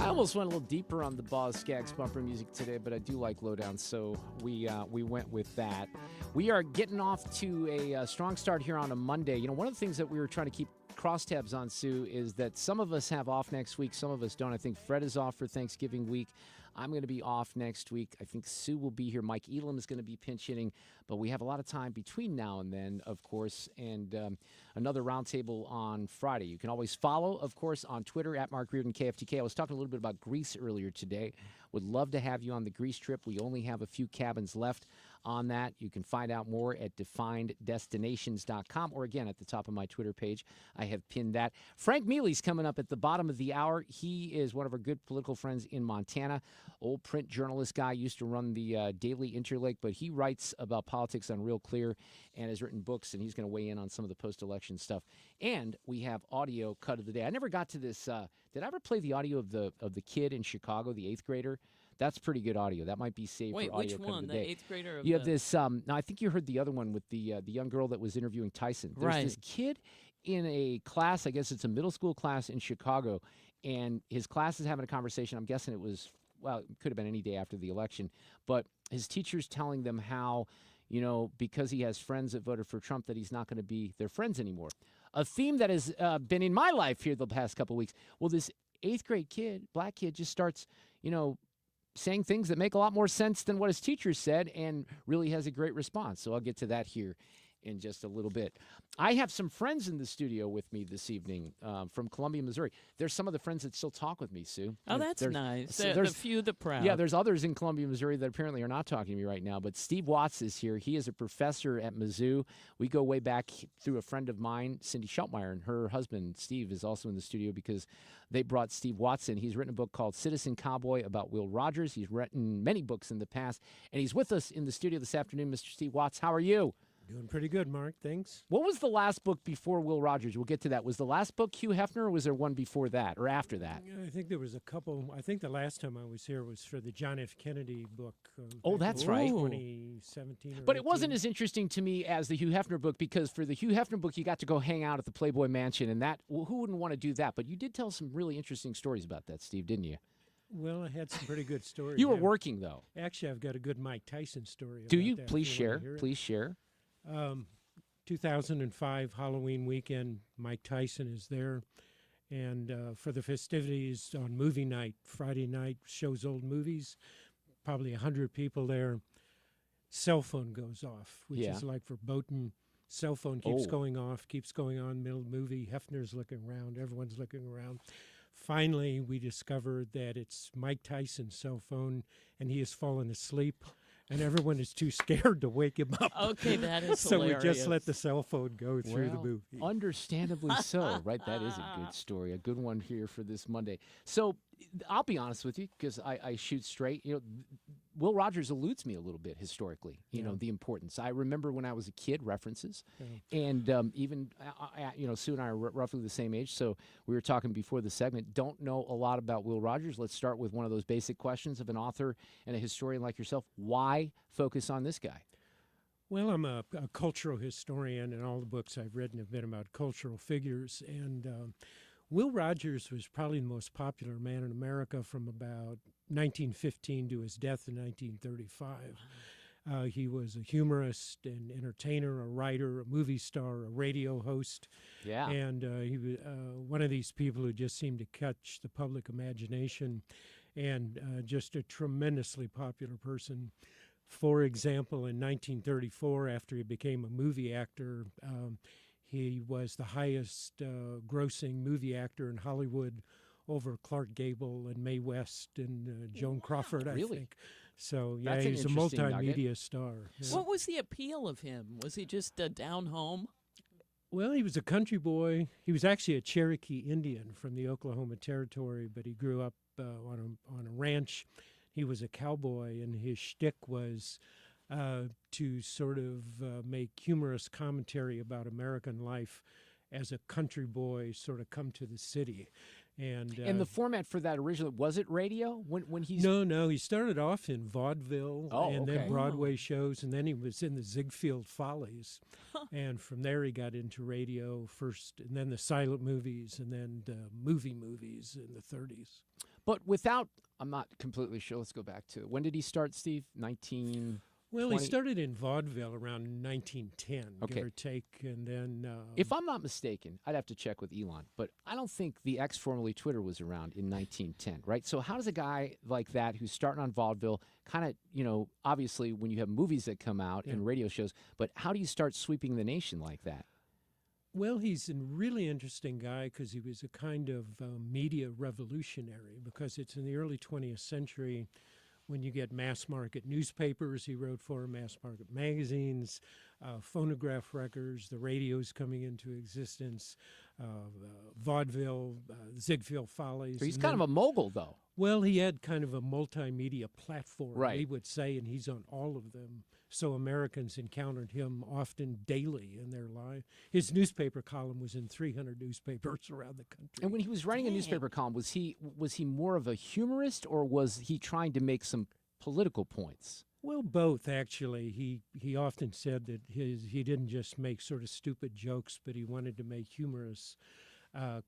I almost went a little deeper on the Boz Skaggs bumper music today, but I do like Lowdown, so we went with that. We are getting off to a strong start here on a Monday. You know, one of the things that we were trying to keep crosstabs on, Sue, is that some of us have off next week, some of us don't. I think Fred is off for Thanksgiving week. I'm going to be off next week. I think Sue will be here. Mike Elam is going to be pinch hitting, but we have a lot of time between now and then, of course, and another roundtable on Friday. You can always follow, of course, on Twitter at Mark Reardon KFTK. I was talking a little bit about Greece earlier today. Would love to have you on the Greece trip. We only have a few cabins left on that. You can find out more at defineddestinations.com or, again, at the top of my Twitter page. I have pinned that. Frank Miele's coming up at the bottom of the hour. He is one of our good political friends in Montana. Old print journalist guy, used to run the Daily Interlake, but he writes about politics on Real Clear and has written books, and he's going to weigh in on some of the post-election stuff. And we have audio cut of the day. I never got to this. Did I ever play the audio of the kid in Chicago, the 8th grader? That's pretty good audio. That might be saved for audio. Wait, which one? The 8th grader? You have this. Now, I think you heard the other one with the young girl that was interviewing Tyson. There's this kid in a class, I guess it's a middle school class in Chicago, and his class is having a conversation. I'm guessing it was, well, it could have been any day after the election, but his teacher's telling them how, you know, because he has friends that voted for Trump, that he's not going to be their friends anymore. A theme that has been in my life here the past couple of weeks. Well, this 8th grade kid, black kid, just starts, you know, saying things that make a lot more sense than what his teacher said and really has a great response. So I'll get to that here in just a little bit. I have some friends in the studio with me this evening from Columbia, Missouri. There's some of the friends that still talk with me, Sue. Oh, that's nice. So the few, the proud. Yeah, there's others in Columbia, Missouri that apparently are not talking to me right now. But Steve Watts is here. He is a professor at Mizzou. We go way back through a friend of mine, Cindy Schultmeyer, and her husband, Steve, is also in the studio because they brought Steve Watts in. He's written a book called Citizen Cowboy about Will Rogers. He's written many books in the past, and he's with us in the studio this afternoon. Mr. Steve Watts, how are you? Doing pretty good, Mark. Thanks. What was the last book before Will Rogers? We'll get to that. Was the last book Hugh Hefner, or was there one before that or after that? I think there was a couple. I think the last time I was here was for the John F. Kennedy book. Oh, that's right. 2017 But it wasn't as interesting to me as the Hugh Hefner book, because for the Hugh Hefner book, you got to go hang out at the Playboy Mansion, and that, well, who wouldn't want to do that? But you did tell some really interesting stories about that, Steve, didn't you? Well, I had some pretty good stories. You were working, though. Actually, I've got a good Mike Tyson story. Do you? That, Please share. Please share. 2005 Halloween weekend, Mike Tyson is there, and for the festivities on movie night, Friday night, shows old movies, probably 100 people there. Cell phone goes off, which is like for Bowden. Cell phone keeps going off, keeps going on, middle of the movie. Hefner's looking around, everyone's looking around. Finally, we discovered that it's Mike Tyson's cell phone, and he has fallen asleep. And everyone is too scared to wake him up. Okay, that is so hilarious. we just let the cell phone go through the movie. Understandably so, right? That is a good story, a good one here for this Monday. So I'll be honest with you, because I shoot straight. You know, Will Rogers eludes me a little bit historically, you know, the importance. I remember when I was a kid, references. And even, you know, Sue and I are roughly the same age, so we were talking before the segment. Don't know a lot about Will Rogers. Let's start with one of those basic questions of an author and a historian like yourself. Why focus on this guy? Well, I'm a cultural historian, and all the books I've written have been about cultural figures. And Will Rogers was probably the most popular man in America from about 1915 to his death in 1935. He was a humorist, an entertainer, a writer, a movie star, a radio host. Yeah. And he was one of these people who just seemed to catch the public imagination, and just a tremendously popular person. For example, in 1934, after he became a movie actor, he was the highest grossing movie actor in Hollywood, over Clark Gable and Mae West and Joan Crawford, I think. So, yeah, he's a multimedia star. Yeah. What was the appeal of him? Was he just down home? Well, he was a country boy. He was actually a Cherokee Indian from the Oklahoma Territory, but he grew up on a ranch. He was a cowboy, and his shtick was to sort of make humorous commentary about American life as a country boy sort of come to the city. And the format for that originally, was it radio? When he's No, he started off in vaudeville and then Broadway shows, and then he was in the Ziegfeld Follies. And from there he got into radio first, and then the silent movies, and then the movies in the 30s. But without, I'm not completely sure. Let's go back to, when did he start, Steve? 19... Well, he started in vaudeville around 1910, Okay. give or take, and then... If I'm not mistaken, I'd have to check with Elon, but I don't think the X, formerly Twitter, was around in 1910, right? So how does a guy like that who's starting on vaudeville kind of, obviously when you have movies that come out and radio shows, but how do you start sweeping the nation like that? Well, he's a really interesting guy because he was a kind of media revolutionary, because it's in the early 20th century when you get mass market newspapers. He wrote for mass market magazines, phonograph records, the radio's coming into existence, vaudeville, Ziegfeld Follies. So he's kind of a mogul, though. Well, he had kind of a multimedia platform, Right. he would say, and he's on all of them. So Americans encountered him often daily in their life. His newspaper column was in 300 newspapers around the country. And when he was writing a newspaper column, was he more of a humorist, or was he trying to make some political points? Well, both, actually. He often said that he didn't just make sort of stupid jokes, but he wanted to make humorous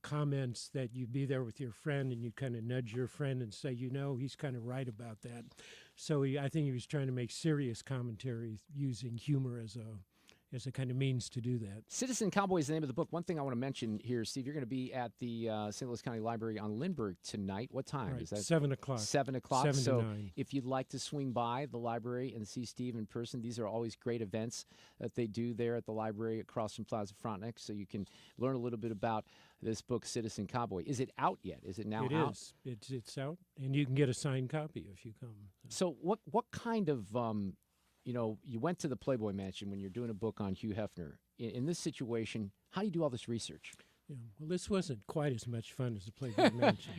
comments that you'd be there with your friend and you'd kind of nudge your friend and say, he's kind of right about that. So I think he was trying to make serious commentary using humor as a kind of means to do that. Citizen Cowboy is the name of the book. One thing I want to mention here, Steve, you're going to be at the St. Louis County Library on Lindbergh tonight. What time Right, is that? 7 o'clock. 7 o'clock. 7 to so 9. if you'd like to swing by the library and see Steve in person, these are always great events that they do there at the library across from Plaza Frontenac, so you can learn a little bit about this book, Citizen Cowboy. Is it out yet? Is it now out? It is. It's out, and you can get a signed copy if you come. So what kind of, you went to the Playboy Mansion when you're doing a book on Hugh Hefner. In this situation, how do you do all this research? Yeah, well, this wasn't quite as much fun as the Playboy Mansion.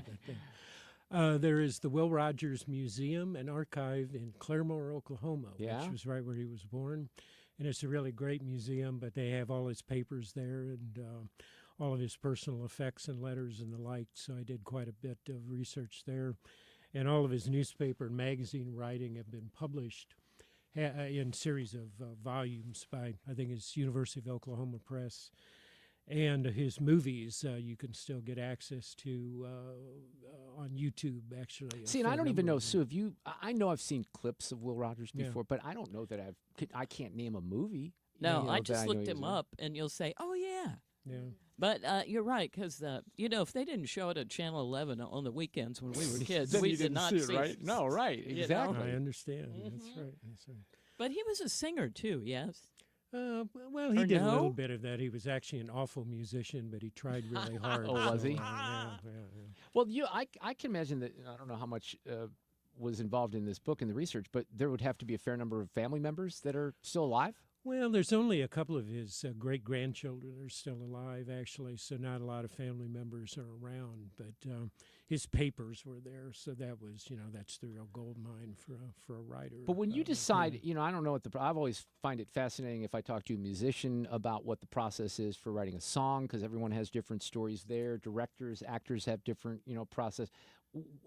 But, there is the Will Rogers Museum and Archive in Claremore, Oklahoma, which was right where he was born. And it's a really great museum, but they have all his papers there and all of his personal effects and letters and the like. So I did quite a bit of research there. And all of his newspaper and magazine writing have been published in series of volumes by, I think it's University of Oklahoma Press. And his movies you can still get access to on YouTube, actually. See, and I don't even know, Sue, I know I've seen clips of Will Rogers before, but I don't know that I can't name a movie. No, I just looked him up, and you'll say, oh, yeah. Yeah. But you're right, because, if they didn't show it at Channel 11 on the weekends when we were kids, Then we you did didn't not see see it, right? No, right, exactly. I understand. That's right. But he was a singer, too, yes? Well, he did a little bit of that. He was actually an awful musician, but he tried really hard. Oh, was he? Yeah. Well, I can imagine that, I don't know how much was involved in this book and the research, but there would have to be a fair number of family members that are still alive? Well, there's only a couple of his great-grandchildren that are still alive, actually, so not a lot of family members are around. But his papers were there, so that was, that's the real gold mine for a writer. But when you decide, I don't know what I've always find it fascinating if I talk to a musician about what the process is for writing a song, because everyone has different stories there. Directors, actors have different, process.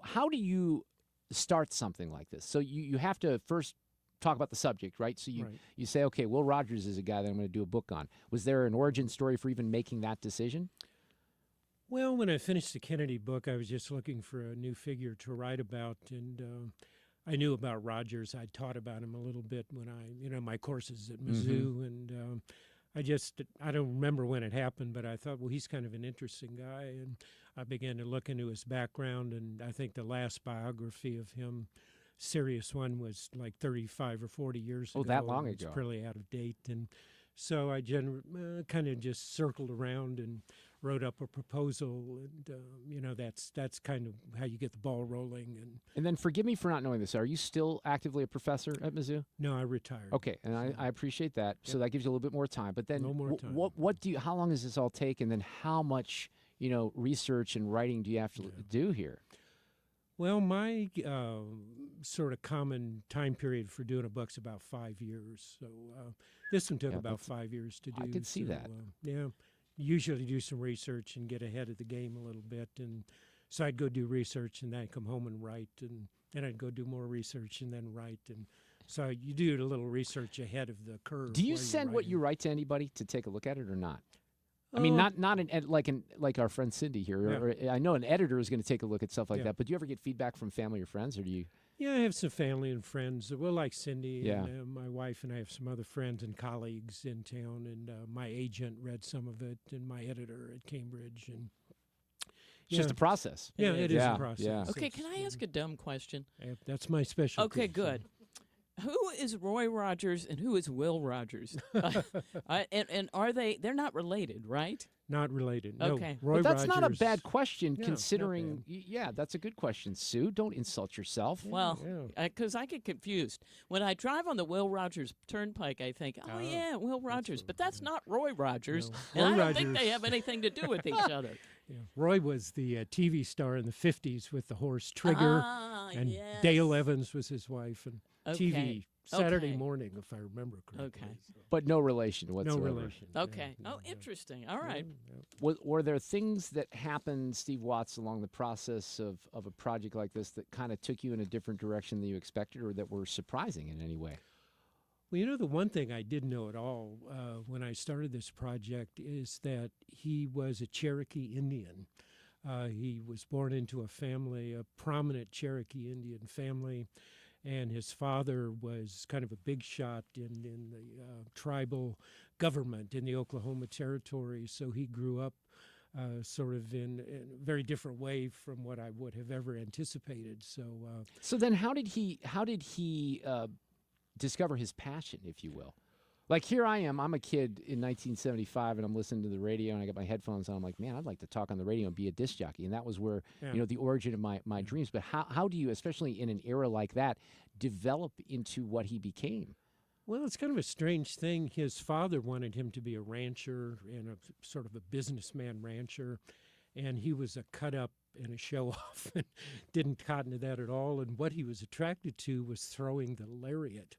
How do you start something like this? So you have to first talk about the subject, right? So you say, okay, Will Rogers is a guy that I'm going to do a book on. Was there an origin story for even making that decision? Well, when I finished the Kennedy book, I was just looking for a new figure to write about, and I knew about Rogers. I taught about him a little bit when my courses at Mizzou, and I don't remember when it happened, but I thought, well, he's kind of an interesting guy, and I began to look into his background, and I think the last biography of him, serious one, was like 35 or 40 years ago. Oh, that long It's ago. pretty out of date. And so I kind of just circled around and wrote up a proposal. And, that's kind of how you get the ball rolling. And then forgive me for not knowing this. Are you still actively a professor at Mizzou? No, I retired. Okay, and I appreciate that. So that gives you a little bit more time. But then No more time. How long does this all take? And then how much, research and writing do you have to do here? Well, my sort of common time period for doing a book's about 5 years. So this one took about 5 years to do. I could see that. Usually do some research and get ahead of the game a little bit. And so I'd go do research and then I'd come home and write. And then I'd go do more research and then write. And so you do a little research ahead of the curve. Do you send what you write to anybody to take a look at it or not? I mean, not like our friend Cindy here. Yeah. Or I know an editor is going to take a look at stuff like Yeah. that. But do you ever get feedback from family or friends, or do you? Yeah, I have some family and friends. Well, like Cindy, Yeah. and my wife and I have some other friends and colleagues in town, and my agent read some of it, and my editor at Cambridge, and It's just a process. Yeah, it is a process. Yeah. Okay, can I ask a dumb question? That's my specialty. Okay, good. Who is Roy Rogers and who is Will Rogers? And are they're not related, right? Not related. No. Okay. Roy But that's not a Rogers- bad question, No, not considering. bad. Yeah, that's a good question, Sue. Don't insult yourself. Well, because I get confused. When I drive on the Will Rogers Turnpike, I think, oh, yeah, Will Rogers. But that's not Roy Rogers. No. And Roy I don't think they Rogers- have anything to do with each other. Yeah. Roy was the TV star in the 50s with the horse Trigger, and yes. Dale Evans was his wife, and Okay. TV Saturday Okay. morning, if I remember correctly. Okay. But no relation whatsoever. relation. Okay. Oh, interesting. All right. Were there things that happened, Steve Watts, along the process of a project like this that kind of took you in a different direction than you expected, or that were surprising in any way? Well, the one thing I didn't know at all when I started this project is that he was a Cherokee Indian. He was born into a prominent Cherokee Indian family, and his father was kind of a big shot in the tribal government in the Oklahoma Territory. So he grew up sort of in a very different way from what I would have ever anticipated. So then, how did he discover his passion, if you will? Like, here I am. I'm a kid in 1975, and I'm listening to the radio, and I got my headphones on. I'm like, man, I'd like to talk on the radio and be a disc jockey. And that was where, the origin of my dreams. But how do you, especially in an era like that, develop into what he became? Well, it's kind of a strange thing. His father wanted him to be a rancher and a sort of a businessman rancher, and he was a cut-up and a show-off and didn't cotton to that at all. And what he was attracted to was throwing the lariat.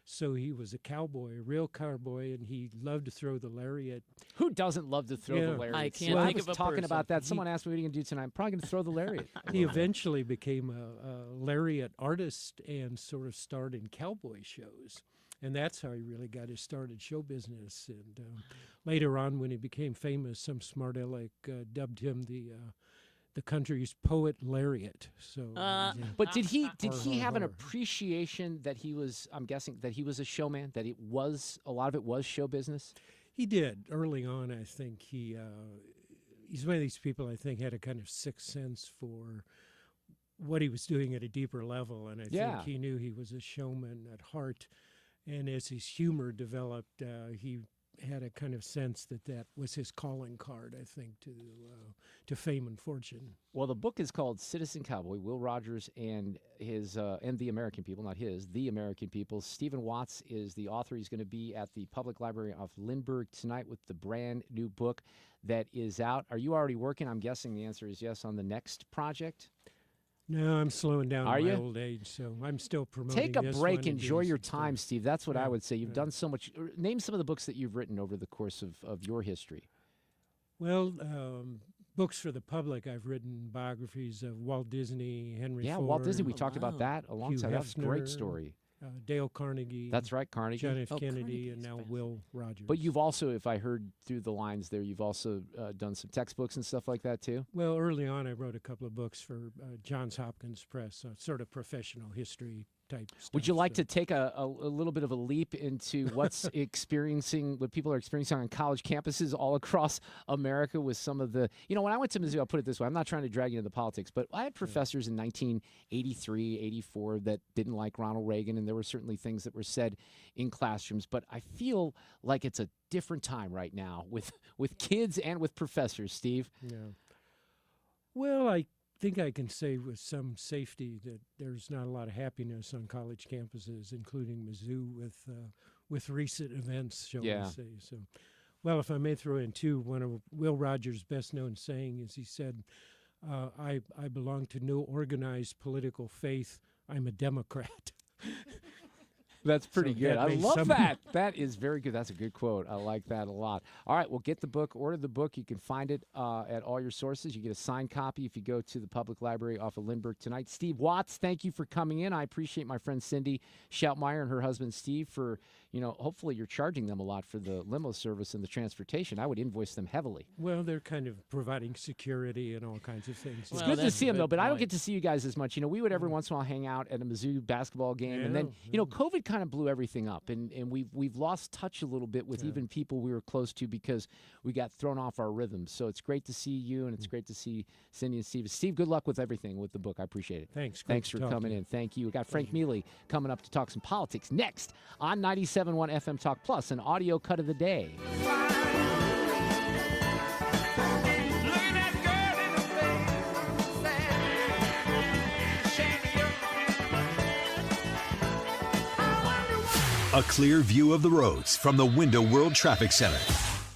So he was a cowboy, a real cowboy, and he loved to throw the lariat. Who doesn't love to throw the lariat? I can't I think was of a talking person. about that. Someone asked me what are you going to do tonight. I'm probably going to throw the lariat. He eventually became a lariat artist and sort of starred in cowboy shows. And that's how he really got his start in show business. And later on, when he became famous, some smart aleck dubbed him the country's poet laureate. So, but did he have an appreciation that he was? I'm guessing that he was a showman. That it was a lot of it was show business. He did early on. I think he's one of these people. I think had a kind of sixth sense for what he was doing at a deeper level, and I think he knew he was a showman at heart. And as his humor developed, he had a kind of sense that was his calling card, I think, to fame and fortune. Well, the book is called Citizen Cowboy, Will Rogers and his and the American People, not his, the American People. Stephen Watts is the author. He's going to be at the Public Library of Lindbergh tonight with the brand new book that is out. Are you already working? I'm guessing the answer is yes on the next project. No, I'm slowing down Are in my you? old age, so I'm still promoting. Take a this break, one and enjoy doing your some time, stuff. Steve. That's what I Yeah, would say. You've done so much. Name some of the books that you've written over the course of your history. Well, books for the public. I've written biographies of Walt Disney, Henry Ford. Walt Disney. We talked about that alongside. Hugh That's a great Hefner, story. Dale Carnegie. That's right, Carnegie. John F. Oh, Kennedy, and now Will Rogers. But you've also, if I heard through the lines there, you've also done some textbooks and stuff like that too? Well, early on, I wrote a couple of books for Johns Hopkins Press, sort of professional history type stuff. Would you like to take a little bit of a leap into what people are experiencing on college campuses all across America with some of the, when I went to Mizzou, I'll put it this way, I'm not trying to drag you into the politics, but I had professors in 1983, 84 that didn't like Ronald Reagan, and there were certainly things that were said in classrooms, but I feel like it's a different time right now with kids and with professors, Steve. Yeah. Well, I think I can say with some safety that there's not a lot of happiness on college campuses, including Mizzou, with recent events, shall we say. So, well, if I may throw in too, one of Will Rogers' best-known saying is he said, I belong to no organized political faith. I'm a Democrat. That's pretty So good. that I may love some- that. That is very good. That's a good quote. I like that a lot. All right, well, get the book. Order the book. You can find it at all your sources. You get a signed copy if you go to the public library off of Lindbergh tonight. Steve Watts, thank you for coming in. I appreciate my friend Cindy Schoutmeyer and her husband Steve for, hopefully you're charging them a lot for the limo service and the transportation. I would invoice them heavily. Well, they're kind of providing security and all kinds of things. It's good to see them, though, but I don't get to see you guys as much. We would every once in a while hang out at a Mizzou basketball game, and then, COVID kind of blew everything up, and we've lost touch a little bit with even people we were close to because we got thrown off our rhythms. So it's great to see you, and it's great to see Cindy and Steve. Steve, good luck with everything with the book. I appreciate it. Thanks. Thanks for coming in. Thank you. We got Frank Miele coming up to talk some politics next on 97.1 FM Talk Plus, an audio cut of the day. A clear view of the roads from the Window World Traffic Center.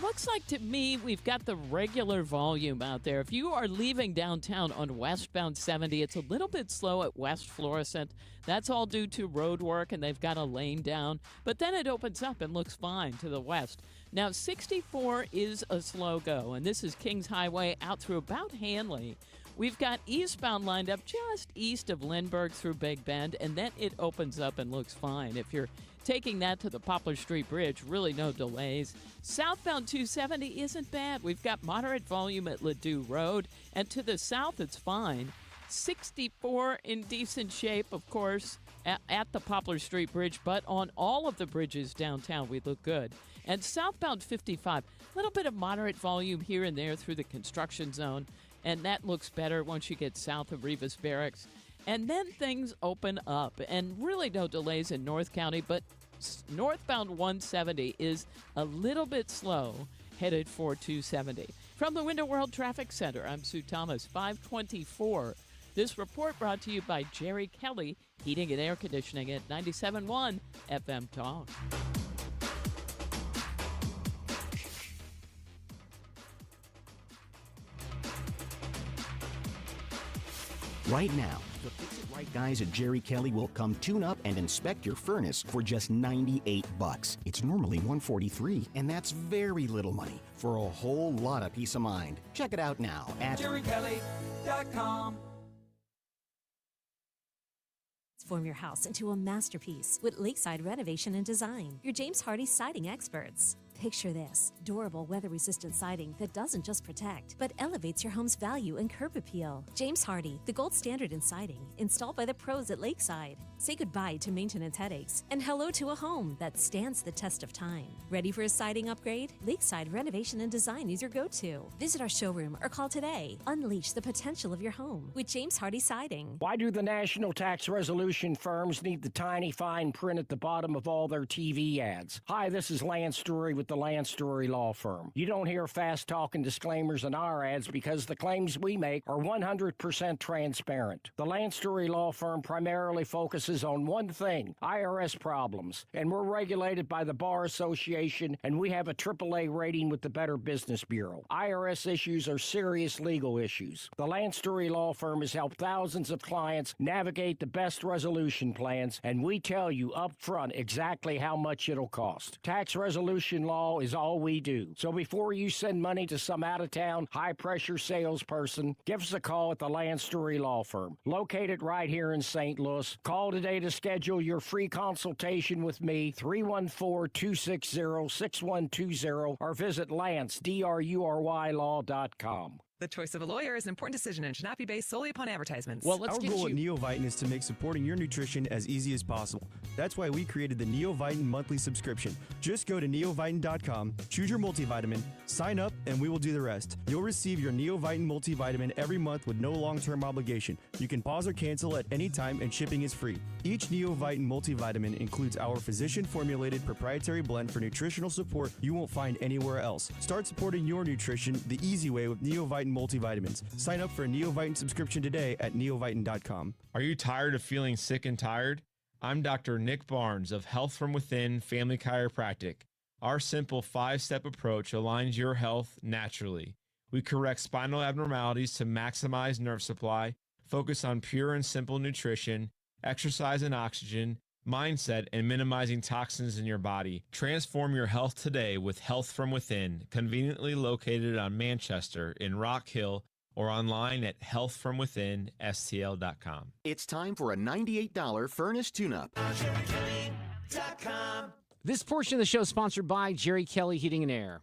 Looks like to me we've got the regular volume out there. If you are leaving downtown on westbound 70, it's a little bit slow at West Florissant. That's all due to road work, and they've got a lane down. But then it opens up and looks fine to the west. Now, 64 is a slow go, and this is Kings Highway out through about Hanley. We've got eastbound lined up just east of Lindbergh through Big Bend, and then it opens up and looks fine. If you're taking that to the Poplar Street Bridge, really no delays. Southbound 270 isn't bad. We've got moderate volume at Ladue Road, and to the south it's fine. 64 in decent shape, of course, at the Poplar Street Bridge, but on all of the bridges downtown we look good. And southbound 55, a little bit of moderate volume here and there through the construction zone, and that looks better once you get south of Rivas Barracks. And then things open up, and really no delays in North County, but northbound 170 is a little bit slow, headed for 270. From the Window World Traffic Center, I'm Sue Thomas, 524. This report brought to you by Jerry Kelly, Heating and Air Conditioning at 97.1 FM Talk. Right now, the Fix-It-Right guys at Jerry Kelly will come tune up and inspect your furnace for just $98. It's normally $143, and that's very little money for a whole lot of peace of mind. Check it out now at JerryKelly.com. Transform your house into a masterpiece with Lakeside Renovation and Design, your James Hardie siding experts. Picture this, durable, weather-resistant siding that doesn't just protect, but elevates your home's value and curb appeal. James Hardie, the gold standard in siding, installed by the pros at Lakeside. Say goodbye to maintenance headaches and hello to a home that stands the test of time. Ready for a siding upgrade? Lakeside Renovation and Design is your go-to. Visit our showroom or call today. Unleash the potential of your home with James Hardie Siding. Why do the national tax resolution firms need the tiny fine print at the bottom of all their TV ads? Hi, this is Lance Story with the Lance Story Law Firm. You don't hear fast-talking disclaimers in our ads because the claims we make are 100% transparent. The Lance Story Law Firm primarily focuses on one thing, IRS problems, and we're regulated by the Bar Association, and we have a AAA rating with the Better Business Bureau. IRS issues are serious legal issues. The Lance Story Law Firm has helped thousands of clients navigate the best resolution plans, and we tell you up front exactly how much it'll cost. Tax resolution law is all we do. So before you send money to some out-of-town, high-pressure salesperson, give us a call at the Lance Story Law Firm, located right here in St. Louis. Call today to schedule your free consultation with me, 314-260-6120, or visit lance.drurylaw.com. The choice of a lawyer is an important decision and should not be based solely upon advertisements. Our goal at Neovitin is to make supporting your nutrition as easy as possible. That's why we created the Neovitin monthly subscription. Just go to neovitin.com, choose your multivitamin, sign up, and we will do the rest. You'll receive your Neovitin multivitamin every month with no long-term obligation. You can pause or cancel at any time, and shipping is free. Each Neovitin multivitamin includes our physician-formulated proprietary blend for nutritional support you won't find anywhere else. Start supporting your nutrition the easy way with Neovitin multivitamins. Sign up for a Neovitin subscription today at neovitin.com. Are you tired of feeling sick and tired? I'm Dr. Nick Barnes of Health from Within Family Chiropractic. Our simple 5-step approach aligns your health naturally. We correct spinal abnormalities to maximize nerve supply, focus on pure and simple nutrition, exercise and oxygen, mindset, and minimizing toxins in your body. Transform your health today with Health from Within, conveniently located on Manchester in Rock Hill or online at healthfromwithinstl.com. It's time for a $98 furnace tune-up. This portion of the show is sponsored by Jerry Kelly Heating and Air.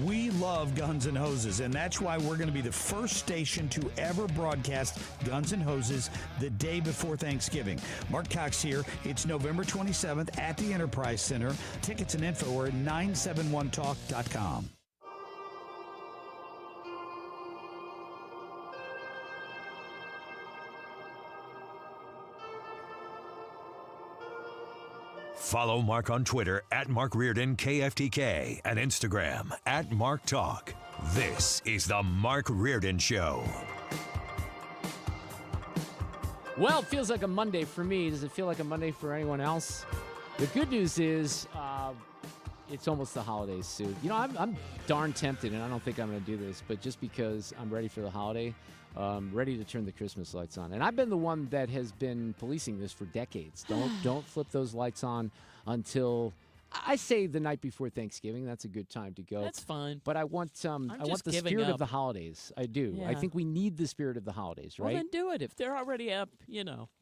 We love Guns N' Hoses, and that's why we're going to be the first station to ever broadcast Guns N' Hoses the day before Thanksgiving. Mark Cox here. It's November 27th at the Enterprise Center. Tickets and info are at 971talk.com. Follow Mark on Twitter at Mark Reardon KFTK and Instagram at Mark Talk. This is the Mark Reardon Show. Well, it feels like a Monday for me. Does it feel like a Monday for anyone else? The good news is it's almost the holidays soon. You know, I'm darn tempted, and I don't think I'm going to do this, but just because I'm ready for the holiday, ready to turn the Christmas lights on. And I've been the one that has been policing this for decades. Don't flip those lights on until I say the night before Thanksgiving. That's a good time to go. That's fine. But I want the giving spirit up. of the holidays. I do. I Yeah. think we need the spirit of the holidays, right? Well, then do it. If they're already up,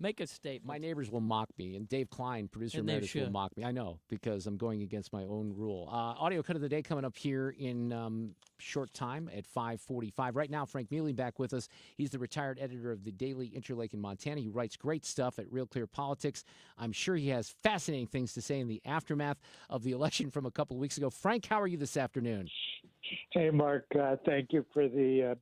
make a statement. My neighbors will mock me, and Dave Klein, producer And they emeritus, will should. mock me. I know, because I'm going against my own rule. Audio cut of the day coming up here in short time at 5:45. Right now, Frank Miele back with us. He's the retired editor of the Daily Interlake in Montana. He writes great stuff at Real Clear Politics. I'm sure he has fascinating things to say in the aftermath of the election from a couple of weeks ago. Frank, how are you this afternoon? Hey, Mark. Thank you for the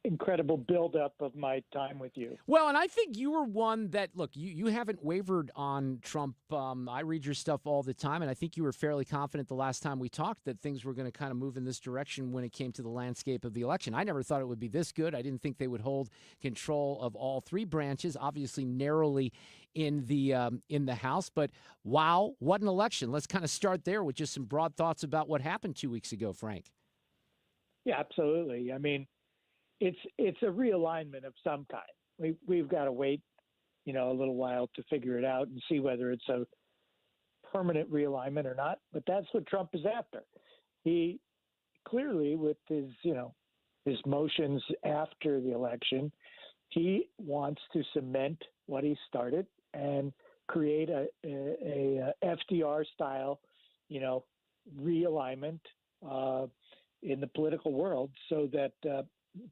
incredible buildup of my time with you. Well, and I think you were one that, look, you haven't wavered on Trump. I read your stuff all the time, and I think you were fairly confident the last time we talked that things were going to kind of move in this direction when it came to the landscape of the election. I never thought it would be this good. I didn't think they would hold control of all three branches, obviously narrowly in the House. But wow, what an election. Let's kind of start there with just some broad thoughts about what happened 2 weeks ago, Frank. Yeah, absolutely. I mean, it's a realignment of some kind. We've got to wait, a little while to figure it out and see whether it's a permanent realignment or not. But that's what Trump is after. He clearly, with his motions after the election, he wants to cement what he started and create a FDR style, realignment in the political world, so that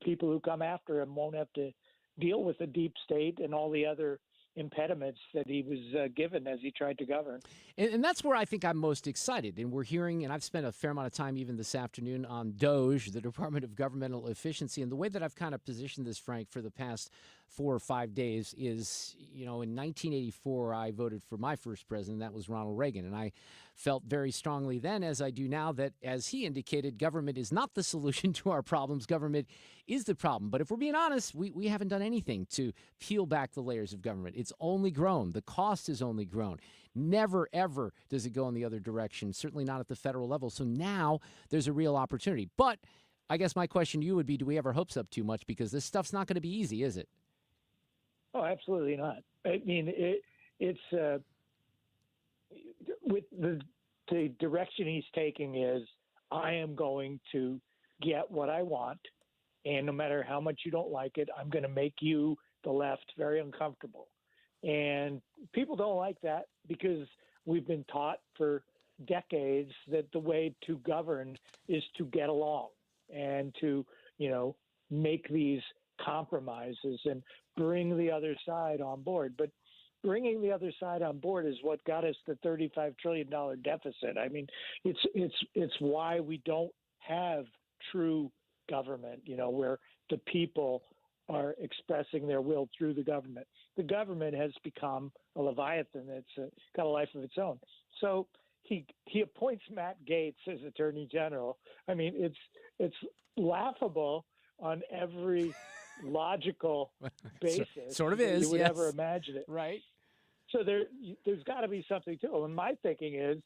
people who come after him won't have to deal with the deep state and all the other impediments that he was given as he tried to govern. And that's where I think I'm most excited. And we're hearing, and I've spent a fair amount of time even this afternoon on DOGE, the Department of Governmental Efficiency. And the way that I've kind of positioned this, Frank, for the past 4 or 5 days is, in 1984, I voted for my first president. That was Ronald Reagan. And I felt very strongly then, as I do now, that, as he indicated, government is not the solution to our problems. Government is the problem. But if we're being honest, we haven't done anything to peel back the layers of government. It's only grown. The cost has only grown. Never, ever does it go in the other direction, certainly not at the federal level. So now there's a real opportunity. But I guess my question to you would be, do we have our hopes up too much? Because this stuff's not going to be easy, is it? Oh, absolutely not. I mean, it's with the direction he's taking is, I am going to get what I want, and no matter how much you don't like it, I'm going to make you, the left, very uncomfortable. And people don't like that because we've been taught for decades that the way to govern is to get along and to, make these compromises and bring the other side on board. But bringing the other side on board is what got us the $35 trillion deficit. I mean, it's why we don't have true government, where the people are expressing their will through the government. The government has become a leviathan that's got a life of its own. So he appoints Matt Gaetz as Attorney General. I mean, it's laughable on every logical basis. Sort of that is, you would yes. ever imagine it. Right. So there's got to be something to it. And my thinking is,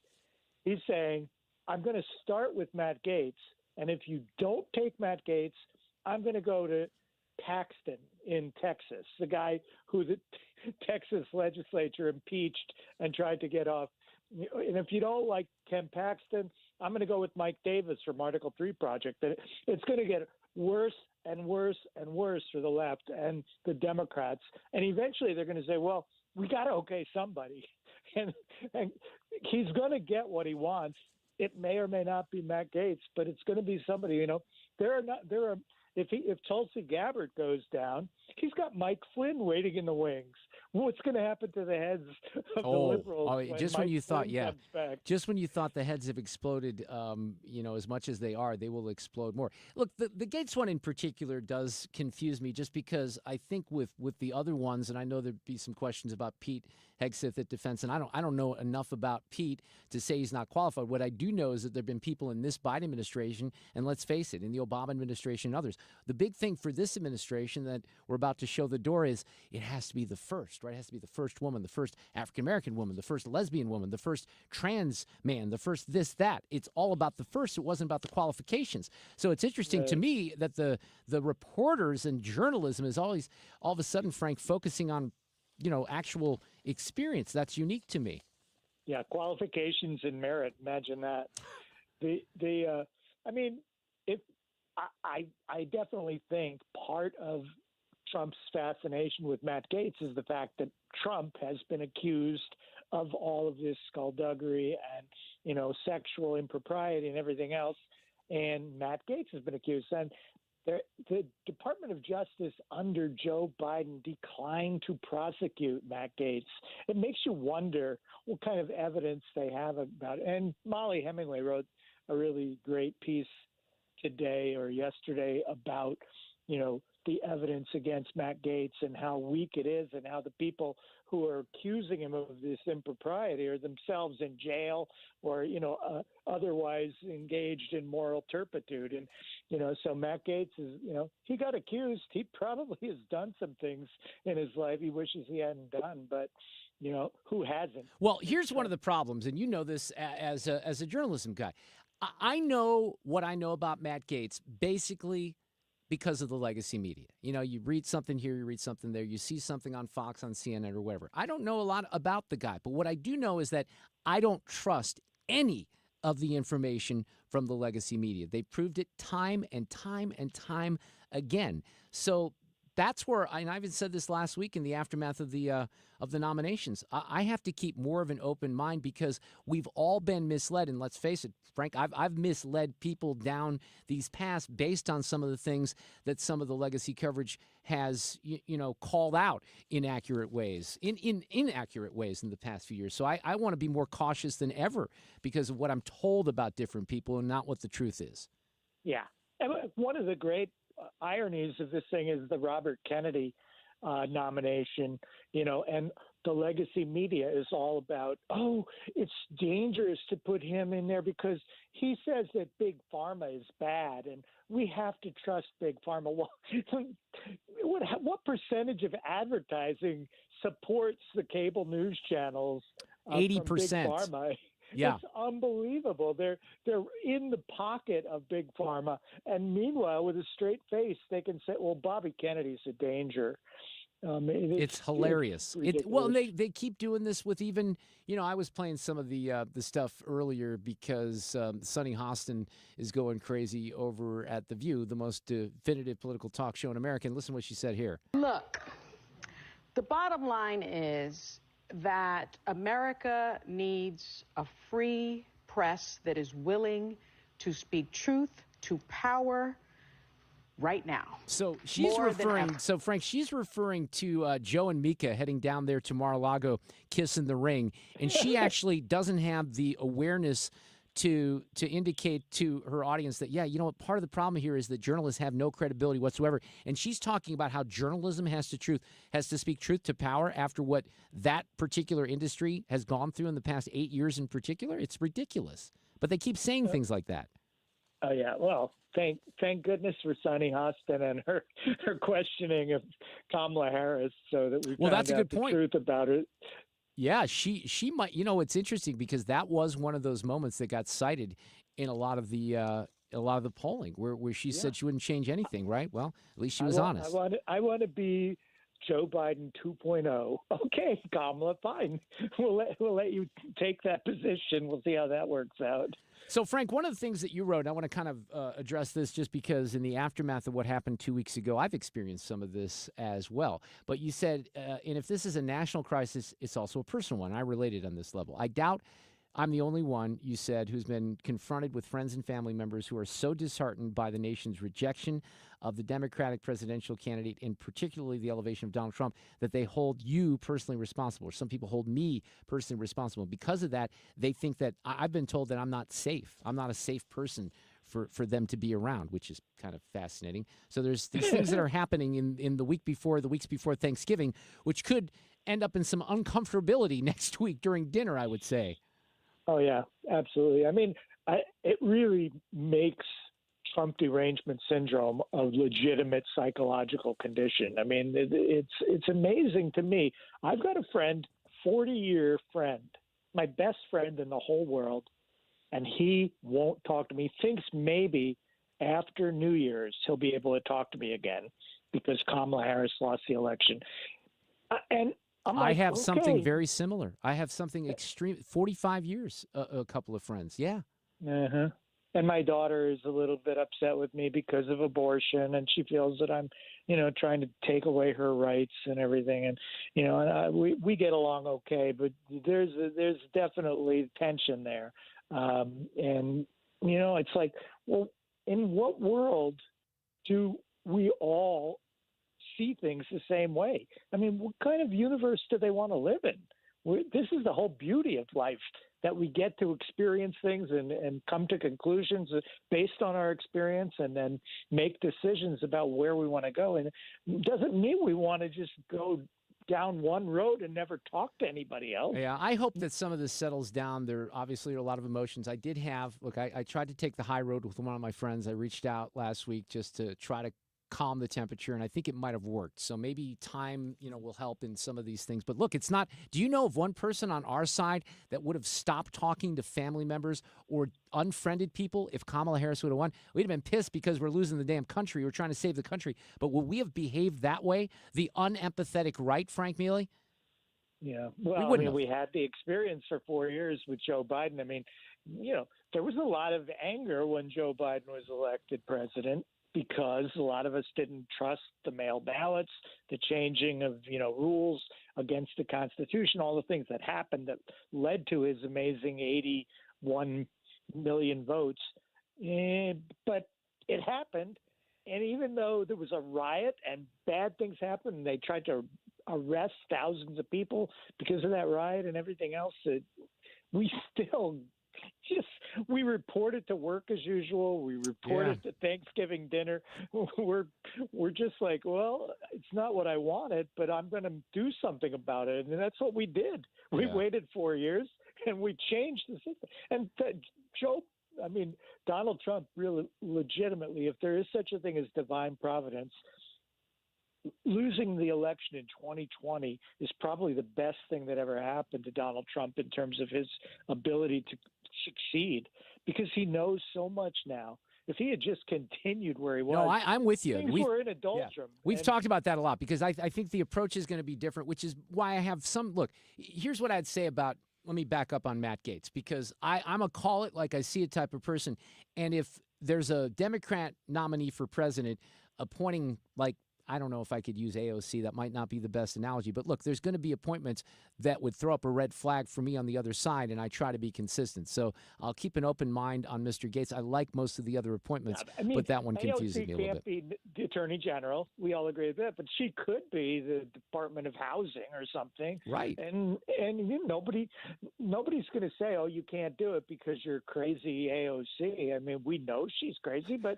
he's saying, I'm going to start with Matt Gaetz, and if you don't take Matt Gaetz, I'm going to go to Paxton in Texas, the guy who the Texas legislature impeached and tried to get off. And if you don't like Ken Paxton, I'm going to go with Mike Davis from Article 3 Project. That it's going to get worse and worse and worse for the left and the Democrats. And eventually they're going to say, well, we got to okay somebody. And he's going to get what he wants. It may or may not be Matt Gaetz, but it's going to be somebody. If Tulsi Gabbard goes down, he's got Mike Flynn waiting in the wings. What's going to happen to the heads of the liberals? Just when when you Mike thought, Flynn comes back? just when you thought the heads have exploded, as much as they are, they will explode more. Look, the Gates one in particular does confuse me, just because I think with the other ones, and I know there'd be some questions about Pete Hegseth at defense, and I don't know enough about Pete to say he's not qualified. What I do know is that there've been people in this Biden administration, and let's face it, in the Obama administration and others. The big thing for this administration that we're about to show the door is it has to be the first, right? It has to be the first woman, the first African-American woman, the first lesbian woman, the first trans man, the first this, that. It's all about the first. It wasn't about the qualifications. So it's interesting to me that the reporters and journalism is always, all of a sudden, Frank, focusing on, actual experience. That's unique to me. Yeah, qualifications and merit. Imagine that. I definitely think part of Trump's fascination with Matt Gaetz is the fact that Trump has been accused of all of this skullduggery and, sexual impropriety and everything else. And Matt Gaetz has been accused. And the Department of Justice under Joe Biden declined to prosecute Matt Gaetz. It makes you wonder what kind of evidence they have about it. And Molly Hemingway wrote a really great piece today or yesterday about, the evidence against Matt Gaetz and how weak it is, and how the people who are accusing him of this impropriety are themselves in jail or, otherwise engaged in moral turpitude. And, so Matt Gaetz is, he got accused. He probably has done some things in his life he wishes he hadn't done, but who hasn't? Well, here's one of the problems, and you know this as a journalism guy. I know what I know about Matt Gaetz basically because of the legacy media. You read something here, you read something there, you see something on Fox, on CNN, or whatever. I don't know a lot about the guy, but what I do know is that I don't trust any of the information from the legacy media. They proved it time and time and time again. So that's where, and I even said this last week in the aftermath of the nominations, I have to keep more of an open mind, because we've all been misled. And let's face it, Frank, I've misled people down these paths based on some of the things that some of the legacy coverage has, called out inaccurate ways, in inaccurate ways in the past few years. So I want to be more cautious than ever because of what I'm told about different people and not what the truth is. Yeah. And one of the great ironies of this thing is the Robert Kennedy nomination, and the legacy media is all about, it's dangerous to put him in there because he says that Big Pharma is bad and we have to trust Big Pharma. Well, what percentage of advertising supports the cable news channels? 80%. From Big Pharma? Yeah. It's unbelievable. They're in the pocket of Big Pharma, and meanwhile, with a straight face, they can say, "Well, Bobby Kennedy's a danger." It's hilarious. They keep doing this with even, I was playing some of the stuff earlier because Sonny Hostin is going crazy over at The View, the most definitive political talk show in America. And listen to what she said here. Look, the bottom line is that America needs a free press that is willing to speak truth to power right now. So she's referring. So Frank, she's referring to Joe and Mika heading down there to Mar-a-Lago, kissing the ring, and she actually doesn't have the awareness to indicate to her audience that, part of the problem here is that journalists have no credibility whatsoever. And she's talking about how journalism has to speak truth to power after what that particular industry has gone through in the past 8 years in particular. It's ridiculous. But they keep saying things like that. Oh, yeah. Well, thank goodness for Sonny Hostin and her questioning of Kamala Harris so that we that's a good the point. Truth about it. Yeah, she might. It's interesting because that was one of those moments that got cited in a lot of the a lot of the polling where she said she wouldn't change anything, right? Well, at least she was honest. I want to be Joe Biden 2.0. Okay, Kamala, fine. We'll let you take that position. We'll see how that works out. So, Frank, one of the things that you wrote, and I want to kind of address this just because in the aftermath of what happened 2 weeks ago, I've experienced some of this as well. But you said, and if this is a national crisis, it's also a personal one. I related on this level. I doubt I'm the only one, you said, who's been confronted with friends and family members who are so disheartened by the nation's rejection of the Democratic presidential candidate, and particularly the elevation of Donald Trump, that they hold you personally responsible, or some people hold me personally responsible. Because of that, they think that I've been told that I'm not safe. I'm not a safe person for them to be around, which is kind of fascinating. So there's these things that are happening in the weeks before Thanksgiving, which could end up in some uncomfortability next week during dinner, I would say. Oh, yeah, absolutely. I mean, it really makes Trump derangement syndrome a legitimate psychological condition. I mean, it's amazing to me. I've got a friend, 40-year friend, my best friend in the whole world, and he won't talk to me. Thinks maybe after New Year's he'll be able to talk to me again because Kamala Harris lost the election. And I have something very similar. I have something extreme. 45 years, a couple of friends. Yeah. Uh-huh. And my daughter is a little bit upset with me because of abortion, and she feels that I'm, trying to take away her rights and everything. And we get along okay, but there's definitely tension there. And it's like, well, in what world do we all see things the same way? I mean, what kind of universe do they want to live in? This is the whole beauty of life, that we get to experience things and come to conclusions based on our experience and then make decisions about where we want to go. And it doesn't mean we want to just go down one road and never talk to anybody else. Yeah, I hope that some of this settles down. There obviously are a lot of emotions. I did have, I tried to take the high road with one of my friends. I reached out last week just to try to calm the temperature, and I think it might have worked. So maybe time, will help in some of these things. But look, it's not. Do you know of one person on our side that would have stopped talking to family members or unfriended people if Kamala Harris would have won? We'd have been pissed because we're losing the damn country. We're trying to save the country. But would we have behaved that way? The unempathetic right, Frank Miele? Yeah. Well, we had the experience for 4 years with Joe Biden. I mean, there was a lot of anger when Joe Biden was elected president, because a lot of us didn't trust the mail ballots, the changing of, rules against the Constitution, all the things that happened that led to his amazing 81 million votes. But it happened. And even though there was a riot and bad things happened, and they tried to arrest thousands of people because of that riot and everything else, we still we reported to work as usual. We reported to Thanksgiving dinner. We're just like, well, it's not what I wanted, but I'm going to do something about it. And that's what we did. We waited 4 years and we changed the system. And Donald Trump really legitimately, if there is such a thing as divine providence, losing the election in 2020 is probably the best thing that ever happened to Donald Trump in terms of his ability to succeed, because he knows so much now. If he had just continued where he was, no, I'm with you. Things were in a doldrum. We've talked about that a lot because I think the approach is going to be different, which is why I have some. Look, here's what I'd say about. Let me back up on Matt Gaetz, because I'm a call it like I see it type of person. And if there's a Democrat nominee for president appointing, like, I don't know if I could use AOC. That might not be the best analogy. But look, there's going to be appointments that would throw up a red flag for me on the other side, and I try to be consistent. So I'll keep an open mind on Mr. Gaetz. I like most of the other appointments, but that one confuses me a little bit. AOC can't be the Attorney General. We all agree with that. But she could be the Department of Housing or something. Right. And nobody's going to say, oh, you can't do it because you're crazy AOC. I mean, we know she's crazy, but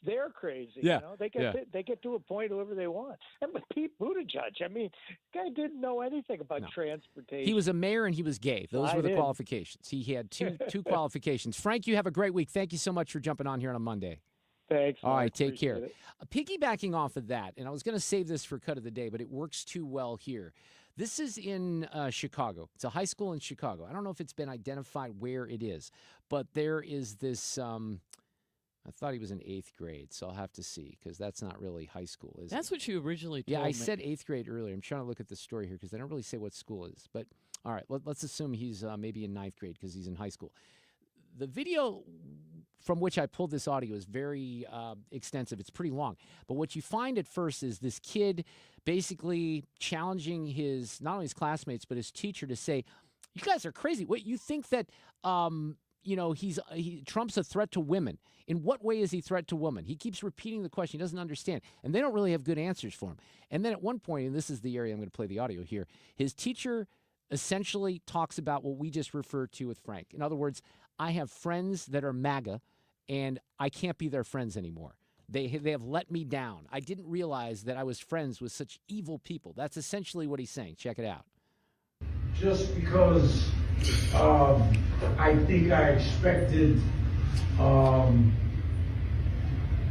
they're crazy. Yeah. They get to appoint whoever they want. And with Pete Buttigieg, I mean, the guy didn't know anything about transportation. He was a mayor and he was gay. Those were the qualifications. He had two qualifications. Frank, you have a great week. Thank you so much for jumping on here on a Monday. Thanks. All right, take care. Piggybacking off of that, and I was going to save this for cut of the day, but it works too well here. This is in Chicago. It's a high school in Chicago. I don't know if it's been identified where it is, but there is this I thought he was in 8th grade, so I'll have to see, because that's not really high school, is it? That's what you originally told Yeah, I me. said 8th grade earlier. I'm trying to look at the story here because they don't really say what school it is. But, all right, let's assume he's maybe in 9th grade because he's in high school. The video from which I pulled this audio is very extensive. It's pretty long. But what you find at first is this kid basically challenging not only his classmates, but his teacher to say, you guys are crazy. What, you think that Trump's a threat to women? In what way is he a threat to women? He keeps repeating the question. He doesn't understand. And they don't really have good answers for him. And then at one point, and this is the area I'm going to play the audio here, his teacher essentially talks about what we just referred to with Frank. In other words, I have friends that are MAGA, and I can't be their friends anymore. They have let me down. I didn't realize that I was friends with such evil people. That's essentially what he's saying. Check it out. Just because I think I expected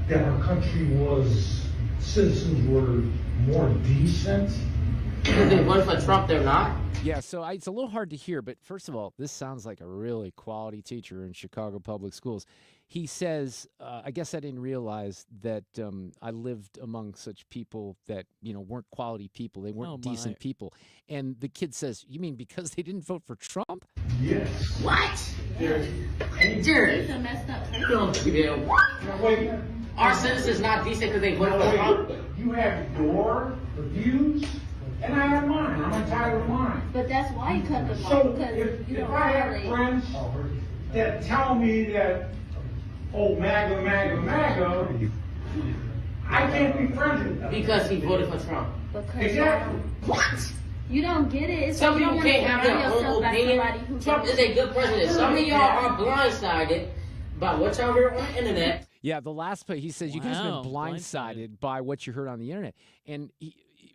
that our country citizens were more decent. If they voted for Trump, they're not. Yeah, so it's a little hard to hear, but first of all, this sounds like a really quality teacher in Chicago Public Schools. He says, I guess I didn't realize that I lived among such people that, weren't quality people. They weren't decent people. And the kid says, you mean because they didn't vote for Trump? Yes. What? Jared. It's a messed up person. Wait. Our citizens not decent because they voted for Trump. You have your views, and I have mine. I'm entitled to mine. But that's why you cut them So off, because you if don't I have really. friends that tell me that, oh, MAGA, MAGA, MAGA, I can't be friends with them. Because he voted for Trump. Exactly. What? You don't get it. It's Some you people don't can't have surround their yourself own by opinion. somebody who Trump don't- is a good president. Some of y'all are blindsided by what y'all heard on the internet. Yeah, the last part, he says, you guys have Wow, been blindsided by what you heard on the internet. And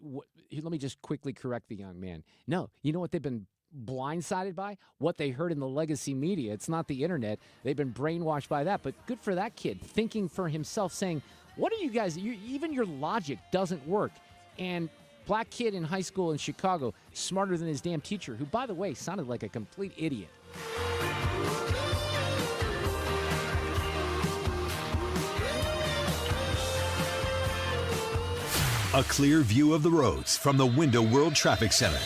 let me just quickly correct the young man. No, you know what they've been blindsided by? What they heard in the legacy media. It's not the internet. They've been brainwashed by that. But good for that kid, thinking for himself, saying, what are you guys, even your logic doesn't work. And black kid in high school in Chicago, smarter than his damn teacher, who, by the way, sounded like a complete idiot. A clear view of the roads from the Window World Traffic Center.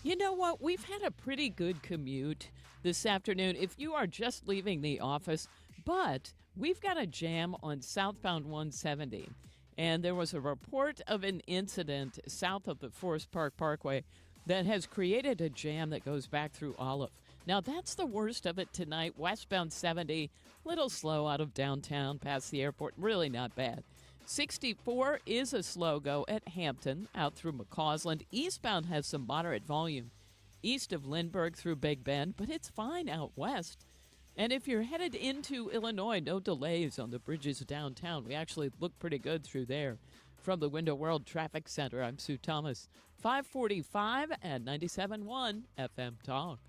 You know what? We've had a pretty good commute this afternoon if you are just leaving the office, but we've got a jam on southbound 170. And there was a report of an incident south of the Forest Park Parkway that has created a jam that goes back through Olive. Now, that's the worst of it tonight. Westbound 70, little slow out of downtown past the airport. Really not bad. 64 is a slow go at Hampton out through McCausland. Eastbound has some moderate volume east of Lindbergh through Big Bend, but it's fine out west. And if you're headed into Illinois, no delays on the bridges downtown. We actually look pretty good through there. From the Window World Traffic Center, I'm Sue Thomas. 545 and 97.1 FM Talk.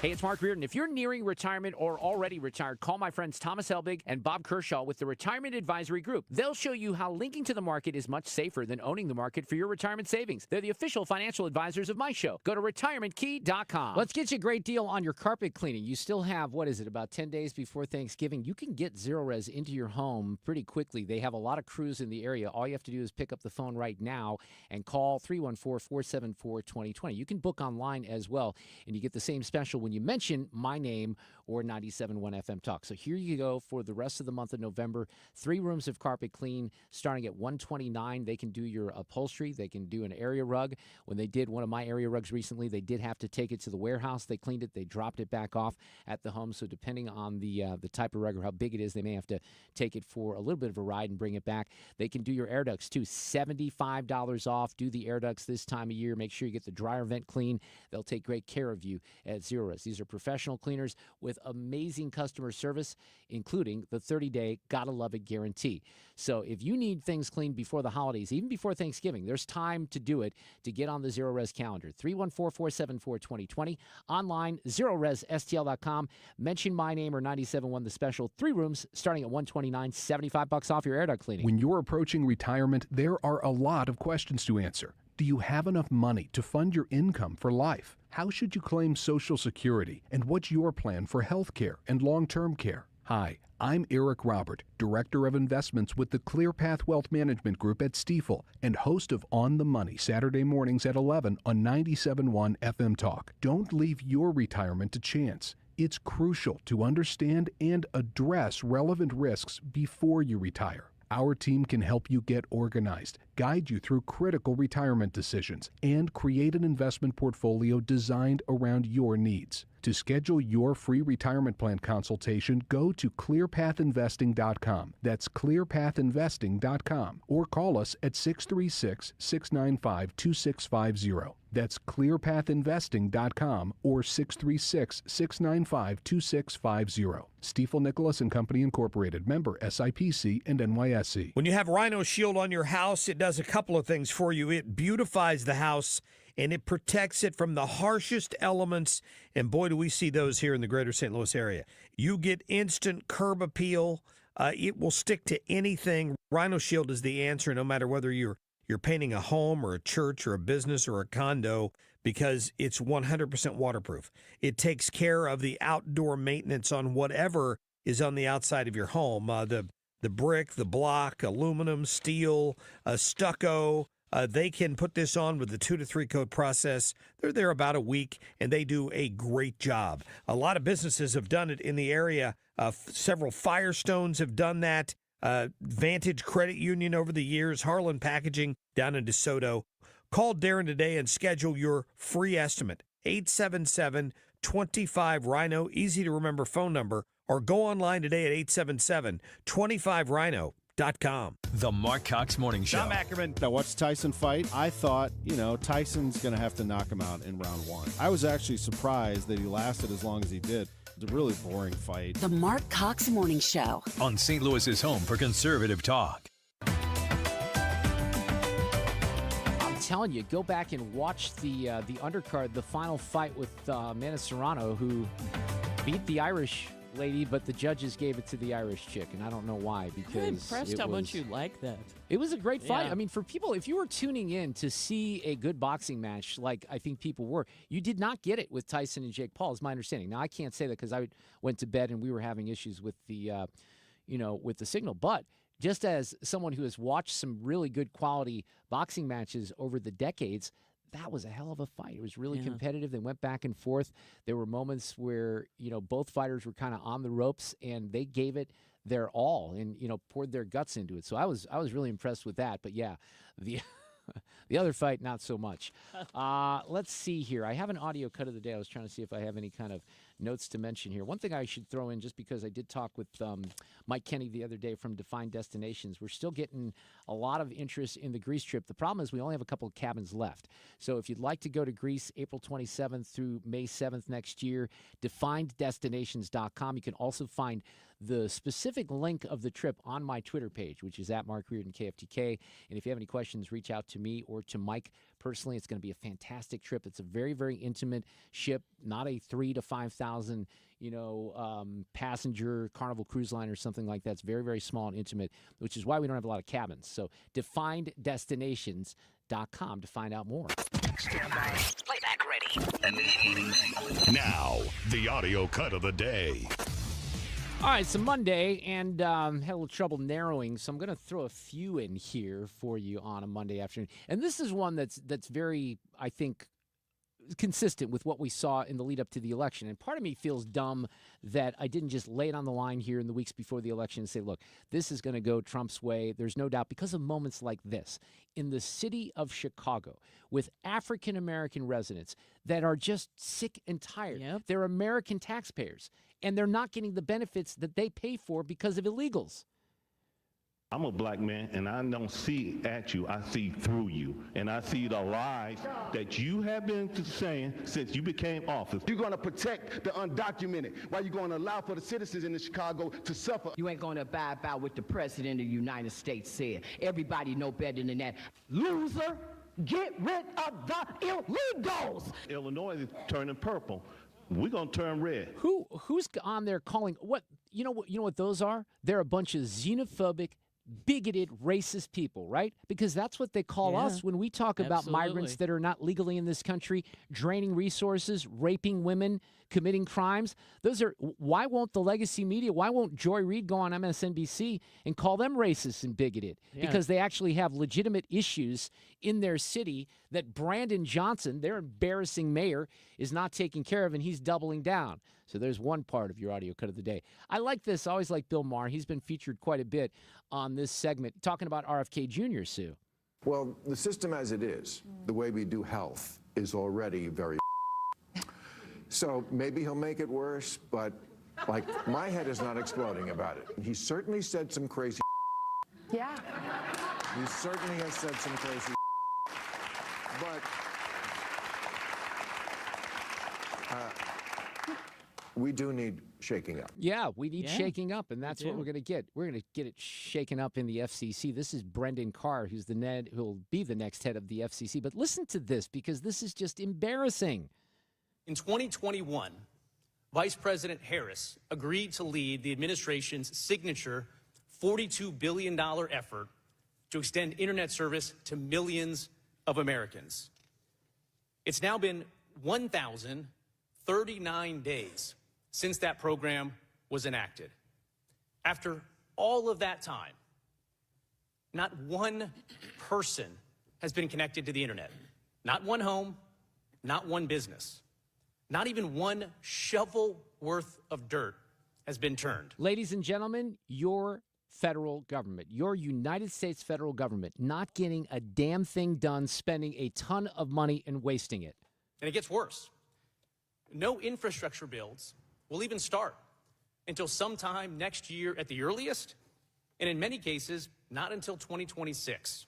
Hey, it's Mark Reardon. If you're nearing retirement or already retired, call my friends Thomas Helbig and Bob Kershaw with the Retirement Advisory Group. They'll show you how linking to the market is much safer than owning the market for your retirement savings. They're the official financial advisors of my show. Go to retirementkey.com. Let's get you a great deal on your carpet cleaning. You still have, about 10 days before Thanksgiving. You can get Zero Res into your home pretty quickly. They have a lot of crews in the area. All you have to do is pick up the phone right now and call 314-474-2020. You can book online as well, and you get the same special when you mention my name or 97.1 FM Talk. So here you go for the rest of the month of November. 3 rooms of carpet clean starting at $129. They can do your upholstery. They can do an area rug. When they did one of my area rugs recently, they did have to take it to the warehouse. They cleaned it. They dropped it back off at the home. So depending on the type of rug or how big it is, they may have to take it for a little bit of a ride and bring it back. They can do your air ducts too. $75 off. Do the air ducts this time of year. Make sure you get the dryer vent clean. They'll take great care of you at Zero Res. These are professional cleaners with amazing customer service, including the 30-day Gotta Love It guarantee. So if you need things cleaned before the holidays, even before Thanksgiving, there's time to do it, to get on the Zero Res calendar. 314-474-2020. Online, ZeroResSTL.com. Mention my name or 97.1 the special. 3 rooms starting at $129, $75 off your air duct cleaning. When you're approaching retirement, there are a lot of questions to answer. Do you have enough money to fund your income for life? How should you claim Social Security? And what's your plan for health care and long-term care? Hi, I'm Eric Robert, Director of Investments with the ClearPath Wealth Management Group at Stifel and host of On the Money Saturday mornings at 11 on 97.1 FM Talk. Don't leave your retirement to chance. It's crucial to understand and address relevant risks before you retire. Our team can help you get organized, guide you through critical retirement decisions, and create an investment portfolio designed around your needs. To schedule your free retirement plan consultation, go to clearpathinvesting.com. That's clearpathinvesting.com. Or call us at 636-695-2650. That's clearpathinvesting.com or 636-695-2650. Stifel Nicholas and Company Incorporated, member SIPC and NYSE. When you have Rhino Shield on your house, it does a couple of things for you. It beautifies the house and it protects it from the harshest elements. And boy, do we see those here in the greater St. Louis area. You get instant curb appeal. It will stick to anything. Rhino Shield is the answer, no matter whether you're painting a home or a church or a business or a condo, because it's 100% waterproof. It takes care of the outdoor maintenance on whatever is on the outside of your home. The brick, the block, aluminum, steel, stucco. They can put this on with the 2 to 3 coat process. They're there about a week, and they do a great job. A lot of businesses have done it in the area. Several Firestones have done that. Vantage Credit Union over the years, Harlan Packaging down in DeSoto. Call Darren today and schedule your free estimate. 877-25-RHINO, easy to remember phone number, or go online today at 877-25-RHINO.com. The Mark Cox Morning Show. Tom Ackerman. I watched Tyson fight. I thought, Tyson's going to have to knock him out in round 1. I was actually surprised that he lasted as long as he did. It's a really boring fight. The Mark Cox Morning Show. On St. Louis's home for conservative talk. I'm telling you, go back and watch the undercard, the final fight with Amanda Serrano, who beat the Irish lady, but the judges gave it to the Irish chick, and I don't know why, because I'm impressed how much you like that. It was a great fight. Yeah. I mean, for people, if you were tuning in to see a good boxing match, like I think people were, you did not get it with Tyson and Jake Paul, is my understanding. Now, I can't say that because I went to bed and we were having issues with the, with the signal. But just as someone who has watched some really good quality boxing matches over the decades, that was a hell of a fight. It was really competitive. They went back and forth. There were moments where, both fighters were kind of on the ropes, and they gave it their all and, poured their guts into it. So I was really impressed with that. But, yeah, the the other fight, not so much. Let's see here. I have an audio cut of the day. I was trying to see if I have any kind of notes to mention here. One thing I should throw in, just because I did talk with Mike Kenny the other day from Defined Destinations, we're still getting a lot of interest in the Greece trip. The problem is we only have a couple of cabins left. So if you'd like to go to Greece April 27th through May 7th next year, defineddestinations.com. You can also find the specific link of the trip on my Twitter page, which is at Mark Reardon KFTK. And if you have any questions, reach out to me or to Mike personally. It's going to be a fantastic trip. It's a very, very intimate ship, not a 3,000 to 5,000, passenger Carnival cruise line or something like that. It's very, very small and intimate, which is why we don't have a lot of cabins. So defineddestinations.com to find out more. Stand by. Playback ready. Now, the audio cut of the day. All right, so Monday, and had a little trouble narrowing, so I'm going to throw a few in here for you on a Monday afternoon. And this is one that's very, I think, consistent with what we saw in the lead up to the election. And part of me feels dumb that I didn't just lay it on the line here in the weeks before the election and say, look, this is going to go Trump's way. There's no doubt, because of moments like this in the city of Chicago with African-American residents that are just sick and tired. Yep. They're American taxpayers, and they're not getting the benefits that they pay for because of illegals. I'm a black man, and I don't see at you, I see through you. And I see the lies that you have been saying since you became office. You're going to protect the undocumented while you're going to allow for the citizens in Chicago to suffer. You ain't going to abide by what the President of the United States said. Everybody know better than that. Loser, get rid of the illegals. Illinois is turning purple. We're going to turn red. Who's on there calling what? You know what those are? They're a bunch of xenophobic bigoted, racist people, right? Because that's what they call us when we talk about migrants that are not legally in this country, draining resources, raping women, committing crimes. Why won't the legacy media, why won't Joy Reid go on MSNBC and call them racist and bigoted? Yeah. Because they actually have legitimate issues in their city that Brandon Johnson, their embarrassing mayor, is not taking care of, and he's doubling down. So there's one part of your audio cut of the day. I like this. I always like Bill Maher. He's been featured quite a bit on this segment, talking about RFK Jr., Sue. Well, the system as it is, the way we do health, is already very so maybe he'll make it worse, but, like, my head is not exploding about it. He certainly said some crazy Yeah. He certainly has said some crazy but we do need shaking up. Yeah, we need shaking up, and that's what we're going to get. We're going to get it shaken up in the FCC. This is Brendan Carr, who'll be the next head of the FCC. But listen to this, because this is just embarrassing. In 2021, Vice President Harris agreed to lead the administration's signature $42 billion effort to extend internet service to millions of Americans. It's now been 1,039 days since that program was enacted. After all of that time, not one person has been connected to the internet. Not one home, not one business. Not even one shovel worth of dirt has been turned. Ladies and gentlemen, your federal government, your United States federal government, not getting a damn thing done, spending a ton of money and wasting it. And it gets worse. No infrastructure builds will even start until sometime next year at the earliest, and in many cases, not until 2026.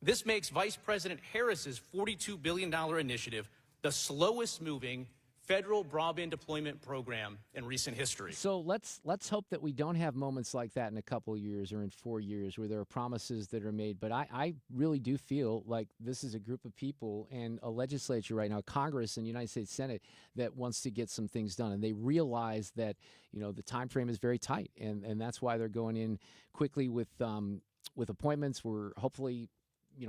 This makes Vice President Harris's $42 billion initiative the slowest moving federal broadband deployment program in recent history. So let's hope that we don't have moments like that in a couple of years or in 4 years where there are promises that are made. But I really do feel like this is a group of people and a legislature right now, Congress and United States Senate, that wants to get some things done. And they realize that, the time frame is very tight. And that's why they're going in quickly with appointments. We're hopefully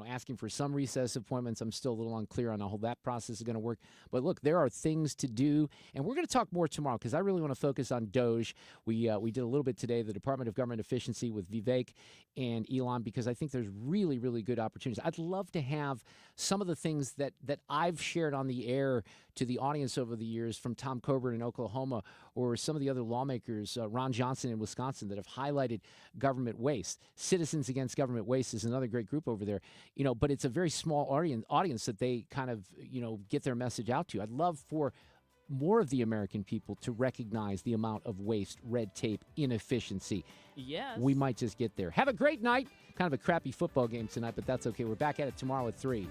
asking for some recess appointments. I'm still a little unclear on how that process is going to work. But look, there are things to do, and we're going to talk more tomorrow because I really want to focus on DOGE. We did a little bit today, the Department of Government Efficiency with Vivek and Elon, because I think there's really, really good opportunities. I'd love to have some of the things that I've shared on the air to the audience over the years from Tom Coburn in Oklahoma or some of the other lawmakers, Ron Johnson in Wisconsin, that have highlighted government waste. Citizens Against Government Waste is another great group over there. But it's a very small audience that they kind of, get their message out to. I'd love for more of the American people to recognize the amount of waste, red tape, inefficiency. Yes. We might just get there. Have a great night. Kind of a crappy football game tonight, but that's okay. We're back at it tomorrow at 3.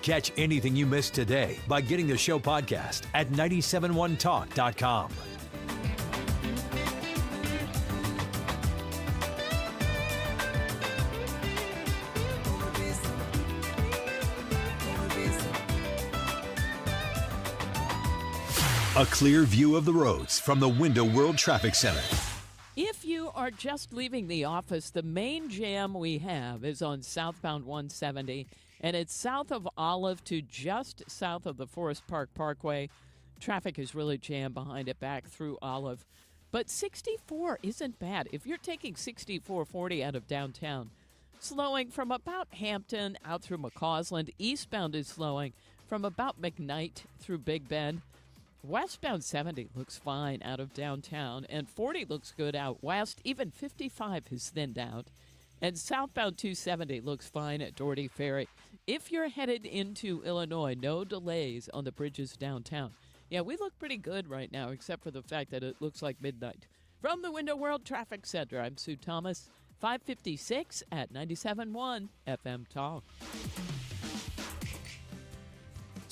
Catch anything you missed today by getting the show podcast at 971talk.com. A clear view of the roads from the Window World Traffic Center. If you are just leaving the office, the main jam we have is on southbound 170, and it's south of Olive to just south of the Forest Park Parkway. Traffic is really jammed behind it back through Olive. But 64 isn't bad. If you're taking 6440 out of downtown, slowing from about Hampton out through McCausland, eastbound is slowing from about McKnight through Big Bend. Westbound 70 looks fine out of downtown, and 40 looks good out west. Even 55 is thinned out. And southbound 270 looks fine at Doherty Ferry. If you're headed into Illinois, no delays on the bridges downtown. Yeah, we look pretty good right now, except for the fact that it looks like midnight. From the Window World Traffic Center, I'm Sue Thomas, 556 at 97.1 FM Talk.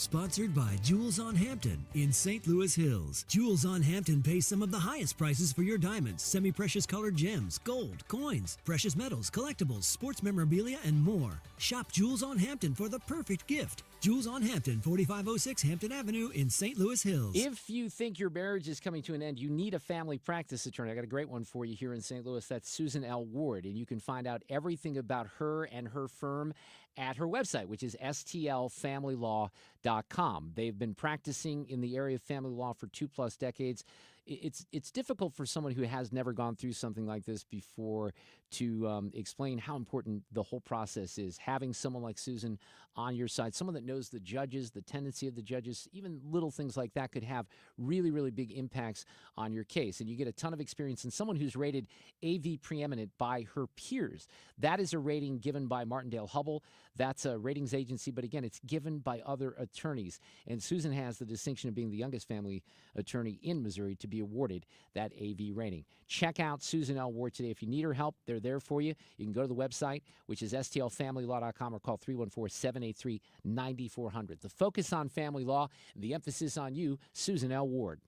Sponsored by Jewels on Hampton in St. Louis Hills. Jewels on Hampton pays some of the highest prices for your diamonds, semi-precious colored gems, gold, coins, precious metals, collectibles, sports memorabilia, and more. Shop Jewels on Hampton for the perfect gift. Jewels on Hampton, 4506 Hampton Avenue in St. Louis Hills. If you think your marriage is coming to an end, you need a family practice attorney. I got a great one for you here in St. Louis. That's Susan L. Ward, and you can find out everything about her and her firm at her website, which is stlfamilylaw.com. They've been practicing in the area of family law for 2+ decades. It's difficult for someone who has never gone through something like this before to explain how important the whole process is. Having someone like Susan on your side, someone that knows the judges, the tendency of the judges, even little things like that could have really, really big impacts on your case. And you get a ton of experience and someone who's rated AV preeminent by her peers. That is a rating given by Martindale-Hubbell. That's a ratings agency, but again, it's given by other attorneys. And Susan has the distinction of being the youngest family attorney in Missouri to be awarded that AV rating. Check out Susan L. Ward today. If you need her help, they're there for you. You can go to the website, which is stlfamilylaw.com, or call 314-783-9400. The focus on family law and the emphasis on you, Susan L. Ward.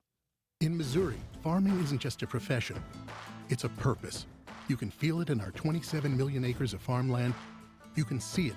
In Missouri, farming isn't just a profession, it's a purpose. You can feel it in our 27 million acres of farmland. You can see it